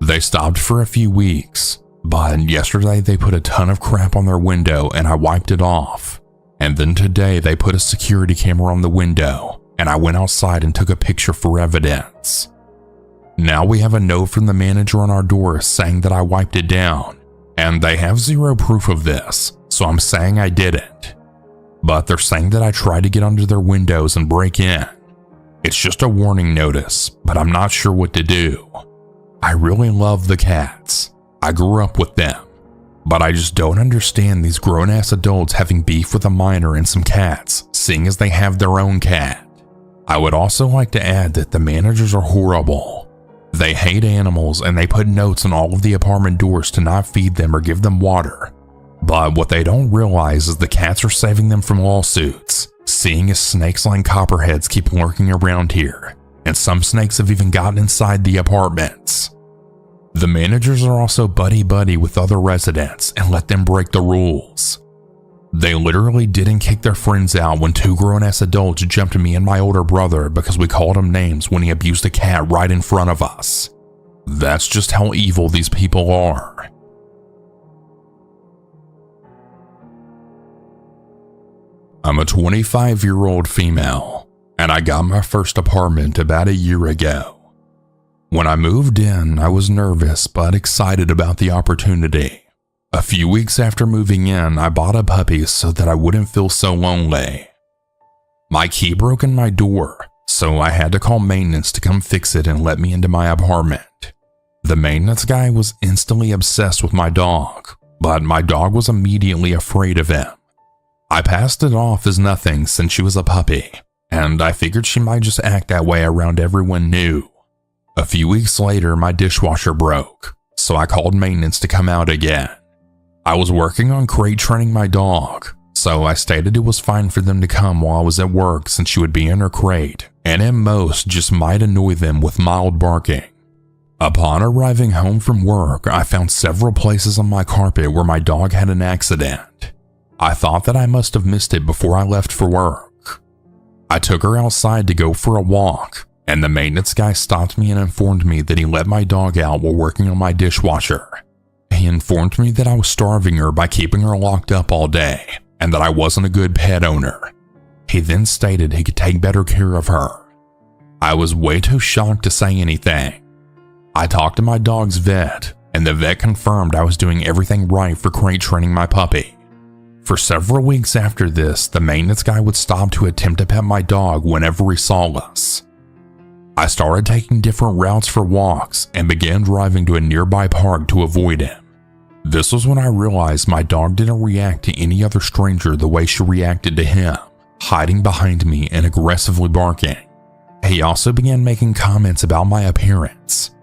They stopped for a few weeks, but yesterday they put a ton of crap on their window and I wiped it off. And then today they put a security camera on the window, and I went outside and took a picture for evidence. Now we have a note from the manager on our door saying that I wiped it down, and they have zero proof of this, so I'm saying I didn't. But they're saying that I tried to get under their windows and break in. It's just a warning notice, but I'm not sure what to do. I really love the cats. I grew up with them. But I just don't understand these grown-ass adults having beef with a minor and some cats, seeing as they have their own cat. I would also like to add that the managers are horrible. They hate animals and they put notes on all of the apartment doors to not feed them or give them water. But what they don't realize is the cats are saving them from lawsuits, seeing as snakes like copperheads keep lurking around here, and some snakes have even gotten inside the apartments. The managers are also buddy-buddy with other residents and let them break the rules. They literally didn't kick their friends out when 2 grown-ass adults jumped me and my older brother because we called him names when he abused a cat right in front of us. That's just how evil these people are. I'm a 25-year-old female, and I got my first apartment about a year ago. When I moved in, I was nervous but excited about the opportunity. A few weeks after moving in, I bought a puppy so that I wouldn't feel so lonely. My key broke in my door, so I had to call maintenance to come fix it and let me into my apartment. The maintenance guy was instantly obsessed with my dog, but my dog was immediately afraid of him. I passed it off as nothing since she was a puppy, and I figured she might just act that way around everyone new. A few weeks later, my dishwasher broke, so I called maintenance to come out again. I was working on crate training my dog, so I stated it was fine for them to come while I was at work since she would be in her crate, and at most just might annoy them with mild barking. Upon arriving home from work, I found several places on my carpet where my dog had an accident. I thought that I must have missed it before I left for work. I took her outside to go for a walk, and the maintenance guy stopped me and informed me that he let my dog out while working on my dishwasher. He informed me that I was starving her by keeping her locked up all day, and that I wasn't a good pet owner. He then stated he could take better care of her. I was way too shocked to say anything. I talked to my dog's vet, and the vet confirmed I was doing everything right for crate training my puppy. For several weeks after this, the maintenance guy would stop to attempt to pet my dog whenever he saw us. I started taking different routes for walks and began driving to a nearby park to avoid him. This was when I realized my dog didn't react to any other stranger the way she reacted to him, hiding behind me and aggressively barking. He also began making comments about my appearance.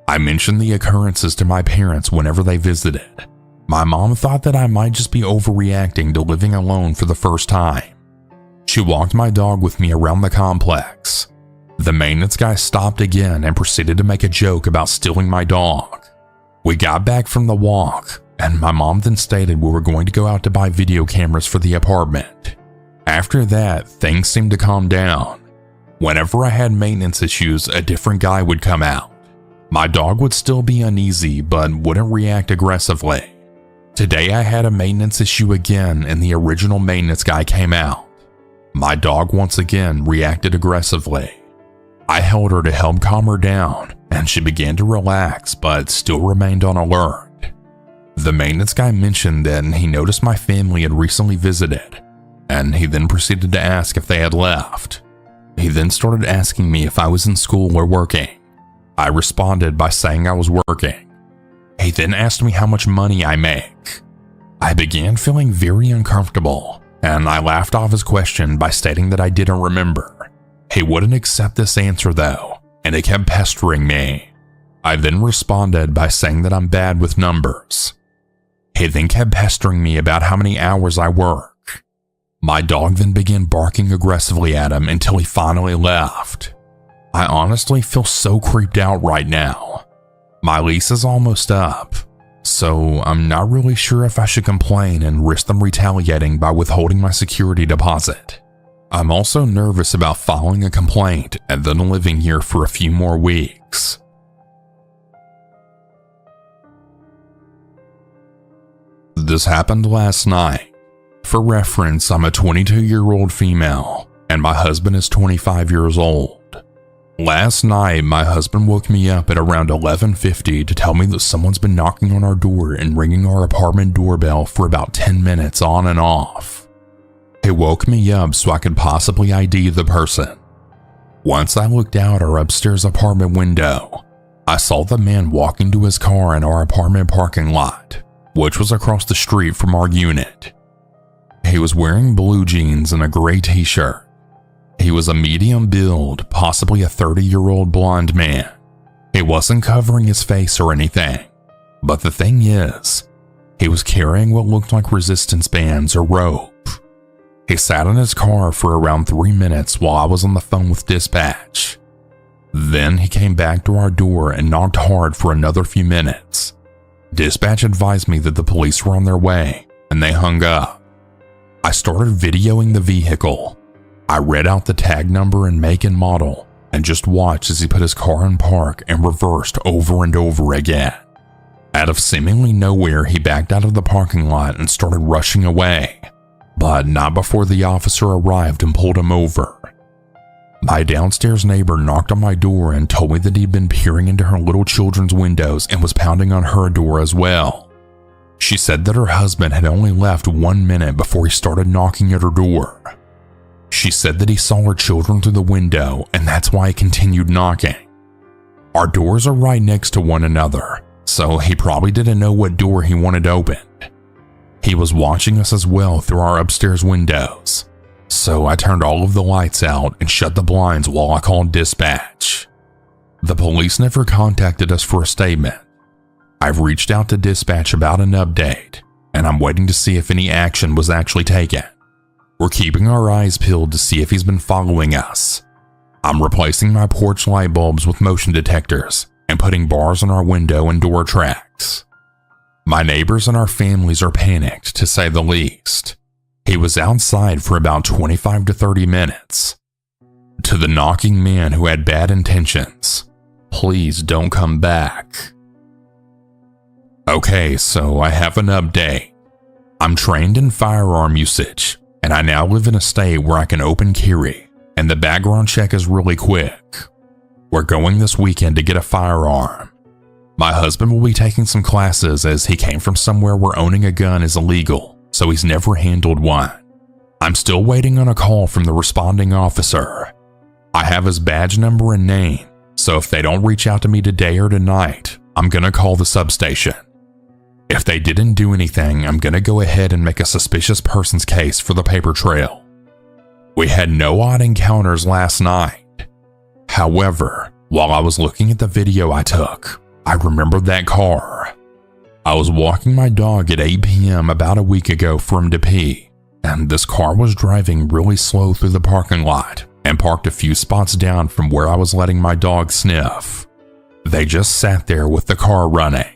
I mentioned the occurrences to my parents whenever they visited. My mom thought that I might just be overreacting to living alone for the first time. She walked my dog with me around the complex. The maintenance guy stopped again and proceeded to make a joke about stealing my dog. We got back from the walk, and my mom then stated we were going to go out to buy video cameras for the apartment. After that, things seemed to calm down. Whenever I had maintenance issues, a different guy would come out. My dog would still be uneasy, but wouldn't react aggressively. Today I had a maintenance issue again, and the original maintenance guy came out. My dog once again reacted aggressively. I held her to help calm her down, and she began to relax but still remained on alert. The maintenance guy mentioned that he noticed my family had recently visited, and he then proceeded to ask if they had left. He then started asking me if I was in school or working. I responded by saying I was working. He then asked me how much money I make. I began feeling very uncomfortable, and I laughed off his question by stating that I didn't remember. He wouldn't accept this answer though, and he kept pestering me. I then responded by saying that I'm bad with numbers. He then kept pestering me about how many hours I work. My dog then began barking aggressively at him until he finally left. I honestly feel so creeped out right now. My lease is almost up, so I'm not really sure if I should complain and risk them retaliating by withholding my security deposit. I'm also nervous about filing a complaint and then living here for a few more weeks. This happened last night. For reference, I'm a 22-year-old female, and my husband is 25 years old. Last night, my husband woke me up at around 11:50 to tell me that someone's been knocking on our door and ringing our apartment doorbell for about 10 minutes on and off. He woke me up so I could possibly ID the person. Once I looked out our upstairs apartment window, I saw the man walking to his car in our apartment parking lot, which was across the street from our unit. He was wearing blue jeans and a gray t-shirt. He was a medium build, possibly a 30-year-old blonde man. He wasn't covering his face or anything, but the thing is, he was carrying what looked like resistance bands or rope. He sat in his car for around 3 minutes while I was on the phone with dispatch. Then he came back to our door and knocked hard for another few minutes. Dispatch advised me that the police were on their way, and they hung up. I started videoing the vehicle. I read out the tag number and make and model, and just watched as he put his car in park and reversed over and over again. Out of seemingly nowhere, he backed out of the parking lot and started rushing away, but not before the officer arrived and pulled him over. My downstairs neighbor knocked on my door and told me that he'd been peering into her little children's windows and was pounding on her door as well. She said that her husband had only left 1 minute before he started knocking at her door. She said that he saw her children through the window, and that's why he continued knocking. Our doors are right next to one another, so he probably didn't know what door he wanted opened. He was watching us as well through our upstairs windows, so I turned all of the lights out and shut the blinds while I called dispatch. The police never contacted us for a statement. I've reached out to dispatch about an update, and I'm waiting to see if any action was actually taken. We're keeping our eyes peeled to see if he's been following us. I'm replacing my porch light bulbs with motion detectors and putting bars on our window and door tracks. My neighbors and our families are panicked, to say the least. He was outside for about 25 to 30 minutes. To the knocking man who had bad intentions, please don't come back. Okay, so I have an update. I'm trained in firearm usage, and I now live in a state where I can open carry, and the background check is really quick. We're going this weekend to get a firearm. My husband will be taking some classes as he came from somewhere where owning a gun is illegal, so he's never handled one. I'm still waiting on a call from the responding officer. I have his badge number and name, so if they don't reach out to me today or tonight, I'm gonna call the substation. If they didn't do anything, I'm gonna go ahead and make a suspicious persons case for the paper trail. We had no odd encounters last night. However, while I was looking at the video I took, I remembered that car. I was walking my dog at 8 p.m. about a week ago for him to pee, and this car was driving really slow through the parking lot and parked a few spots down from where I was letting my dog sniff. They just sat there with the car running.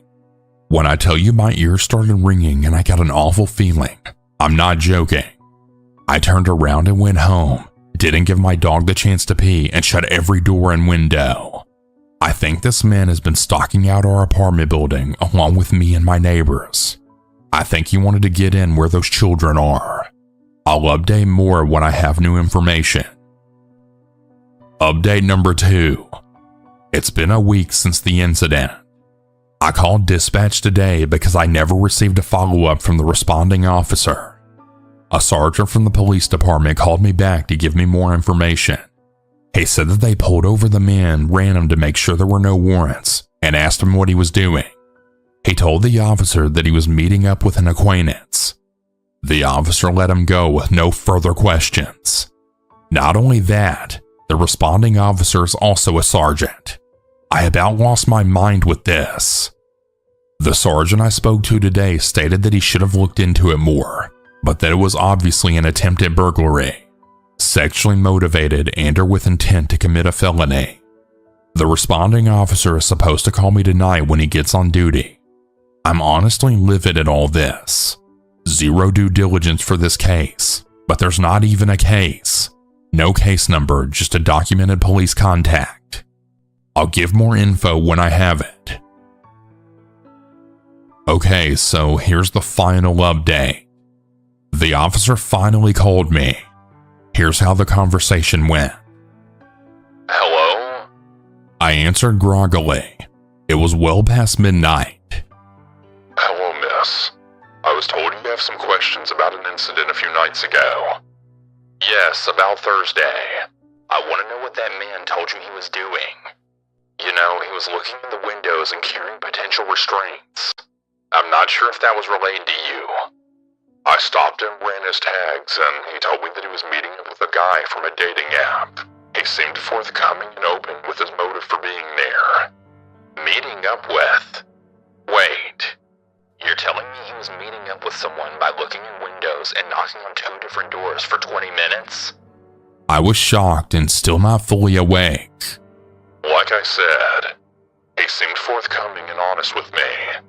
When I tell you my ears started ringing and I got an awful feeling, I'm not joking. I turned around and went home, didn't give my dog the chance to pee, and shut every door and window. I think this man has been stalking out our apartment building along with me and my neighbors. I think he wanted to get in where those children are. I'll update more when I have new information. Update number 2. It's been a week since the incident. I called dispatch today because I never received a follow-up from the responding officer. A sergeant from the police department called me back to give me more information. He said that they pulled over the man, ran him to make sure there were no warrants, and asked him what he was doing. He told the officer that he was meeting up with an acquaintance. The officer let him go with no further questions. Not only that, the responding officer is also a sergeant. I about lost my mind with this. The sergeant I spoke to today stated that he should have looked into it more, but that it was obviously an attempted burglary, sexually motivated and or with intent to commit a felony. The responding officer is supposed to call me tonight when he gets on duty. I'm honestly livid at all this. Zero due diligence for this case, but there's not even a case. No case number, just a documented police contact. I'll give more info when I have it. Okay, so here's the final update. The officer finally called me. Here's how the conversation went. Hello? I answered groggily. It was well past midnight. Hello, miss. I was told you have some questions about an incident a few nights ago. Yes, about Thursday. I want to know what that man told you he was doing. You know, he was looking in the windows and carrying potential restraints. I'm not sure if that was related to you. I stopped him, ran his tags, and he told me that he was meeting up with a guy from a dating app. He seemed forthcoming and open with his motive for being there. up with. Wait, you're telling me he was meeting up with someone by looking in windows and knocking on 2 different doors for 20 minutes? I was shocked and still not fully awake. Like I said, he seemed forthcoming and honest with me.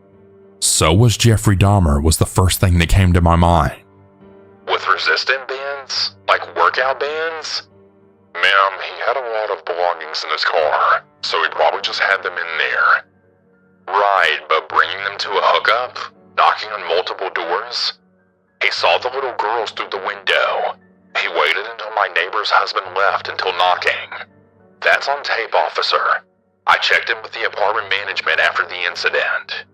So was Jeffrey Dahmer was the first thing that came to my mind. With resistant bands? Like workout bands? Ma'am, he had a lot of belongings in his car, so he probably just had them in there. Right, but bringing them to a hookup? Knocking on multiple doors? He saw the little girls through the window. He waited until my neighbor's husband left until knocking. That's on tape, officer. I checked in with the apartment management after the incident.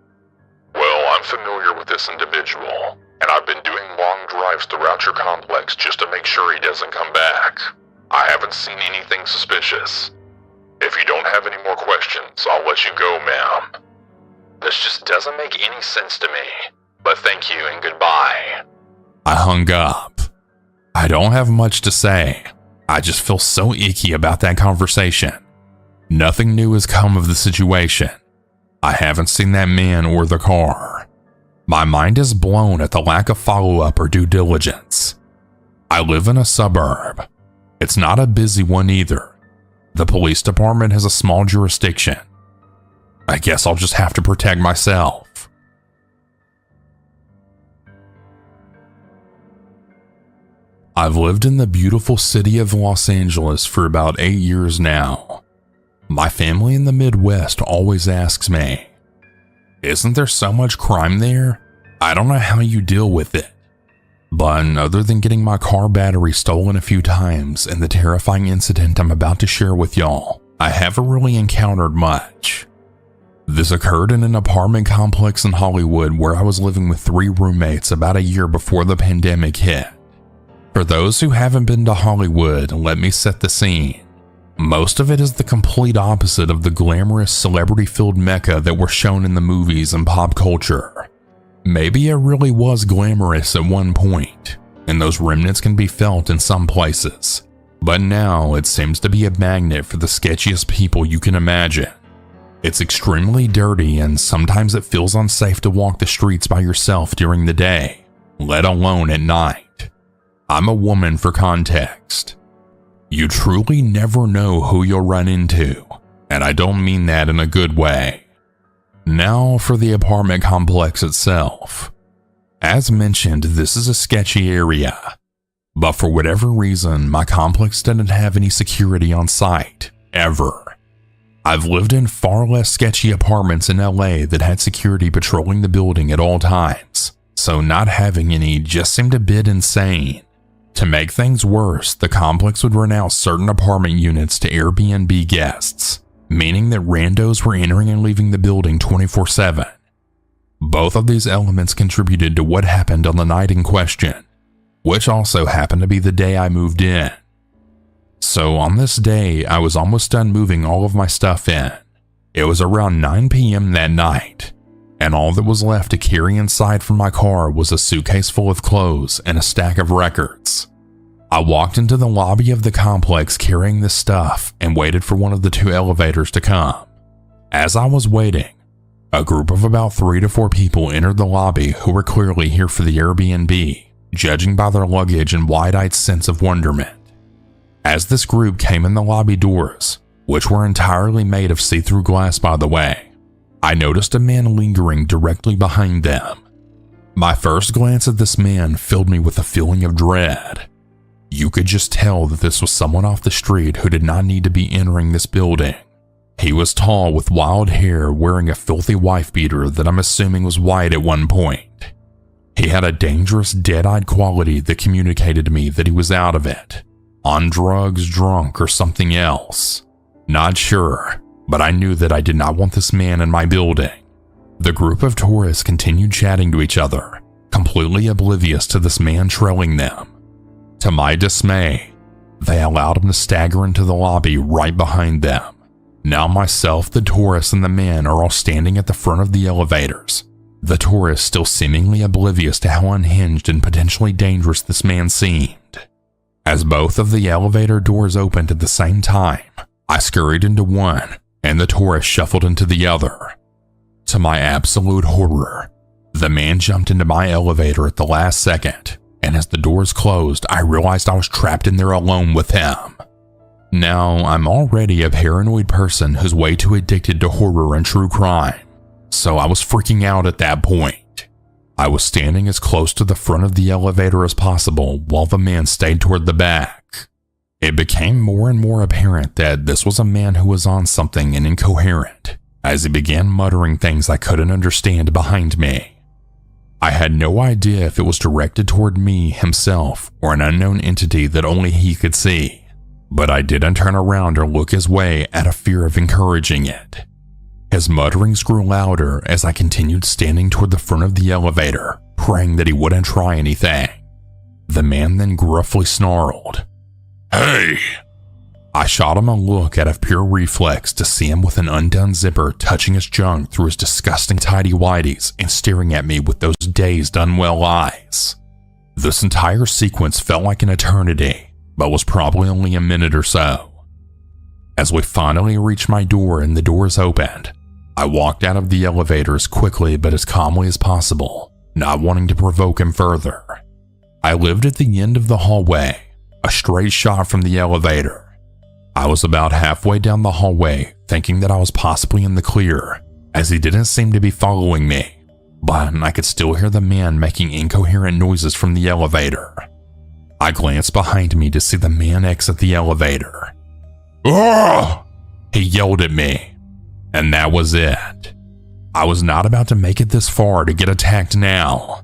Well, I'm familiar with this individual, and I've been doing long drives throughout your complex just to make sure he doesn't come back. I haven't seen anything suspicious. If you don't have any more questions, I'll let you go, ma'am. This just doesn't make any sense to me, but thank you and goodbye. I hung up. I don't have much to say. I just feel so icky about that conversation. Nothing new has come of the situation. I haven't seen that man or the car. My mind is blown at the lack of follow-up or due diligence. I live in a suburb. It's not a busy one either. The police department has a small jurisdiction. I guess I'll just have to protect myself. I've lived in the beautiful city of Los Angeles for about 8 years now. My family in the Midwest always asks me, "Isn't there so much crime there? I don't know how you deal with it." But other than getting my car battery stolen a few times and the terrifying incident I'm about to share with y'all, I haven't really encountered much. This occurred in an apartment complex in Hollywood where I was living with 3 roommates about a year before the pandemic hit. For those who haven't been to Hollywood, let me set the scene. Most of it is the complete opposite of the glamorous, celebrity-filled mecca that we're shown in the movies and pop culture. Maybe it really was glamorous at one point, and those remnants can be felt in some places. But now it seems to be a magnet for the sketchiest people you can imagine. It's extremely dirty, and sometimes it feels unsafe to walk the streets by yourself during the day, let alone at night. I'm a woman for context. You truly never know who you'll run into, and I don't mean that in a good way. Now for the apartment complex itself. As mentioned, this is a sketchy area, but for whatever reason, my complex didn't have any security on site, ever. I've lived in far less sketchy apartments in LA that had security patrolling the building at all times, so not having any just seemed a bit insane. To make things worse, the complex would rent out certain apartment units to Airbnb guests, meaning that randos were entering and leaving the building 24/7. Both of these elements contributed to what happened on the night in question, which also happened to be the day I moved in. So on this day, I was almost done moving all of my stuff in. It was around 9 p.m. that night, and all that was left to carry inside from my car was a suitcase full of clothes and a stack of records. I walked into the lobby of the complex carrying this stuff and waited for one of the 2 elevators to come. As I was waiting, a group of about 3 to 4 people entered the lobby who were clearly here for the Airbnb, judging by their luggage and wide-eyed sense of wonderment. As this group came in the lobby doors, which were entirely made of see-through glass by the way, I noticed a man lingering directly behind them. My first glance at this man filled me with a feeling of dread. You could just tell that this was someone off the street who did not need to be entering this building. He was tall with wild hair, wearing a filthy wife beater that I'm assuming was white at one point. He had a dangerous, dead-eyed quality that communicated to me that he was out of it, on drugs, drunk, or something else. Not sure, but I knew that I did not want this man in my building. The group of tourists continued chatting to each other, completely oblivious to this man trailing them. To my dismay, they allowed him to stagger into the lobby right behind them. Now myself, the tourists, and the man are all standing at the front of the elevators, the tourists still seemingly oblivious to how unhinged and potentially dangerous this man seemed. As both of the elevator doors opened at the same time, I scurried into one, and the tourist shuffled into the other. To my absolute horror, the man jumped into my elevator at the last second, and as the doors closed, I realized I was trapped in there alone with him. Now, I'm already a paranoid person who's way too addicted to horror and true crime, so I was freaking out at that point. I was standing as close to the front of the elevator as possible while the man stayed toward the back. It became more and more apparent that this was a man who was on something and incoherent, as he began muttering things I couldn't understand behind me. I had no idea if it was directed toward me, himself, or an unknown entity that only he could see. But I didn't turn around or look his way out of fear of encouraging it. His mutterings grew louder as I continued standing toward the front of the elevator, praying that he wouldn't try anything. The man then gruffly snarled, "Hey!" I shot him a look out of pure reflex to see him with an undone zipper touching his junk through his disgusting tighty-whities and staring at me with those dazed, unwell eyes. This entire sequence felt like an eternity, but was probably only a minute or so. As we finally reached my door and the doors opened, I walked out of the elevator as quickly but as calmly as possible, not wanting to provoke him further. I lived at the end of the hallway, a straight shot from the elevator. I was about halfway down the hallway, thinking that I was possibly in the clear, as he didn't seem to be following me, but I could still hear the man making incoherent noises from the elevator. I glanced behind me to see the man exit the elevator. "Ugh!" he yelled at me, and that was it. I was not about to make it this far to get attacked now.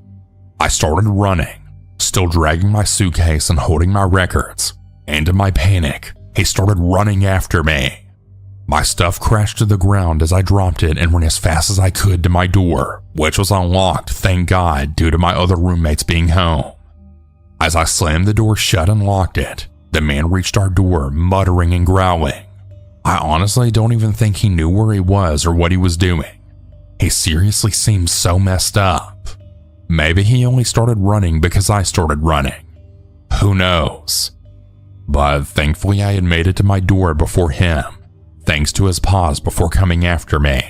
I started running, still dragging my suitcase and holding my records, and in my panic, he started running after me. My stuff crashed to the ground as I dropped it and ran as fast as I could to my door, which was unlocked, thank God, due to my other roommates being home. As I slammed the door shut and locked it, the man reached our door, muttering and growling. I honestly don't even think he knew where he was or what he was doing. He seriously seemed so messed up. Maybe he only started running because I started running. Who knows? But thankfully I had made it to my door before him, thanks to his pause before coming after me.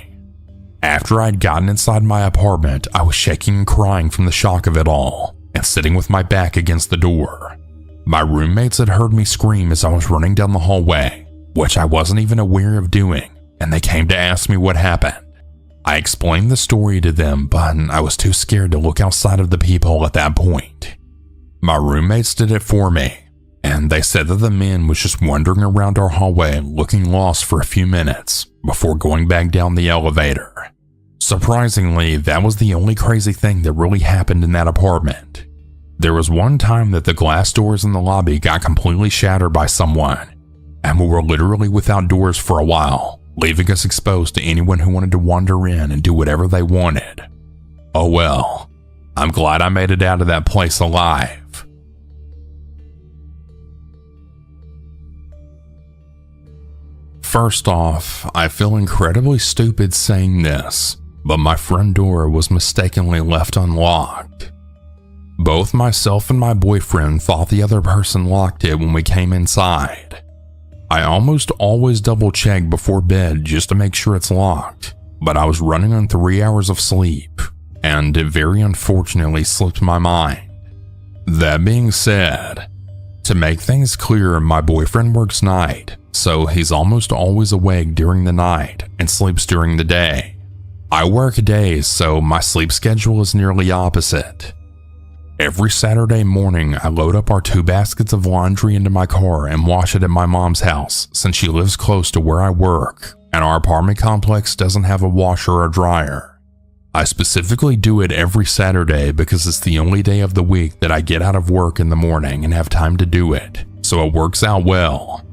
After I'd gotten inside my apartment, I was shaking and crying from the shock of it all, and sitting with my back against the door. My roommates had heard me scream as I was running down the hallway, which I wasn't even aware of doing, and they came to ask me what happened. I explained the story to them, but I was too scared to look outside of the peephole at that point. My roommates did it for me, and they said that the man was just wandering around our hallway looking lost for a few minutes before going back down the elevator. Surprisingly, that was the only crazy thing that really happened in that apartment. There was one time that the glass doors in the lobby got completely shattered by someone, and we were literally without doors for a while, leaving us exposed to anyone who wanted to wander in and do whatever they wanted. Oh well, I'm glad I made it out of that place alive. First off, I feel incredibly stupid saying this, but my front door was mistakenly left unlocked. Both myself and my boyfriend thought the other person locked it when we came inside. I almost always double check before bed just to make sure it's locked, but I was running on 3 hours of sleep, and it very unfortunately slipped my mind. That being said, to make things clear, my boyfriend works night, so he's almost always awake during the night and sleeps during the day. I work days, so my sleep schedule is nearly opposite. Every Saturday morning, I load up our 2 baskets of laundry into my car and wash it at my mom's house since she lives close to where I work, and our apartment complex doesn't have a washer or dryer. I specifically do it every Saturday because it's the only day of the week that I get out of work in the morning and have time to do it, so it works out well.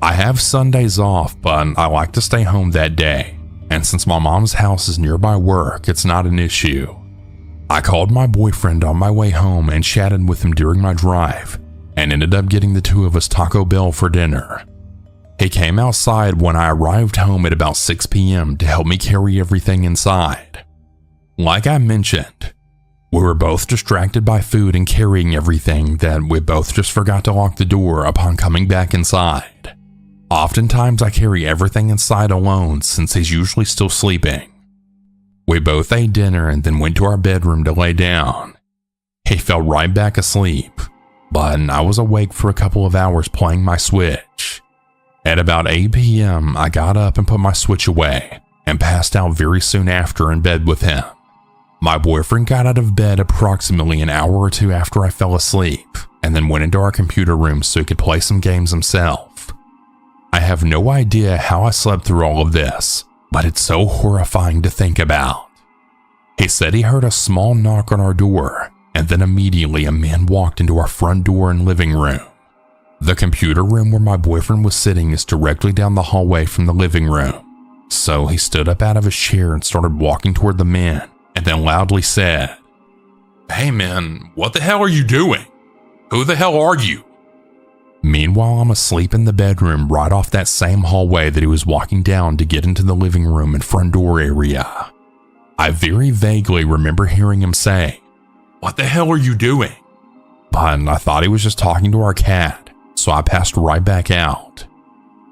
I have Sundays off, but I like to stay home that day, and since my mom's house is nearby work, it's not an issue. I called my boyfriend on my way home and chatted with him during my drive, and ended up getting the 2 of us Taco Bell for dinner. He came outside when I arrived home at about 6 p.m. to help me carry everything inside. Like I mentioned, we were both distracted by food and carrying everything that we both just forgot to lock the door upon coming back inside. Oftentimes I carry everything inside alone since he's usually still sleeping. We both ate dinner and then went to our bedroom to lay down. He fell right back asleep, but I was awake for a couple of hours playing my Switch. At about 8 p.m., I got up and put my Switch away and passed out very soon after in bed with him. My boyfriend got out of bed approximately an hour or two after I fell asleep and then went into our computer room so he could play some games himself. I have no idea how I slept through all of this, but it's so horrifying to think about. He said he heard a small knock on our door, and then immediately a man walked into our front door and living room. The computer room where my boyfriend was sitting is directly down the hallway from the living room, so he stood up out of his chair and started walking toward the man, and then loudly said, "Hey man, what the hell are you doing? Who the hell are you?" Meanwhile, I'm asleep in the bedroom right off that same hallway that he was walking down to get into the living room and front door area. I very vaguely remember hearing him say, "What the hell are you doing?" But I thought he was just talking to our cat, so I passed right back out.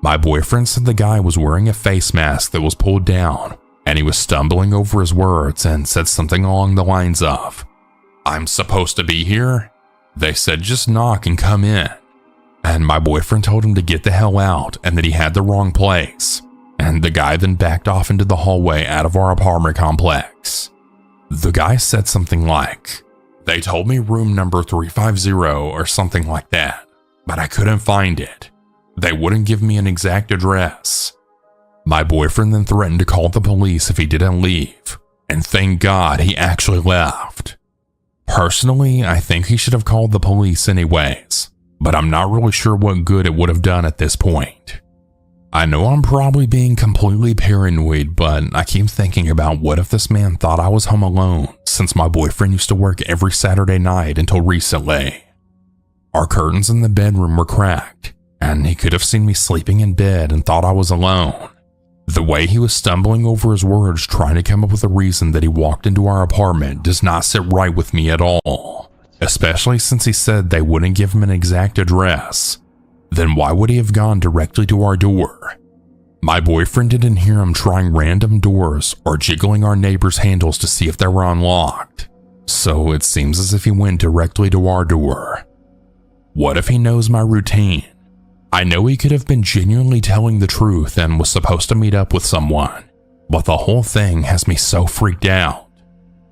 My boyfriend said the guy was wearing a face mask that was pulled down, and he was stumbling over his words and said something along the lines of, "I'm supposed to be here? They said just knock and come in." And my boyfriend told him to get the hell out and that he had the wrong place. And the guy then backed off into the hallway out of our apartment complex. The guy said something like, "They told me room number 350 or something like that, but I couldn't find it. They wouldn't give me an exact address." My boyfriend then threatened to call the police if he didn't leave, and thank God he actually left. Personally, I think he should have called the police anyways, but I'm not really sure what good it would have done at this point. I know I'm probably being completely paranoid, but I keep thinking about what if this man thought I was home alone, since my boyfriend used to work every Saturday night until recently. Our curtains in the bedroom were cracked, and he could have seen me sleeping in bed and thought I was alone. The way he was stumbling over his words trying to come up with a reason that he walked into our apartment does not sit right with me at all, especially since he said they wouldn't give him an exact address. Then why would he have gone directly to our door? My boyfriend didn't hear him trying random doors or jiggling our neighbors' handles to see if they were unlocked, so it seems as if he went directly to our door. What if he knows my routine? I know he could have been genuinely telling the truth and was supposed to meet up with someone, but the whole thing has me so freaked out.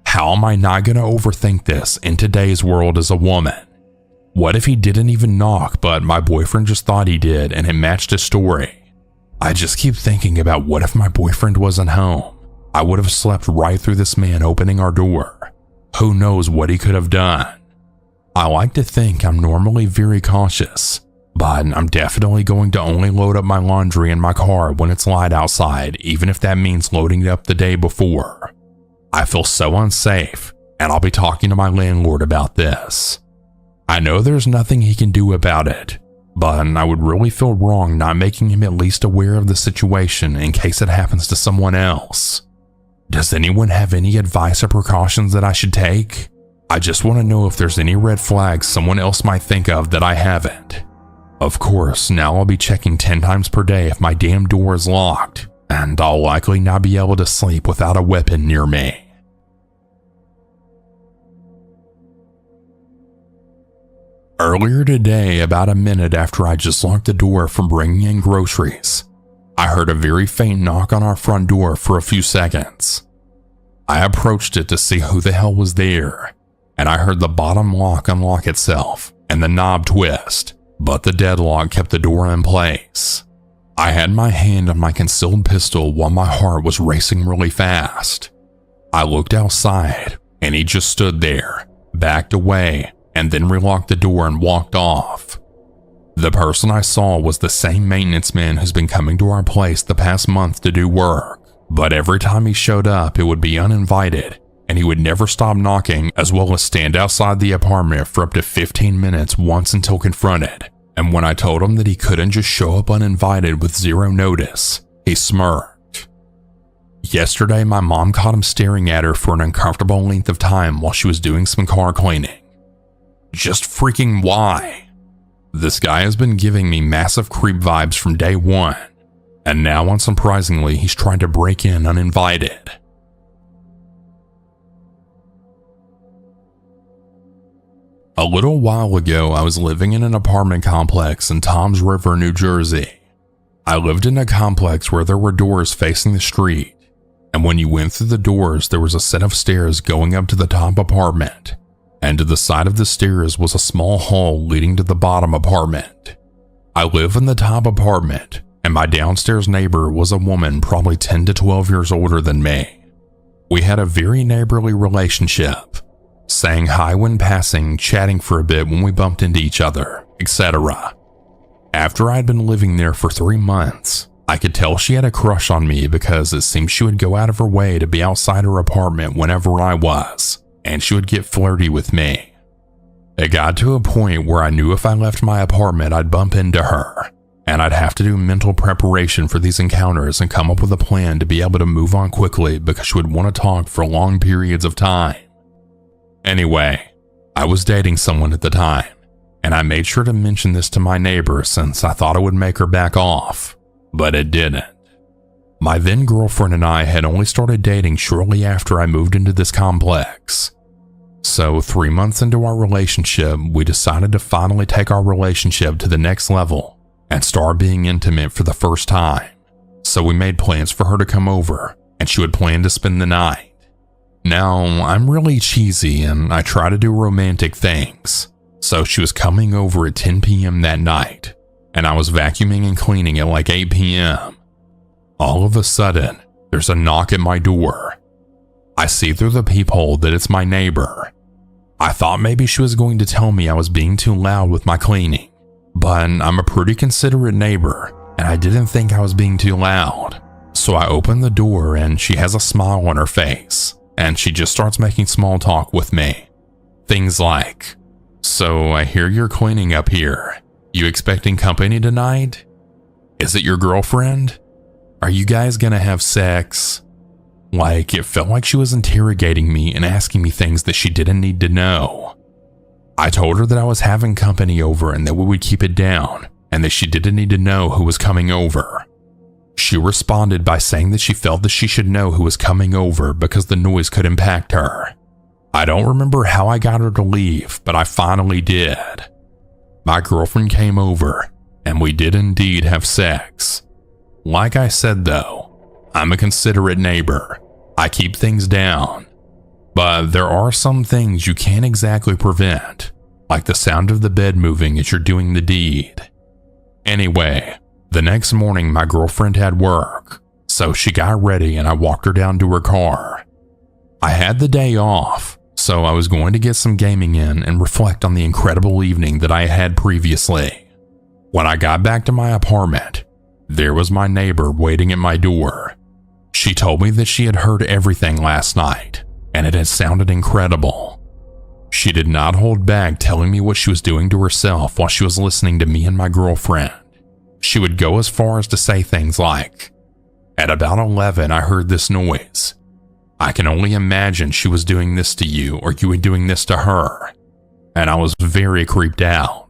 How am I not going to overthink this in today's world as a woman? What if he didn't even knock, but my boyfriend just thought he did and it matched his story? I just keep thinking about what if my boyfriend wasn't home? I would have slept right through this man opening our door. Who knows what he could have done? I like to think I'm normally very cautious, but I'm definitely going to only load up my laundry in my car when it's light outside, even if that means loading it up the day before. I feel so unsafe, and I'll be talking to my landlord about this. I know there's nothing he can do about it, but I would really feel wrong not making him at least aware of the situation in case it happens to someone else. Does anyone have any advice or precautions that I should take? I just want to know if there's any red flags someone else might think of that I haven't. Of course, now I'll be checking 10 times per day if my damn door is locked, and I'll likely not be able to sleep without a weapon near me. Earlier today, about a minute after I just locked the door from bringing in groceries, I heard a very faint knock on our front door for a few seconds. I approached it to see who the hell was there, and I heard the bottom lock unlock itself and the knob twist, but the deadlock kept the door in place. I had my hand on my concealed pistol while my heart was racing really fast. I looked outside, and he just stood there, backed away, and then relocked the door and walked off. The person I saw was the same maintenance man who's been coming to our place the past month to do work, but every time he showed up it would be uninvited, and he would never stop knocking, as well as stand outside the apartment for up to 15 minutes once until confronted. And when I told him that he couldn't just show up uninvited with zero notice, he smirked. Yesterday, my mom caught him staring at her for an uncomfortable length of time while she was doing some car cleaning. Just freaking why? This guy has been giving me massive creep vibes from day one, and now unsurprisingly he's trying to break in uninvited. A little while ago, I was living in an apartment complex in Toms River, New Jersey. I lived in a complex where there were doors facing the street, and when you went through the doors, there was a set of stairs going up to the top apartment, and to the side of the stairs was a small hall leading to the bottom apartment. I live in the top apartment, and my downstairs neighbor was a woman probably 10 to 12 years older than me. We had a very neighborly relationship, saying hi when passing, chatting for a bit when we bumped into each other, etc. After I'd been living there for 3 months, I could tell she had a crush on me because it seemed she would go out of her way to be outside her apartment whenever I was, and she would get flirty with me. It got to a point where I knew if I left my apartment I'd bump into her, and I'd have to do mental preparation for these encounters and come up with a plan to be able to move on quickly because she would want to talk for long periods of time. Anyway, I was dating someone at the time, and I made sure to mention this to my neighbor since I thought it would make her back off, but it didn't. My then girlfriend and I had only started dating shortly after I moved into this complex. So 3 months into our relationship, we decided to finally take our relationship to the next level and start being intimate for the first time. So we made plans for her to come over, and she would plan to spend the night. Now, I'm really cheesy and I try to do romantic things, so she was coming over at 10 p.m. that night, and I was vacuuming and cleaning at like 8 p.m. All of a sudden, there's a knock at my door. I see through the peephole that it's my neighbor. I thought maybe she was going to tell me I was being too loud with my cleaning, but I'm a pretty considerate neighbor, and I didn't think I was being too loud. So I open the door and she has a smile on her face, and she just starts making small talk with me. Things like, "So I hear you're cleaning up here. You expecting company tonight? Is it your girlfriend? Are you guys gonna have sex?" Like, it felt like she was interrogating me and asking me things that she didn't need to know. I told her that I was having company over and that we would keep it down, and that she didn't need to know who was coming over. She responded by saying that she felt that she should know who was coming over because the noise could impact her. I don't remember how I got her to leave, but I finally did. My girlfriend came over, and we did indeed have sex. Like I said though, I'm a considerate neighbor. I keep things down. But there are some things you can't exactly prevent, like the sound of the bed moving as you're doing the deed. Anyway, the next morning my girlfriend had work, so she got ready and I walked her down to her car. I had the day off, so I was going to get some gaming in and reflect on the incredible evening that I had previously. When I got back to my apartment, there was my neighbor waiting at my door. She told me that she had heard everything last night, and it had sounded incredible. She did not hold back telling me what she was doing to herself while she was listening to me and my girlfriend. She would go as far as to say things like, "At about 11, I heard this noise. I can only imagine she was doing this to you or you were doing this to her." And I was very creeped out.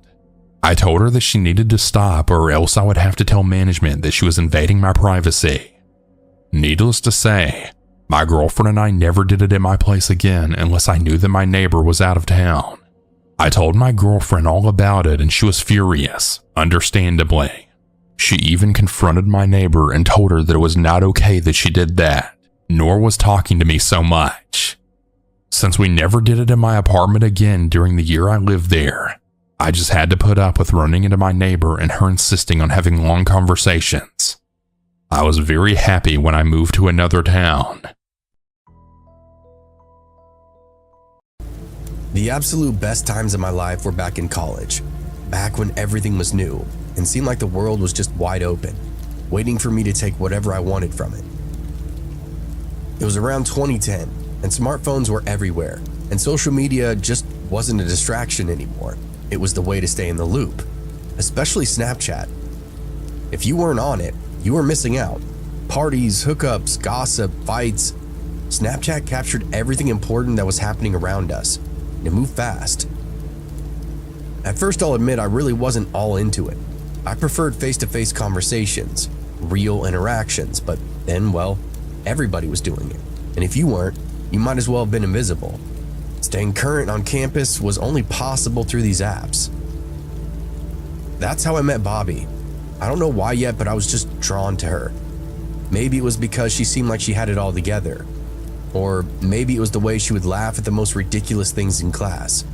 I told her that she needed to stop or else I would have to tell management that she was invading my privacy. Needless to say, my girlfriend and I never did it at my place again unless I knew that my neighbor was out of town. I told my girlfriend all about it and she was furious, understandably. She even confronted my neighbor and told her that it was not okay that she did that, nor was talking to me so much. Since we never did it in my apartment again during the year I lived there, I just had to put up with running into my neighbor and her insisting on having long conversations. I was very happy when I moved to another town. The absolute best times of my life were back in college, back when everything was new and seemed like the world was just wide open, waiting for me to take whatever I wanted from it. It was around 2010, and smartphones were everywhere, and social media just wasn't a distraction anymore. It was the way to stay in the loop, especially Snapchat. If you weren't on it, you were missing out. Parties, hookups, gossip, fights. Snapchat captured everything important that was happening around us, and it moved fast. At first, I'll admit I really wasn't all into it. I preferred face-to-face conversations, real interactions, but then, well, everybody was doing it. And if you weren't, you might as well have been invisible. Staying current on campus was only possible through these apps. That's how I met Bobby. I don't know why yet, but I was just drawn to her. Maybe it was because she seemed like she had it all together. Or maybe it was the way she would laugh at the most ridiculous things in class.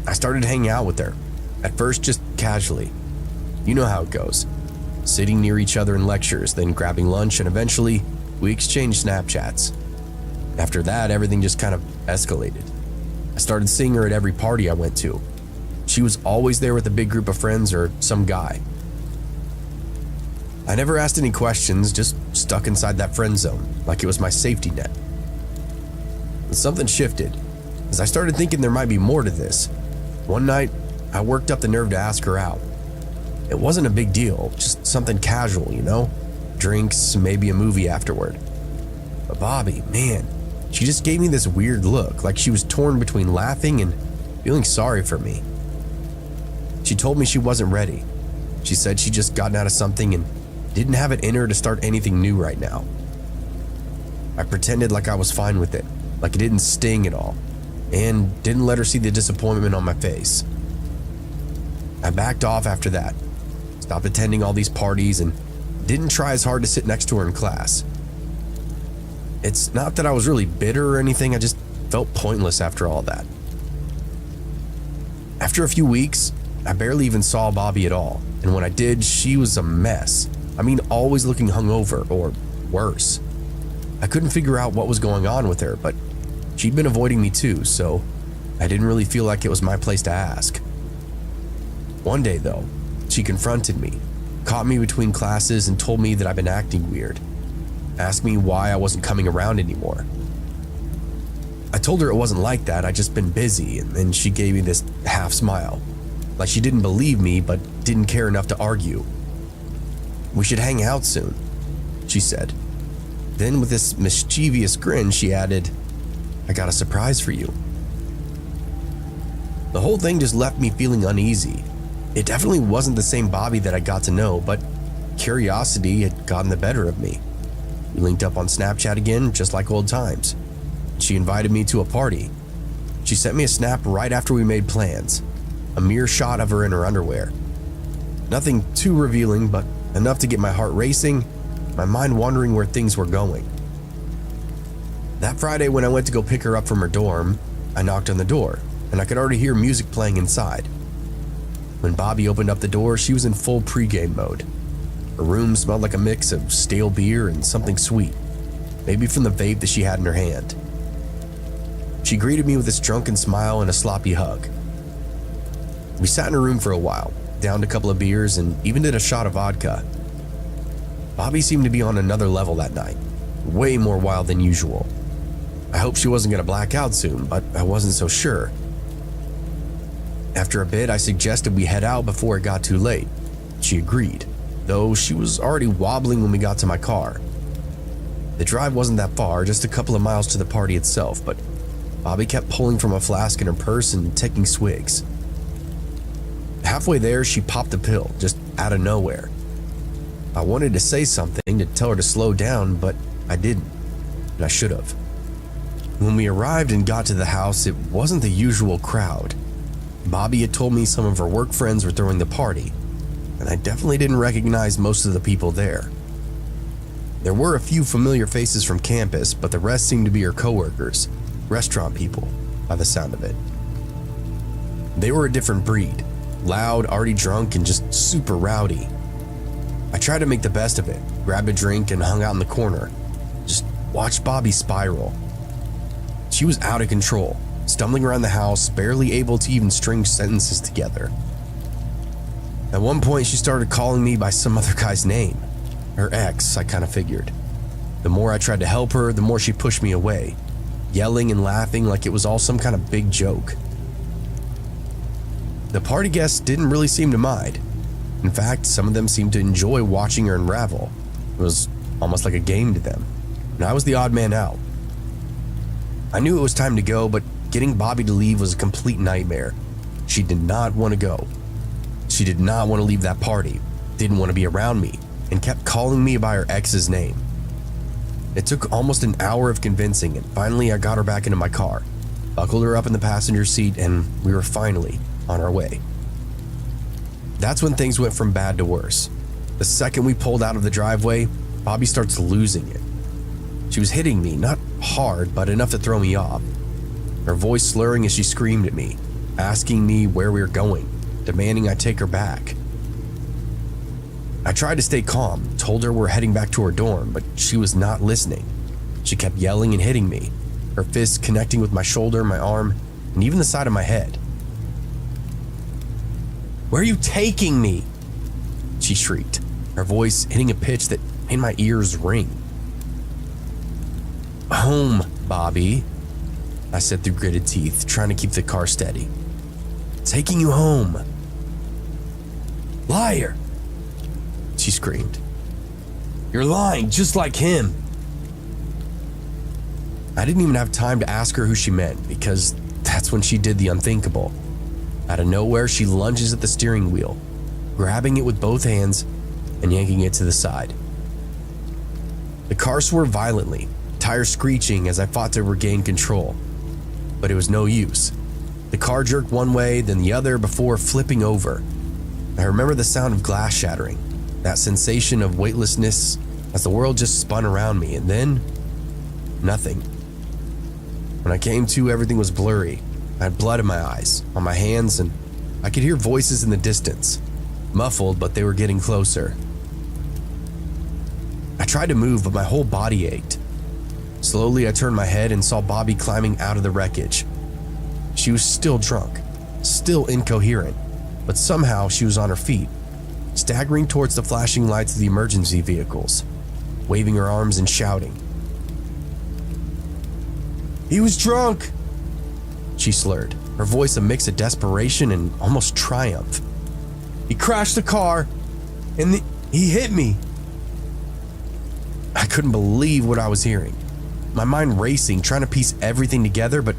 I started hanging out with her, at first just casually. You know how it goes. Sitting near each other in lectures, then grabbing lunch, and eventually we exchanged Snapchats. After that, everything just kind of escalated. I started seeing her at every party I went to. She was always there with a big group of friends or some guy. I never asked any questions, just stuck inside that friend zone, like it was my safety net. But something shifted, as I started thinking there might be more to this. One night, I worked up the nerve to ask her out. It wasn't a big deal, just something casual, you know? Drinks, maybe a movie afterward. But Bobby, man, she just gave me this weird look, like she was torn between laughing and feeling sorry for me. She told me she wasn't ready. She said she'd just gotten out of something and didn't have it in her to start anything new right now. I pretended like I was fine with it, like it didn't sting at all, and didn't let her see the disappointment on my face. I backed off after that, stopped attending all these parties, and didn't try as hard to sit next to her in class. It's not that I was really bitter or anything, I just felt pointless after all that. After a few weeks, I barely even saw Bobby at all, and when I did, she was a mess. I mean, always looking hungover, or worse. I couldn't figure out what was going on with her, but she'd been avoiding me too, so I didn't really feel like it was my place to ask. One day though, she confronted me, caught me between classes and told me that I'd been acting weird. Asked me why I wasn't coming around anymore. I told her it wasn't like that, I'd just been busy, and then she gave me this half smile, like she didn't believe me but didn't care enough to argue. "We should hang out soon," she said. Then with this mischievous grin, she added, "I got a surprise for you." The whole thing just left me feeling uneasy. It definitely wasn't the same Bobby that I got to know, but curiosity had gotten the better of me. We linked up on Snapchat again, just like old times. She invited me to a party. She sent me a snap right after we made plans, a mere shot of her in her underwear. Nothing too revealing, but enough to get my heart racing, my mind wondering where things were going. That Friday when I went to go pick her up from her dorm, I knocked on the door, and I could already hear music playing inside. When Bobby opened up the door, she was in full pregame mode. Her room smelled like a mix of stale beer and something sweet, maybe from the vape that she had in her hand. She greeted me with this drunken smile and a sloppy hug. We sat in her room for a while, downed a couple of beers, and even did a shot of vodka. Bobby seemed to be on another level that night, way more wild than usual. I hoped she wasn't going to black out soon, but I wasn't so sure. After a bit, I suggested we head out before it got too late. She agreed, though she was already wobbling when we got to my car. The drive wasn't that far, just a couple of miles to the party itself, but Bobby kept pulling from a flask in her purse and taking swigs. Halfway there, she popped a pill, just out of nowhere. I wanted to say something to tell her to slow down, but I didn't, and I should have. When we arrived and got to the house, it wasn't the usual crowd. Bobby had told me some of her work friends were throwing the party, and I definitely didn't recognize most of the people there. There were a few familiar faces from campus, but the rest seemed to be her coworkers, restaurant people, by the sound of it. They were a different breed, loud, already drunk, and just super rowdy. I tried to make the best of it, grabbed a drink, and hung out in the corner. Just watched Bobby spiral. She was out of control, stumbling around the house, barely able to even string sentences together. At one point, she started calling me by some other guy's name. Her ex, I kind of figured. The more I tried to help her, the more she pushed me away, yelling and laughing like it was all some kind of big joke. The party guests didn't really seem to mind. In fact, some of them seemed to enjoy watching her unravel. It was almost like a game to them, and I was the odd man out. I knew it was time to go, but getting Bobby to leave was a complete nightmare. She did not want to go. She did not want to leave that party, didn't want to be around me, and kept calling me by her ex's name. It took almost an hour of convincing, and finally I got her back into my car. buckled her up in the passenger seat, and we were finally on our way. That's when things went from bad to worse. The second we pulled out of the driveway, Bobby starts losing it. She was hitting me, not hard, but enough to throw me off. Her voice slurring as she screamed at me, asking me where we were going, demanding I take her back. I tried to stay calm, told her we're heading back to her dorm, but she was not listening. She kept yelling and hitting me, her fists connecting with my shoulder, my arm, and even the side of my head. "Where are you taking me?" she shrieked, her voice hitting a pitch that made my ears ring. "Home, Bobby," I said through gritted teeth, trying to keep the car steady. "Taking you home." "Liar," she screamed. "You're lying just like him." I didn't even have time to ask her who she meant, because that's when she did the unthinkable. Out of nowhere, she lunges at the steering wheel, grabbing it with both hands and yanking it to the side. The car swerved violently, tires screeching as I fought to regain control. But it was no use. The car jerked one way, then the other before flipping over. I remember the sound of glass shattering, that sensation of weightlessness as the world just spun around me, and then nothing. When I came to, everything was blurry. I had blood in my eyes, on my hands, and I could hear voices in the distance. Muffled, but they were getting closer. I tried to move, but my whole body ached. Slowly, I turned my head and saw Bobby climbing out of the wreckage. She was still drunk, still incoherent, but somehow she was on her feet, staggering towards the flashing lights of the emergency vehicles, waving her arms and shouting. "He was drunk," she slurred, her voice a mix of desperation and almost triumph. "He crashed the car, and he hit me." I couldn't believe what I was hearing. My mind racing, trying to piece everything together, but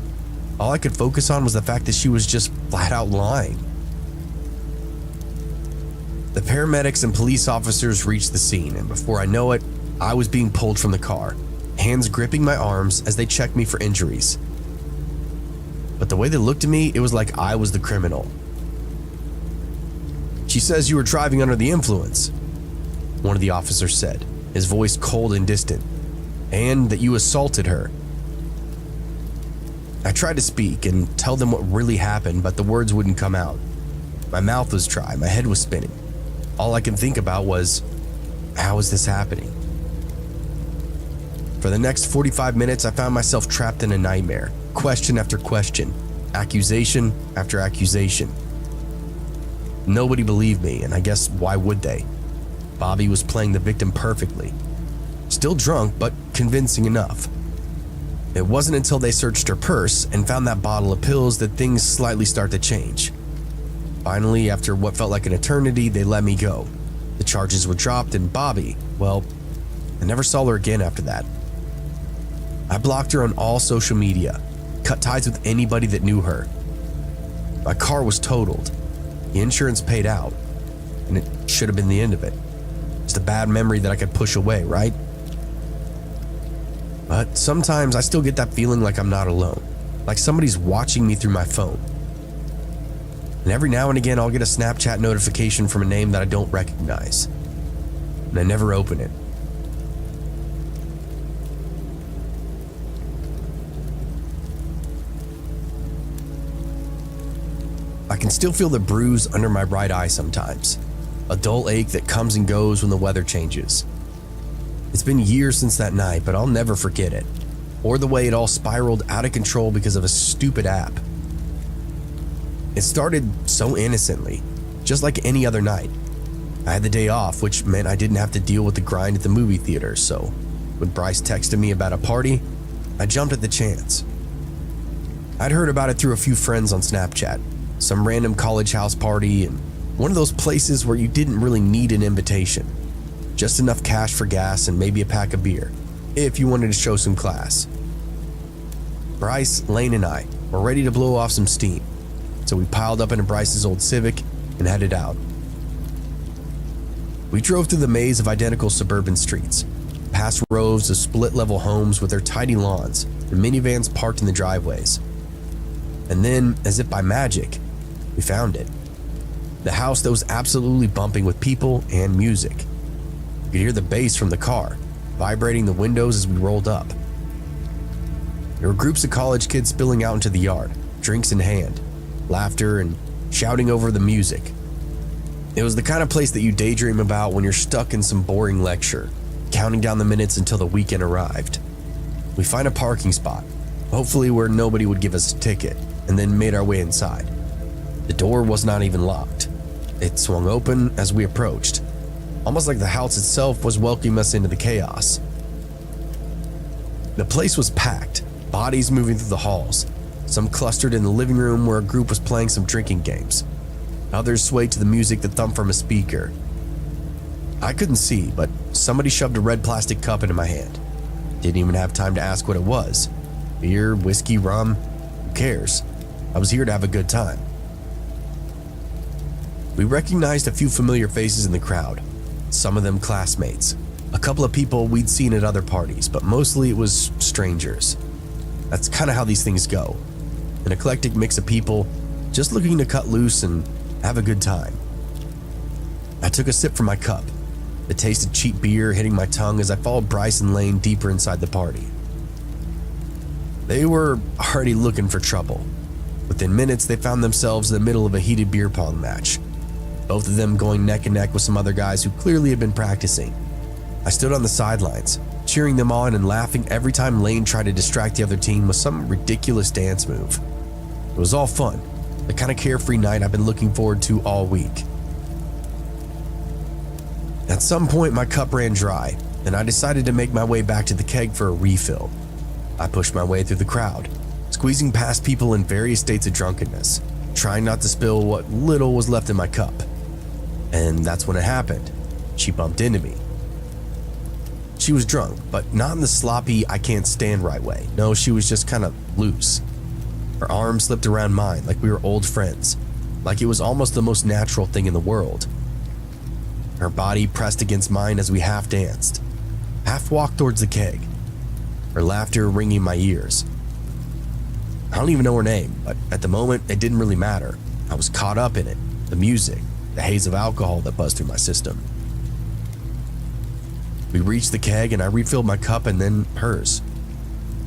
all I could focus on was the fact that she was just flat out lying. The paramedics and police officers reached the scene, and before I know it, I was being pulled from the car, hands gripping my arms as they checked me for injuries. But the way they looked at me, it was like I was the criminal. "She says you were driving under the influence," one of the officers said, his voice cold and distant, "and that you assaulted her." I tried to speak and tell them what really happened, but the words wouldn't come out. My mouth was dry, my head was spinning. All I could think about was, how is this happening? For the next 45 minutes, I found myself trapped in a nightmare, question after question, accusation after accusation. Nobody believed me, and I guess why would they? Bobby was playing the victim perfectly. Still drunk, but convincing enough. It wasn't until they searched her purse and found that bottle of pills that things slightly start to change. Finally, after what felt like an eternity, they let me go. The charges were dropped, and Bobby, well, I never saw her again after that. I blocked her on all social media, cut ties with anybody that knew her. My car was totaled. The insurance paid out, and it should have been the end of it. Just a bad memory that I could push away, right? But sometimes I still get that feeling like I'm not alone, like somebody's watching me through my phone. And every now and again, I'll get a Snapchat notification from a name that I don't recognize, and I never open it. I can still feel the bruise under my right eye sometimes, a dull ache that comes and goes when the weather changes. It's been years since that night, but I'll never forget it, or the way it all spiraled out of control because of a stupid app. It started so innocently, just like any other night. I had the day off, which meant I didn't have to deal with the grind at the movie theater, so when Bryce texted me about a party, I jumped at the chance. I'd heard about it through a few friends on Snapchat, some random college house party, and one of those places where you didn't really need an invitation. Just enough cash for gas and maybe a pack of beer, if you wanted to show some class. Bryce, Lane, and I were ready to blow off some steam, so we piled up into Bryce's old Civic and headed out. We drove through the maze of identical suburban streets, past rows of split-level homes with their tidy lawns and minivans parked in the driveways. And then, as if by magic, we found it. The house that was absolutely bumping with people and music. You could hear the bass from the car, vibrating the windows as we rolled up. There were groups of college kids spilling out into the yard, drinks in hand, laughter, and shouting over the music. It was the kind of place that you daydream about when you're stuck in some boring lecture, counting down the minutes until the weekend arrived. We find a parking spot, hopefully where nobody would give us a ticket, and then made our way inside. The door was not even locked. It swung open as we approached, almost like the house itself was welcoming us into the chaos. The place was packed, bodies moving through the halls, some clustered in the living room where a group was playing some drinking games. Others swayed to the music that thumped from a speaker. I couldn't see, but somebody shoved a red plastic cup into my hand. Didn't even have time to ask what it was. Beer, whiskey, rum, who cares? I was here to have a good time. We recognized a few familiar faces in the crowd, some of them classmates, a couple of people we'd seen at other parties, but mostly it was strangers. That's kind of how these things go. An eclectic mix of people just looking to cut loose and have a good time. I took a sip from my cup. The taste of cheap beer hitting my tongue as I followed Bryce and Lane deeper inside the party. They were already looking for trouble. Within minutes, they found themselves in the middle of a heated beer pong match, both of them going neck and neck with some other guys who clearly had been practicing. I stood on the sidelines, cheering them on and laughing every time Lane tried to distract the other team with some ridiculous dance move. It was all fun, the kind of carefree night I've been looking forward to all week. At some point, my cup ran dry, and I decided to make my way back to the keg for a refill. I pushed my way through the crowd, squeezing past people in various states of drunkenness, trying not to spill what little was left in my cup. And that's when it happened. She bumped into me. She was drunk, but not in the sloppy, I can't stand right way. No, she was just kind of loose. Her arm slipped around mine like we were old friends, like it was almost the most natural thing in the world. Her body pressed against mine as we half danced, half walked towards the keg, her laughter ringing my ears. I don't even know her name, but at the moment, it didn't really matter. I was caught up in it, the music, the haze of alcohol that buzzed through my system. We reached the keg and I refilled my cup and then hers.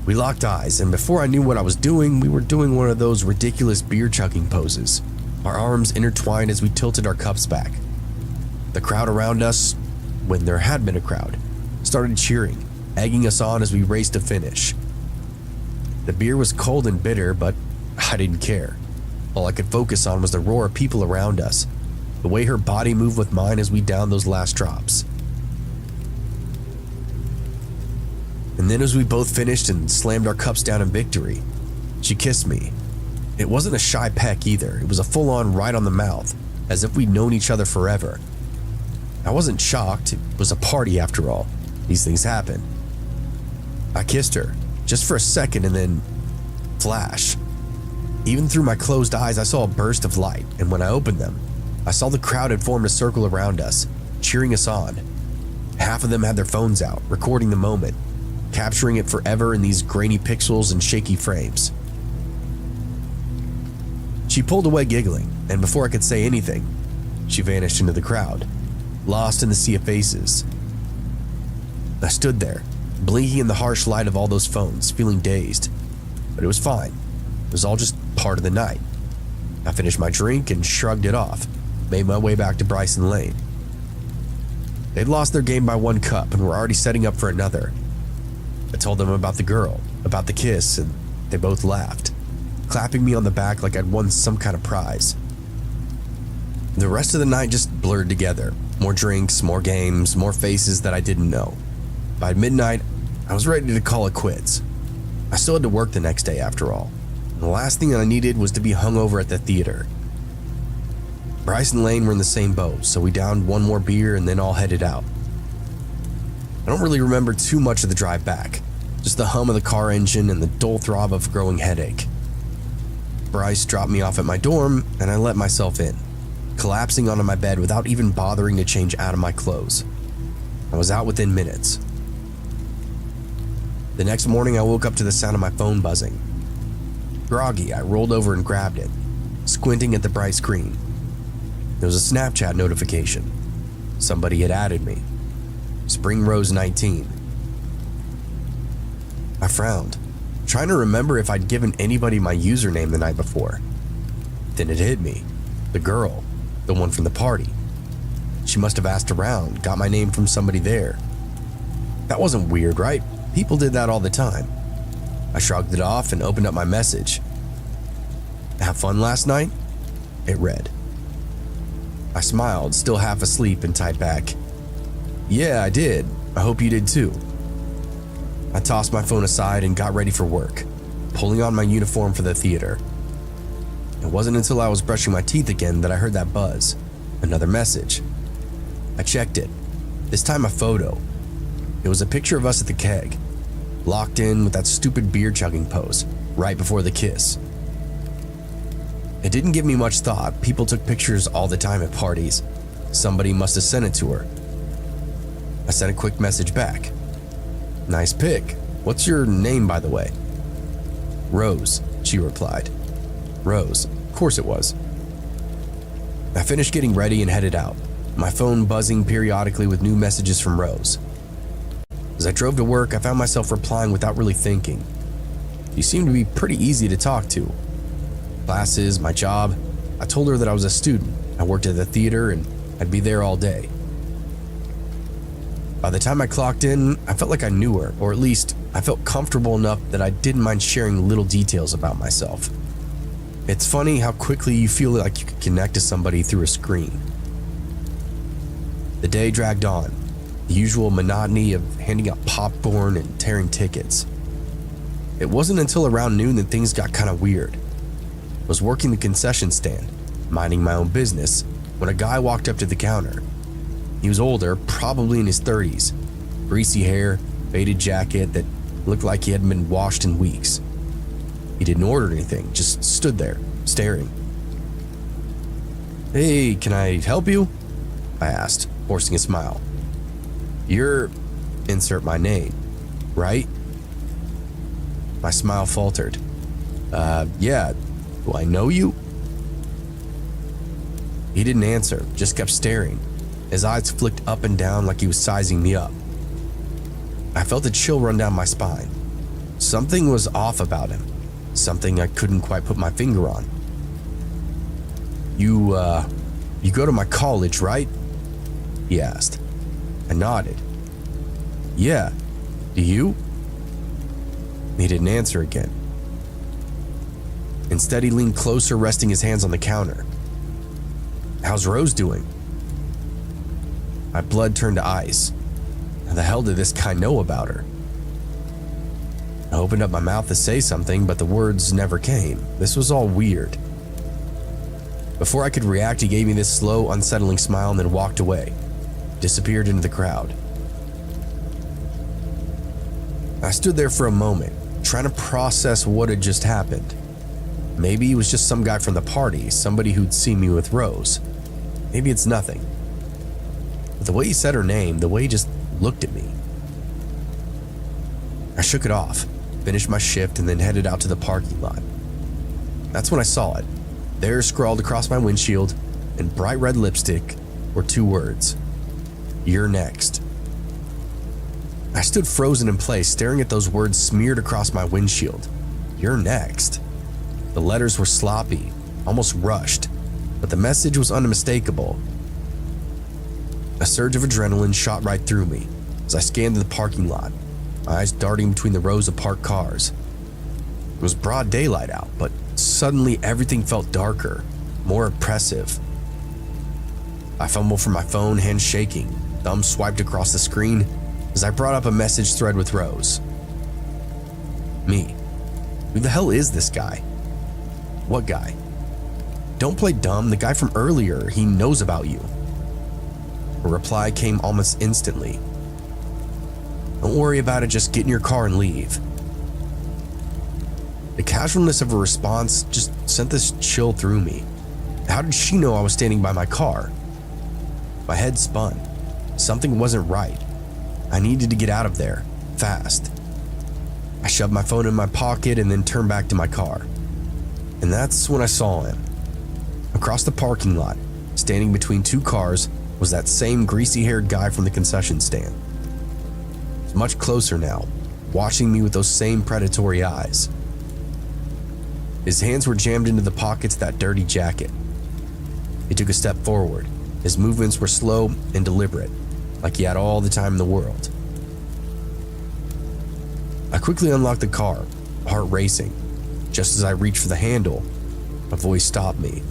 We locked eyes, and before I knew what I was doing, we were doing one of those ridiculous beer chugging poses, our arms intertwined as we tilted our cups back. The crowd around us, when there had been a crowd, started cheering, egging us on as we raced to finish. The beer was cold and bitter, but I didn't care. All I could focus on was the roar of people around us, the way her body moved with mine as we downed those last drops. And then as we both finished and slammed our cups down in victory, she kissed me. It wasn't a shy peck either, it was a full-on right on the mouth, as if we'd known each other forever. I wasn't shocked, it was a party after all. These things happen. I kissed her, just for a second, and then flash. Even through my closed eyes, I saw a burst of light, and when I opened them, I saw the crowd had formed a circle around us, cheering us on. Half of them had their phones out, recording the moment, capturing it forever in these grainy pixels and shaky frames. She pulled away giggling, and before I could say anything, she vanished into the crowd, lost in the sea of faces. I stood there, blinking in the harsh light of all those phones, feeling dazed. But it was fine. It was all just part of the night. I finished my drink and shrugged it off, made my way back to Bryce and Lane. They'd lost their game by 1 cup and were already setting up for another. I told them about the girl, about the kiss, and they both laughed, clapping me on the back like I'd won some kind of prize. The rest of the night just blurred together. More drinks, more games, more faces that I didn't know. By midnight, I was ready to call it quits. I still had to work the next day after all. And the last thing that I needed was to be hungover at the theater. Bryce and Lane were in the same boat, so we downed 1 more beer and then all headed out. I don't really remember too much of the drive back, just the hum of the car engine and the dull throb of a growing headache. Bryce dropped me off at my dorm and I let myself in, collapsing onto my bed without even bothering to change out of my clothes. I was out within minutes. The next morning I woke up to the sound of my phone buzzing. Groggy, I rolled over and grabbed it, squinting at the bright screen. There was a Snapchat notification. Somebody had added me. Spring Rose 19. I frowned, trying to remember if I'd given anybody my username the night before. Then it hit me. The girl, the one from the party. She must have asked around, got my name from somebody there. That wasn't weird, right? People did that all the time. I shrugged it off and opened up my message. Have fun last night? It read. I smiled, still half asleep, and typed back, Yeah, I did. I hope you did too. I tossed my phone aside and got ready for work, pulling on my uniform for the theater. It wasn't until I was brushing my teeth again that I heard that buzz. Another message. I checked it. This time a photo. It was a picture of us at the keg, locked in with that stupid beer chugging pose, right before the kiss. It didn't give me much thought. People took pictures all the time at parties. Somebody must have sent it to her. I sent a quick message back. Nice pic. What's your name, by the way? Rose, she replied. Rose, of course it was. I finished getting ready and headed out, my phone buzzing periodically with new messages from Rose. As I drove to work, I found myself replying without really thinking. She seemed to be pretty easy to talk to. Classes, my job. I told her that I was a student. I worked at the theater and I'd be there all day. By the time I clocked in, I felt like I knew her, or at least I felt comfortable enough that I didn't mind sharing little details about myself. It's funny how quickly you feel like you can connect to somebody through a screen. The day dragged on, the usual monotony of handing out popcorn and tearing tickets. It wasn't until around noon that things got kind of weird. I was working the concession stand, minding my own business, when a guy walked up to the counter. He was older, probably in his 30s, greasy hair, faded jacket that looked like he hadn't been washed in weeks. He didn't order anything, just stood there, staring. Hey, can I help you? I asked, forcing a smile. You're, insert my name, right? My smile faltered. Yeah, do I know you? He didn't answer, just kept staring. His eyes flicked up and down like he was sizing me up. I felt a chill run down my spine. Something was off about him, something I couldn't quite put my finger on. You go to my college, right? He asked. I nodded. Yeah, do you? He didn't answer again. Instead, he leaned closer, resting his hands on the counter. How's Rose doing? My blood turned to ice. How the hell did this guy know about her? I opened up my mouth to say something, but the words never came. This was all weird. Before I could react, he gave me this slow, unsettling smile and then walked away, disappeared into the crowd. I stood there for a moment, trying to process what had just happened. Maybe he was just some guy from the party, somebody who'd seen me with Rose. Maybe it's nothing. But the way he said her name, the way he just looked at me. I shook it off, finished my shift, and then headed out to the parking lot. That's when I saw it. There, scrawled across my windshield, in bright red lipstick, were two words. You're next. I stood frozen in place, staring at those words smeared across my windshield. You're next. The letters were sloppy, almost rushed, but the message was unmistakable. A surge of adrenaline shot right through me as I scanned the parking lot, my eyes darting between the rows of parked cars. It was broad daylight out, but suddenly everything felt darker, more oppressive. I fumbled for my phone, hands shaking, thumb swiped across the screen as I brought up a message thread with Rose. Me. Who the hell is this guy? What guy? Don't play dumb, the guy from earlier, he knows about you. A reply came almost instantly. Don't worry about it, just get in your car and leave. The casualness of her response just sent this chill through me. How did she know I was standing by my car? My head spun. Something wasn't right. I needed to get out of there, fast. I shoved my phone in my pocket and then turned back to my car. And that's when I saw him. Across the parking lot, standing between two cars, was that same greasy-haired guy from the concession stand. He's much closer now, watching me with those same predatory eyes. His hands were jammed into the pockets of that dirty jacket. He took a step forward. His movements were slow and deliberate, like he had all the time in the world. I quickly unlocked the car, heart racing. Just as I reached for the handle, a voice stopped me.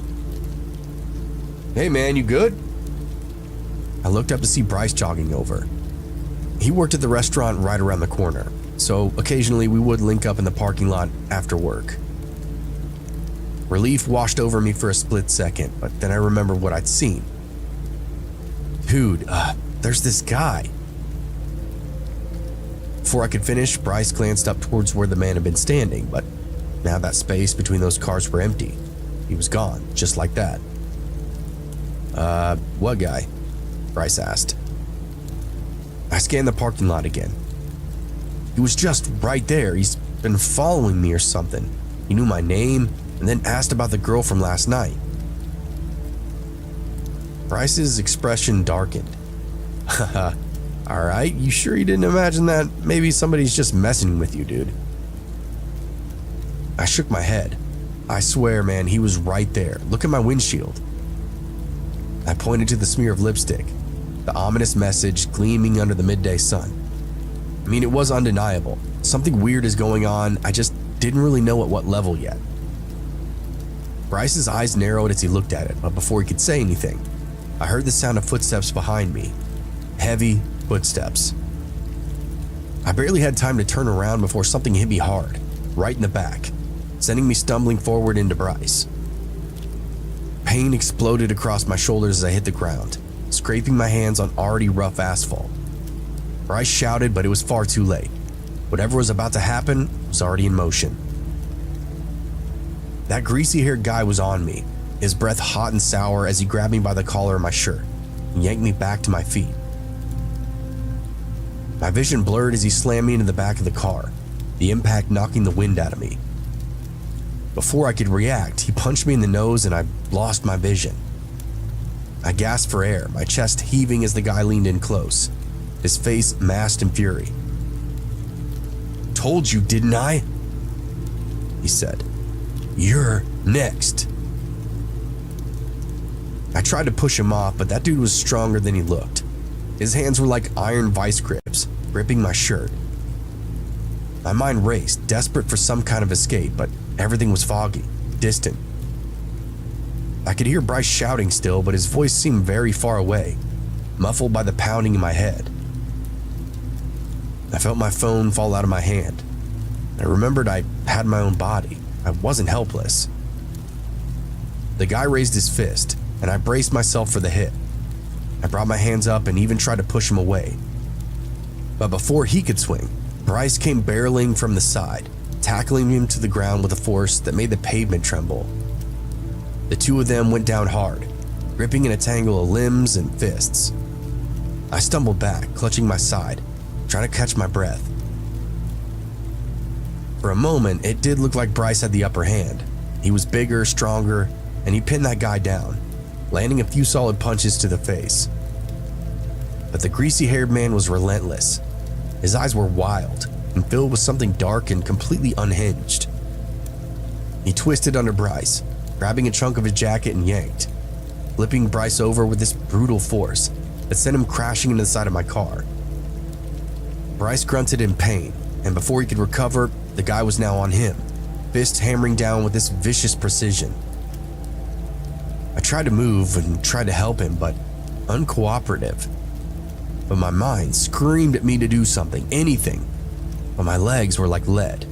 "Hey man, you good?" I looked up to see Bryce jogging over. He worked at the restaurant right around the corner, so occasionally we would link up in the parking lot after work. Relief washed over me for a split second, but then I remembered what I'd seen. Dude, there's this guy. Before I could finish, Bryce glanced up towards where the man had been standing, but now that space between those cars were empty. He was gone, just like that. What guy?" Bryce asked. I scanned the parking lot again. He was just right there. He's been following me or something. He knew my name and then asked about the girl from last night. Bryce's expression darkened. Haha, alright, you sure you didn't imagine that maybe somebody's just messing with you, dude? I shook my head. I swear, man, he was right there. Look at my windshield. I pointed to the smear of lipstick, the ominous message gleaming under the midday sun. I mean, it was undeniable. Something weird is going on, I just didn't really know at what level yet. Bryce's eyes narrowed as he looked at it, but before he could say anything, I heard the sound of footsteps behind me. Heavy footsteps. I barely had time to turn around before something hit me hard, right in the back, sending me stumbling forward into Bryce. Pain exploded across my shoulders as I hit the ground, scraping my hands on already rough asphalt. Bryce shouted, but it was far too late. Whatever was about to happen was already in motion. That greasy-haired guy was on me, his breath hot and sour as he grabbed me by the collar of my shirt and yanked me back to my feet. My vision blurred as he slammed me into the back of the car, the impact knocking the wind out of me. Before I could react, he punched me in the nose and I lost my vision. I gasped for air, my chest heaving as the guy leaned in close, his face masked in fury. "Told you, didn't I?" he said. "You're next." I tried to push him off, but that dude was stronger than he looked. His hands were like iron vice grips, gripping my shirt. My mind raced, desperate for some kind of escape, but everything was foggy, distant. I could hear Bryce shouting still, but his voice seemed very far away, muffled by the pounding in my head. I felt my phone fall out of my hand. I remembered I had my own body. I wasn't helpless. The guy raised his fist, and I braced myself for the hit. I brought my hands up and even tried to push him away. But before he could swing, Bryce came barreling from the side, tackling him to the ground with a force that made the pavement tremble. The two of them went down hard, gripping in a tangle of limbs and fists. I stumbled back, clutching my side, trying to catch my breath. For a moment, it did look like Bryce had the upper hand. He was bigger, stronger, and he pinned that guy down, landing a few solid punches to the face. But the greasy-haired man was relentless. His eyes were wild and filled with something dark and completely unhinged. He twisted under Bryce, grabbing a chunk of his jacket and yanked, flipping Bryce over with this brutal force that sent him crashing into the side of my car. Bryce grunted in pain, and before he could recover, the guy was now on him, fists hammering down with this vicious precision. I tried to move and tried to help him, but uncooperative. But my mind screamed at me to do something, anything, but my legs were like lead.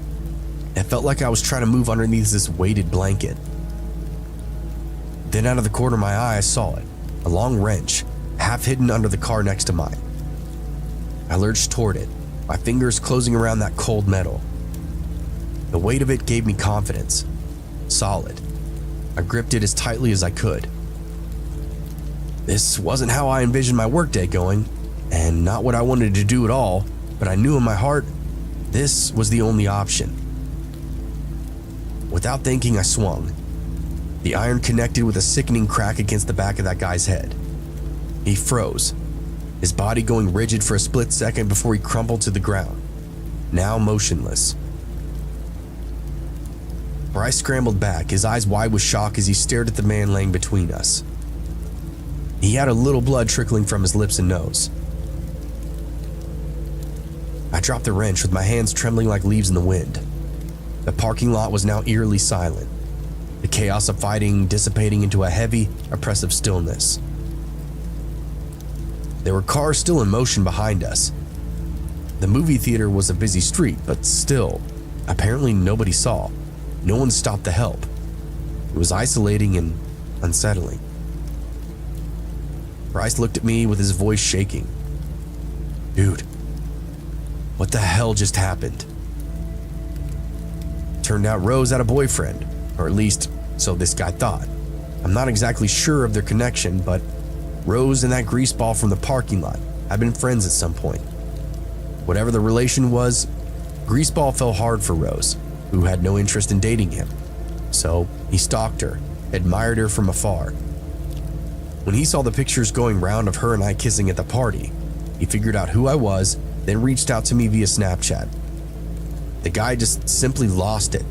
It felt like I was trying to move underneath this weighted blanket. Then out of the corner of my eye, I saw it, a long wrench, half hidden under the car next to mine. I lurched toward it, my fingers closing around that cold metal. The weight of it gave me confidence. Solid. I gripped it as tightly as I could. This wasn't how I envisioned my workday going, and not what I wanted to do at all, but I knew in my heart this was the only option. Without thinking, I swung. The iron connected with a sickening crack against the back of that guy's head. He froze, his body going rigid for a split second before he crumpled to the ground, now motionless. Bryce scrambled back, his eyes wide with shock as he stared at the man laying between us. He had a little blood trickling from his lips and nose. I dropped the wrench with my hands trembling like leaves in the wind. The parking lot was now eerily silent, the chaos of fighting dissipating into a heavy, oppressive stillness. There were cars still in motion behind us. The movie theater was a busy street, but still, apparently nobody saw. No one stopped to help. It was isolating and unsettling. Bryce looked at me with his voice shaking. Dude, what the hell just happened? Turned out Rose had a boyfriend, or at least so this guy thought. I'm not exactly sure of their connection, but Rose and that greaseball from the parking lot had been friends at some point. Whatever the relation was, Greaseball fell hard for Rose, who had no interest in dating him. So he stalked her, admired her from afar. When he saw the pictures going round of her and I kissing at the party, he figured out who I was, then reached out to me via Snapchat. The guy just simply lost it,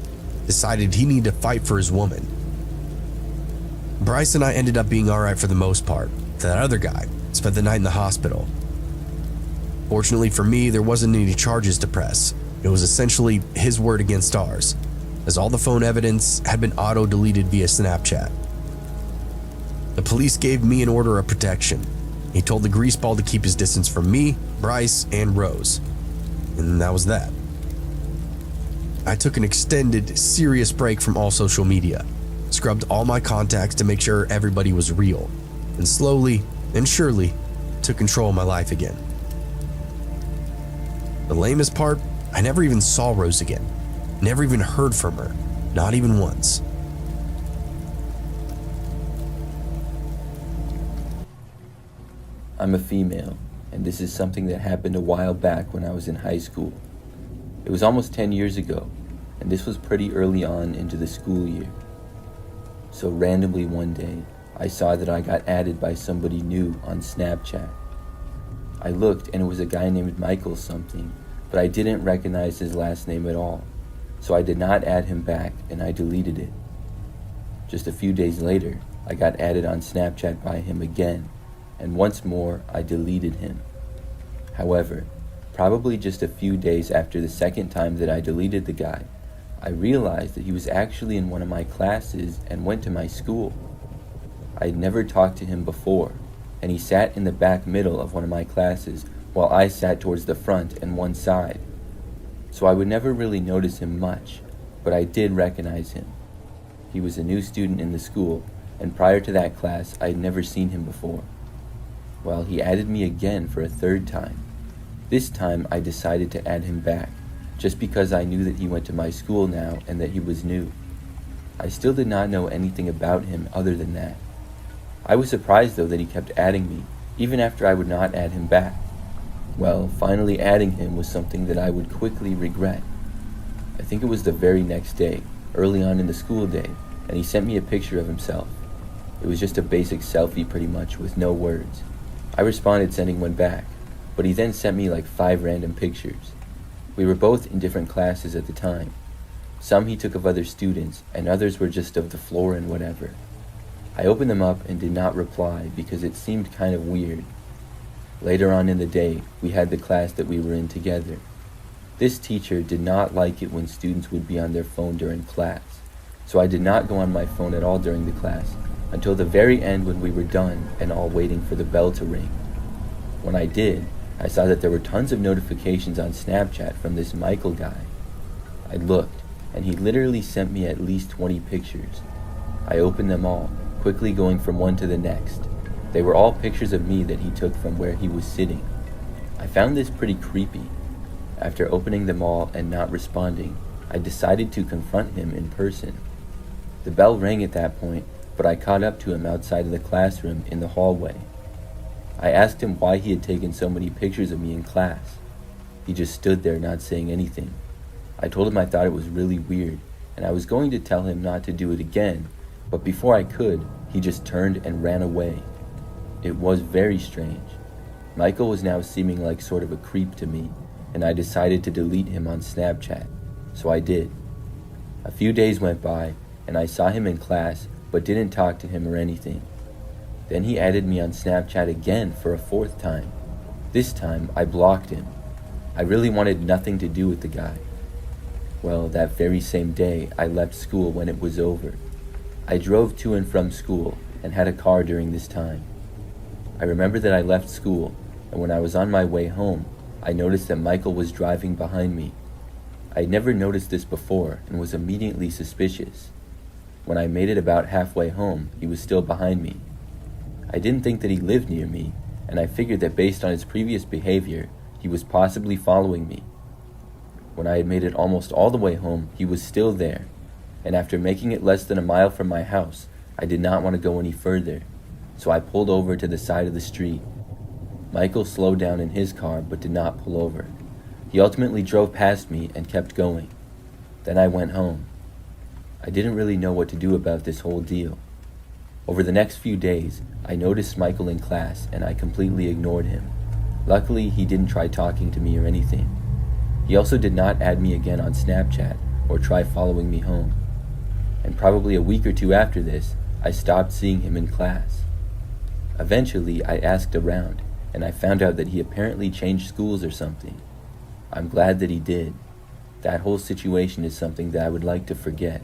decided he needed to fight for his woman. Bryce and I ended up being alright for the most part. That other guy spent the night in the hospital. Fortunately for me, there wasn't any charges to press. It was essentially his word against ours, as all the phone evidence had been auto-deleted via Snapchat. The police gave me an order of protection. He told the greaseball to keep his distance from me, Bryce, and Rose. And that was that. I took an extended, serious break from all social media, scrubbed all my contacts to make sure everybody was real, and slowly and surely took control of my life again. The lamest part, I never even saw Rose again. Never even heard from her, not even once. I'm a female, and this is something that happened a while back when I was in high school. It was almost 10 years ago, and this was pretty early on into the school year. So randomly one day, I saw that I got added by somebody new on Snapchat. I looked and it was a guy named Michael something, but I didn't recognize his last name at all, so I did not add him back and I deleted it. Just a few days later, I got added on Snapchat by him again, and once more I deleted him. However, probably just a few days after the second time that I deleted the guy, I realized that he was actually in one of my classes and went to my school. I had never talked to him before, and he sat in the back middle of one of my classes while I sat towards the front and one side. So I would never really notice him much, but I did recognize him. He was a new student in the school, and prior to that class, I had never seen him before. Well, he added me again for a third time. This time, I decided to add him back, just because I knew that he went to my school now and that he was new. I still did not know anything about him other than that. I was surprised though that he kept adding me, even after I would not add him back. Well, finally adding him was something that I would quickly regret. I think it was the very next day, early on in the school day, and he sent me a picture of himself. It was just a basic selfie pretty much with no words. I responded sending one back, but he then sent me like 5 random pictures. We were both in different classes at the time. Some he took of other students, and others were just of the floor and whatever. I opened them up and did not reply because it seemed kind of weird. Later on in the day, we had the class that we were in together. This teacher did not like it when students would be on their phone during class, so I did not go on my phone at all during the class until the very end when we were done and all waiting for the bell to ring. When I did, I saw that there were tons of notifications on Snapchat from this Michael guy. I looked, and he literally sent me at least 20 pictures. I opened them all, quickly going from one to the next. They were all pictures of me that he took from where he was sitting. I found this pretty creepy. After opening them all and not responding, I decided to confront him in person. The bell rang at that point, but I caught up to him outside of the classroom in the hallway. I asked him why he had taken so many pictures of me in class. He just stood there not saying anything. I told him I thought it was really weird, and I was going to tell him not to do it again, but before I could, he just turned and ran away. It was very strange. Michael was now seeming like sort of a creep to me, and I decided to delete him on Snapchat, so I did. A few days went by, and I saw him in class, but didn't talk to him or anything. Then he added me on Snapchat again for a fourth time. This time, I blocked him. I really wanted nothing to do with the guy. Well, that very same day, I left school when it was over. I drove to and from school and had a car during this time. I remember that I left school, and when I was on my way home, I noticed that Michael was driving behind me. I had never noticed this before and was immediately suspicious. When I made it about halfway home, he was still behind me. I didn't think that he lived near me, and I figured that based on his previous behavior, he was possibly following me. When I had made it almost all the way home, he was still there, and after making it less than a mile from my house, I did not want to go any further, so I pulled over to the side of the street. Michael slowed down in his car but did not pull over. He ultimately drove past me and kept going. Then I went home. I didn't really know what to do about this whole deal. Over the next few days, I noticed Michael in class and I completely ignored him. Luckily, he didn't try talking to me or anything. He also did not add me again on Snapchat or try following me home. And probably a week or two after this, I stopped seeing him in class. Eventually, I asked around, and I found out that he apparently changed schools or something. I'm glad that he did. That whole situation is something that I would like to forget.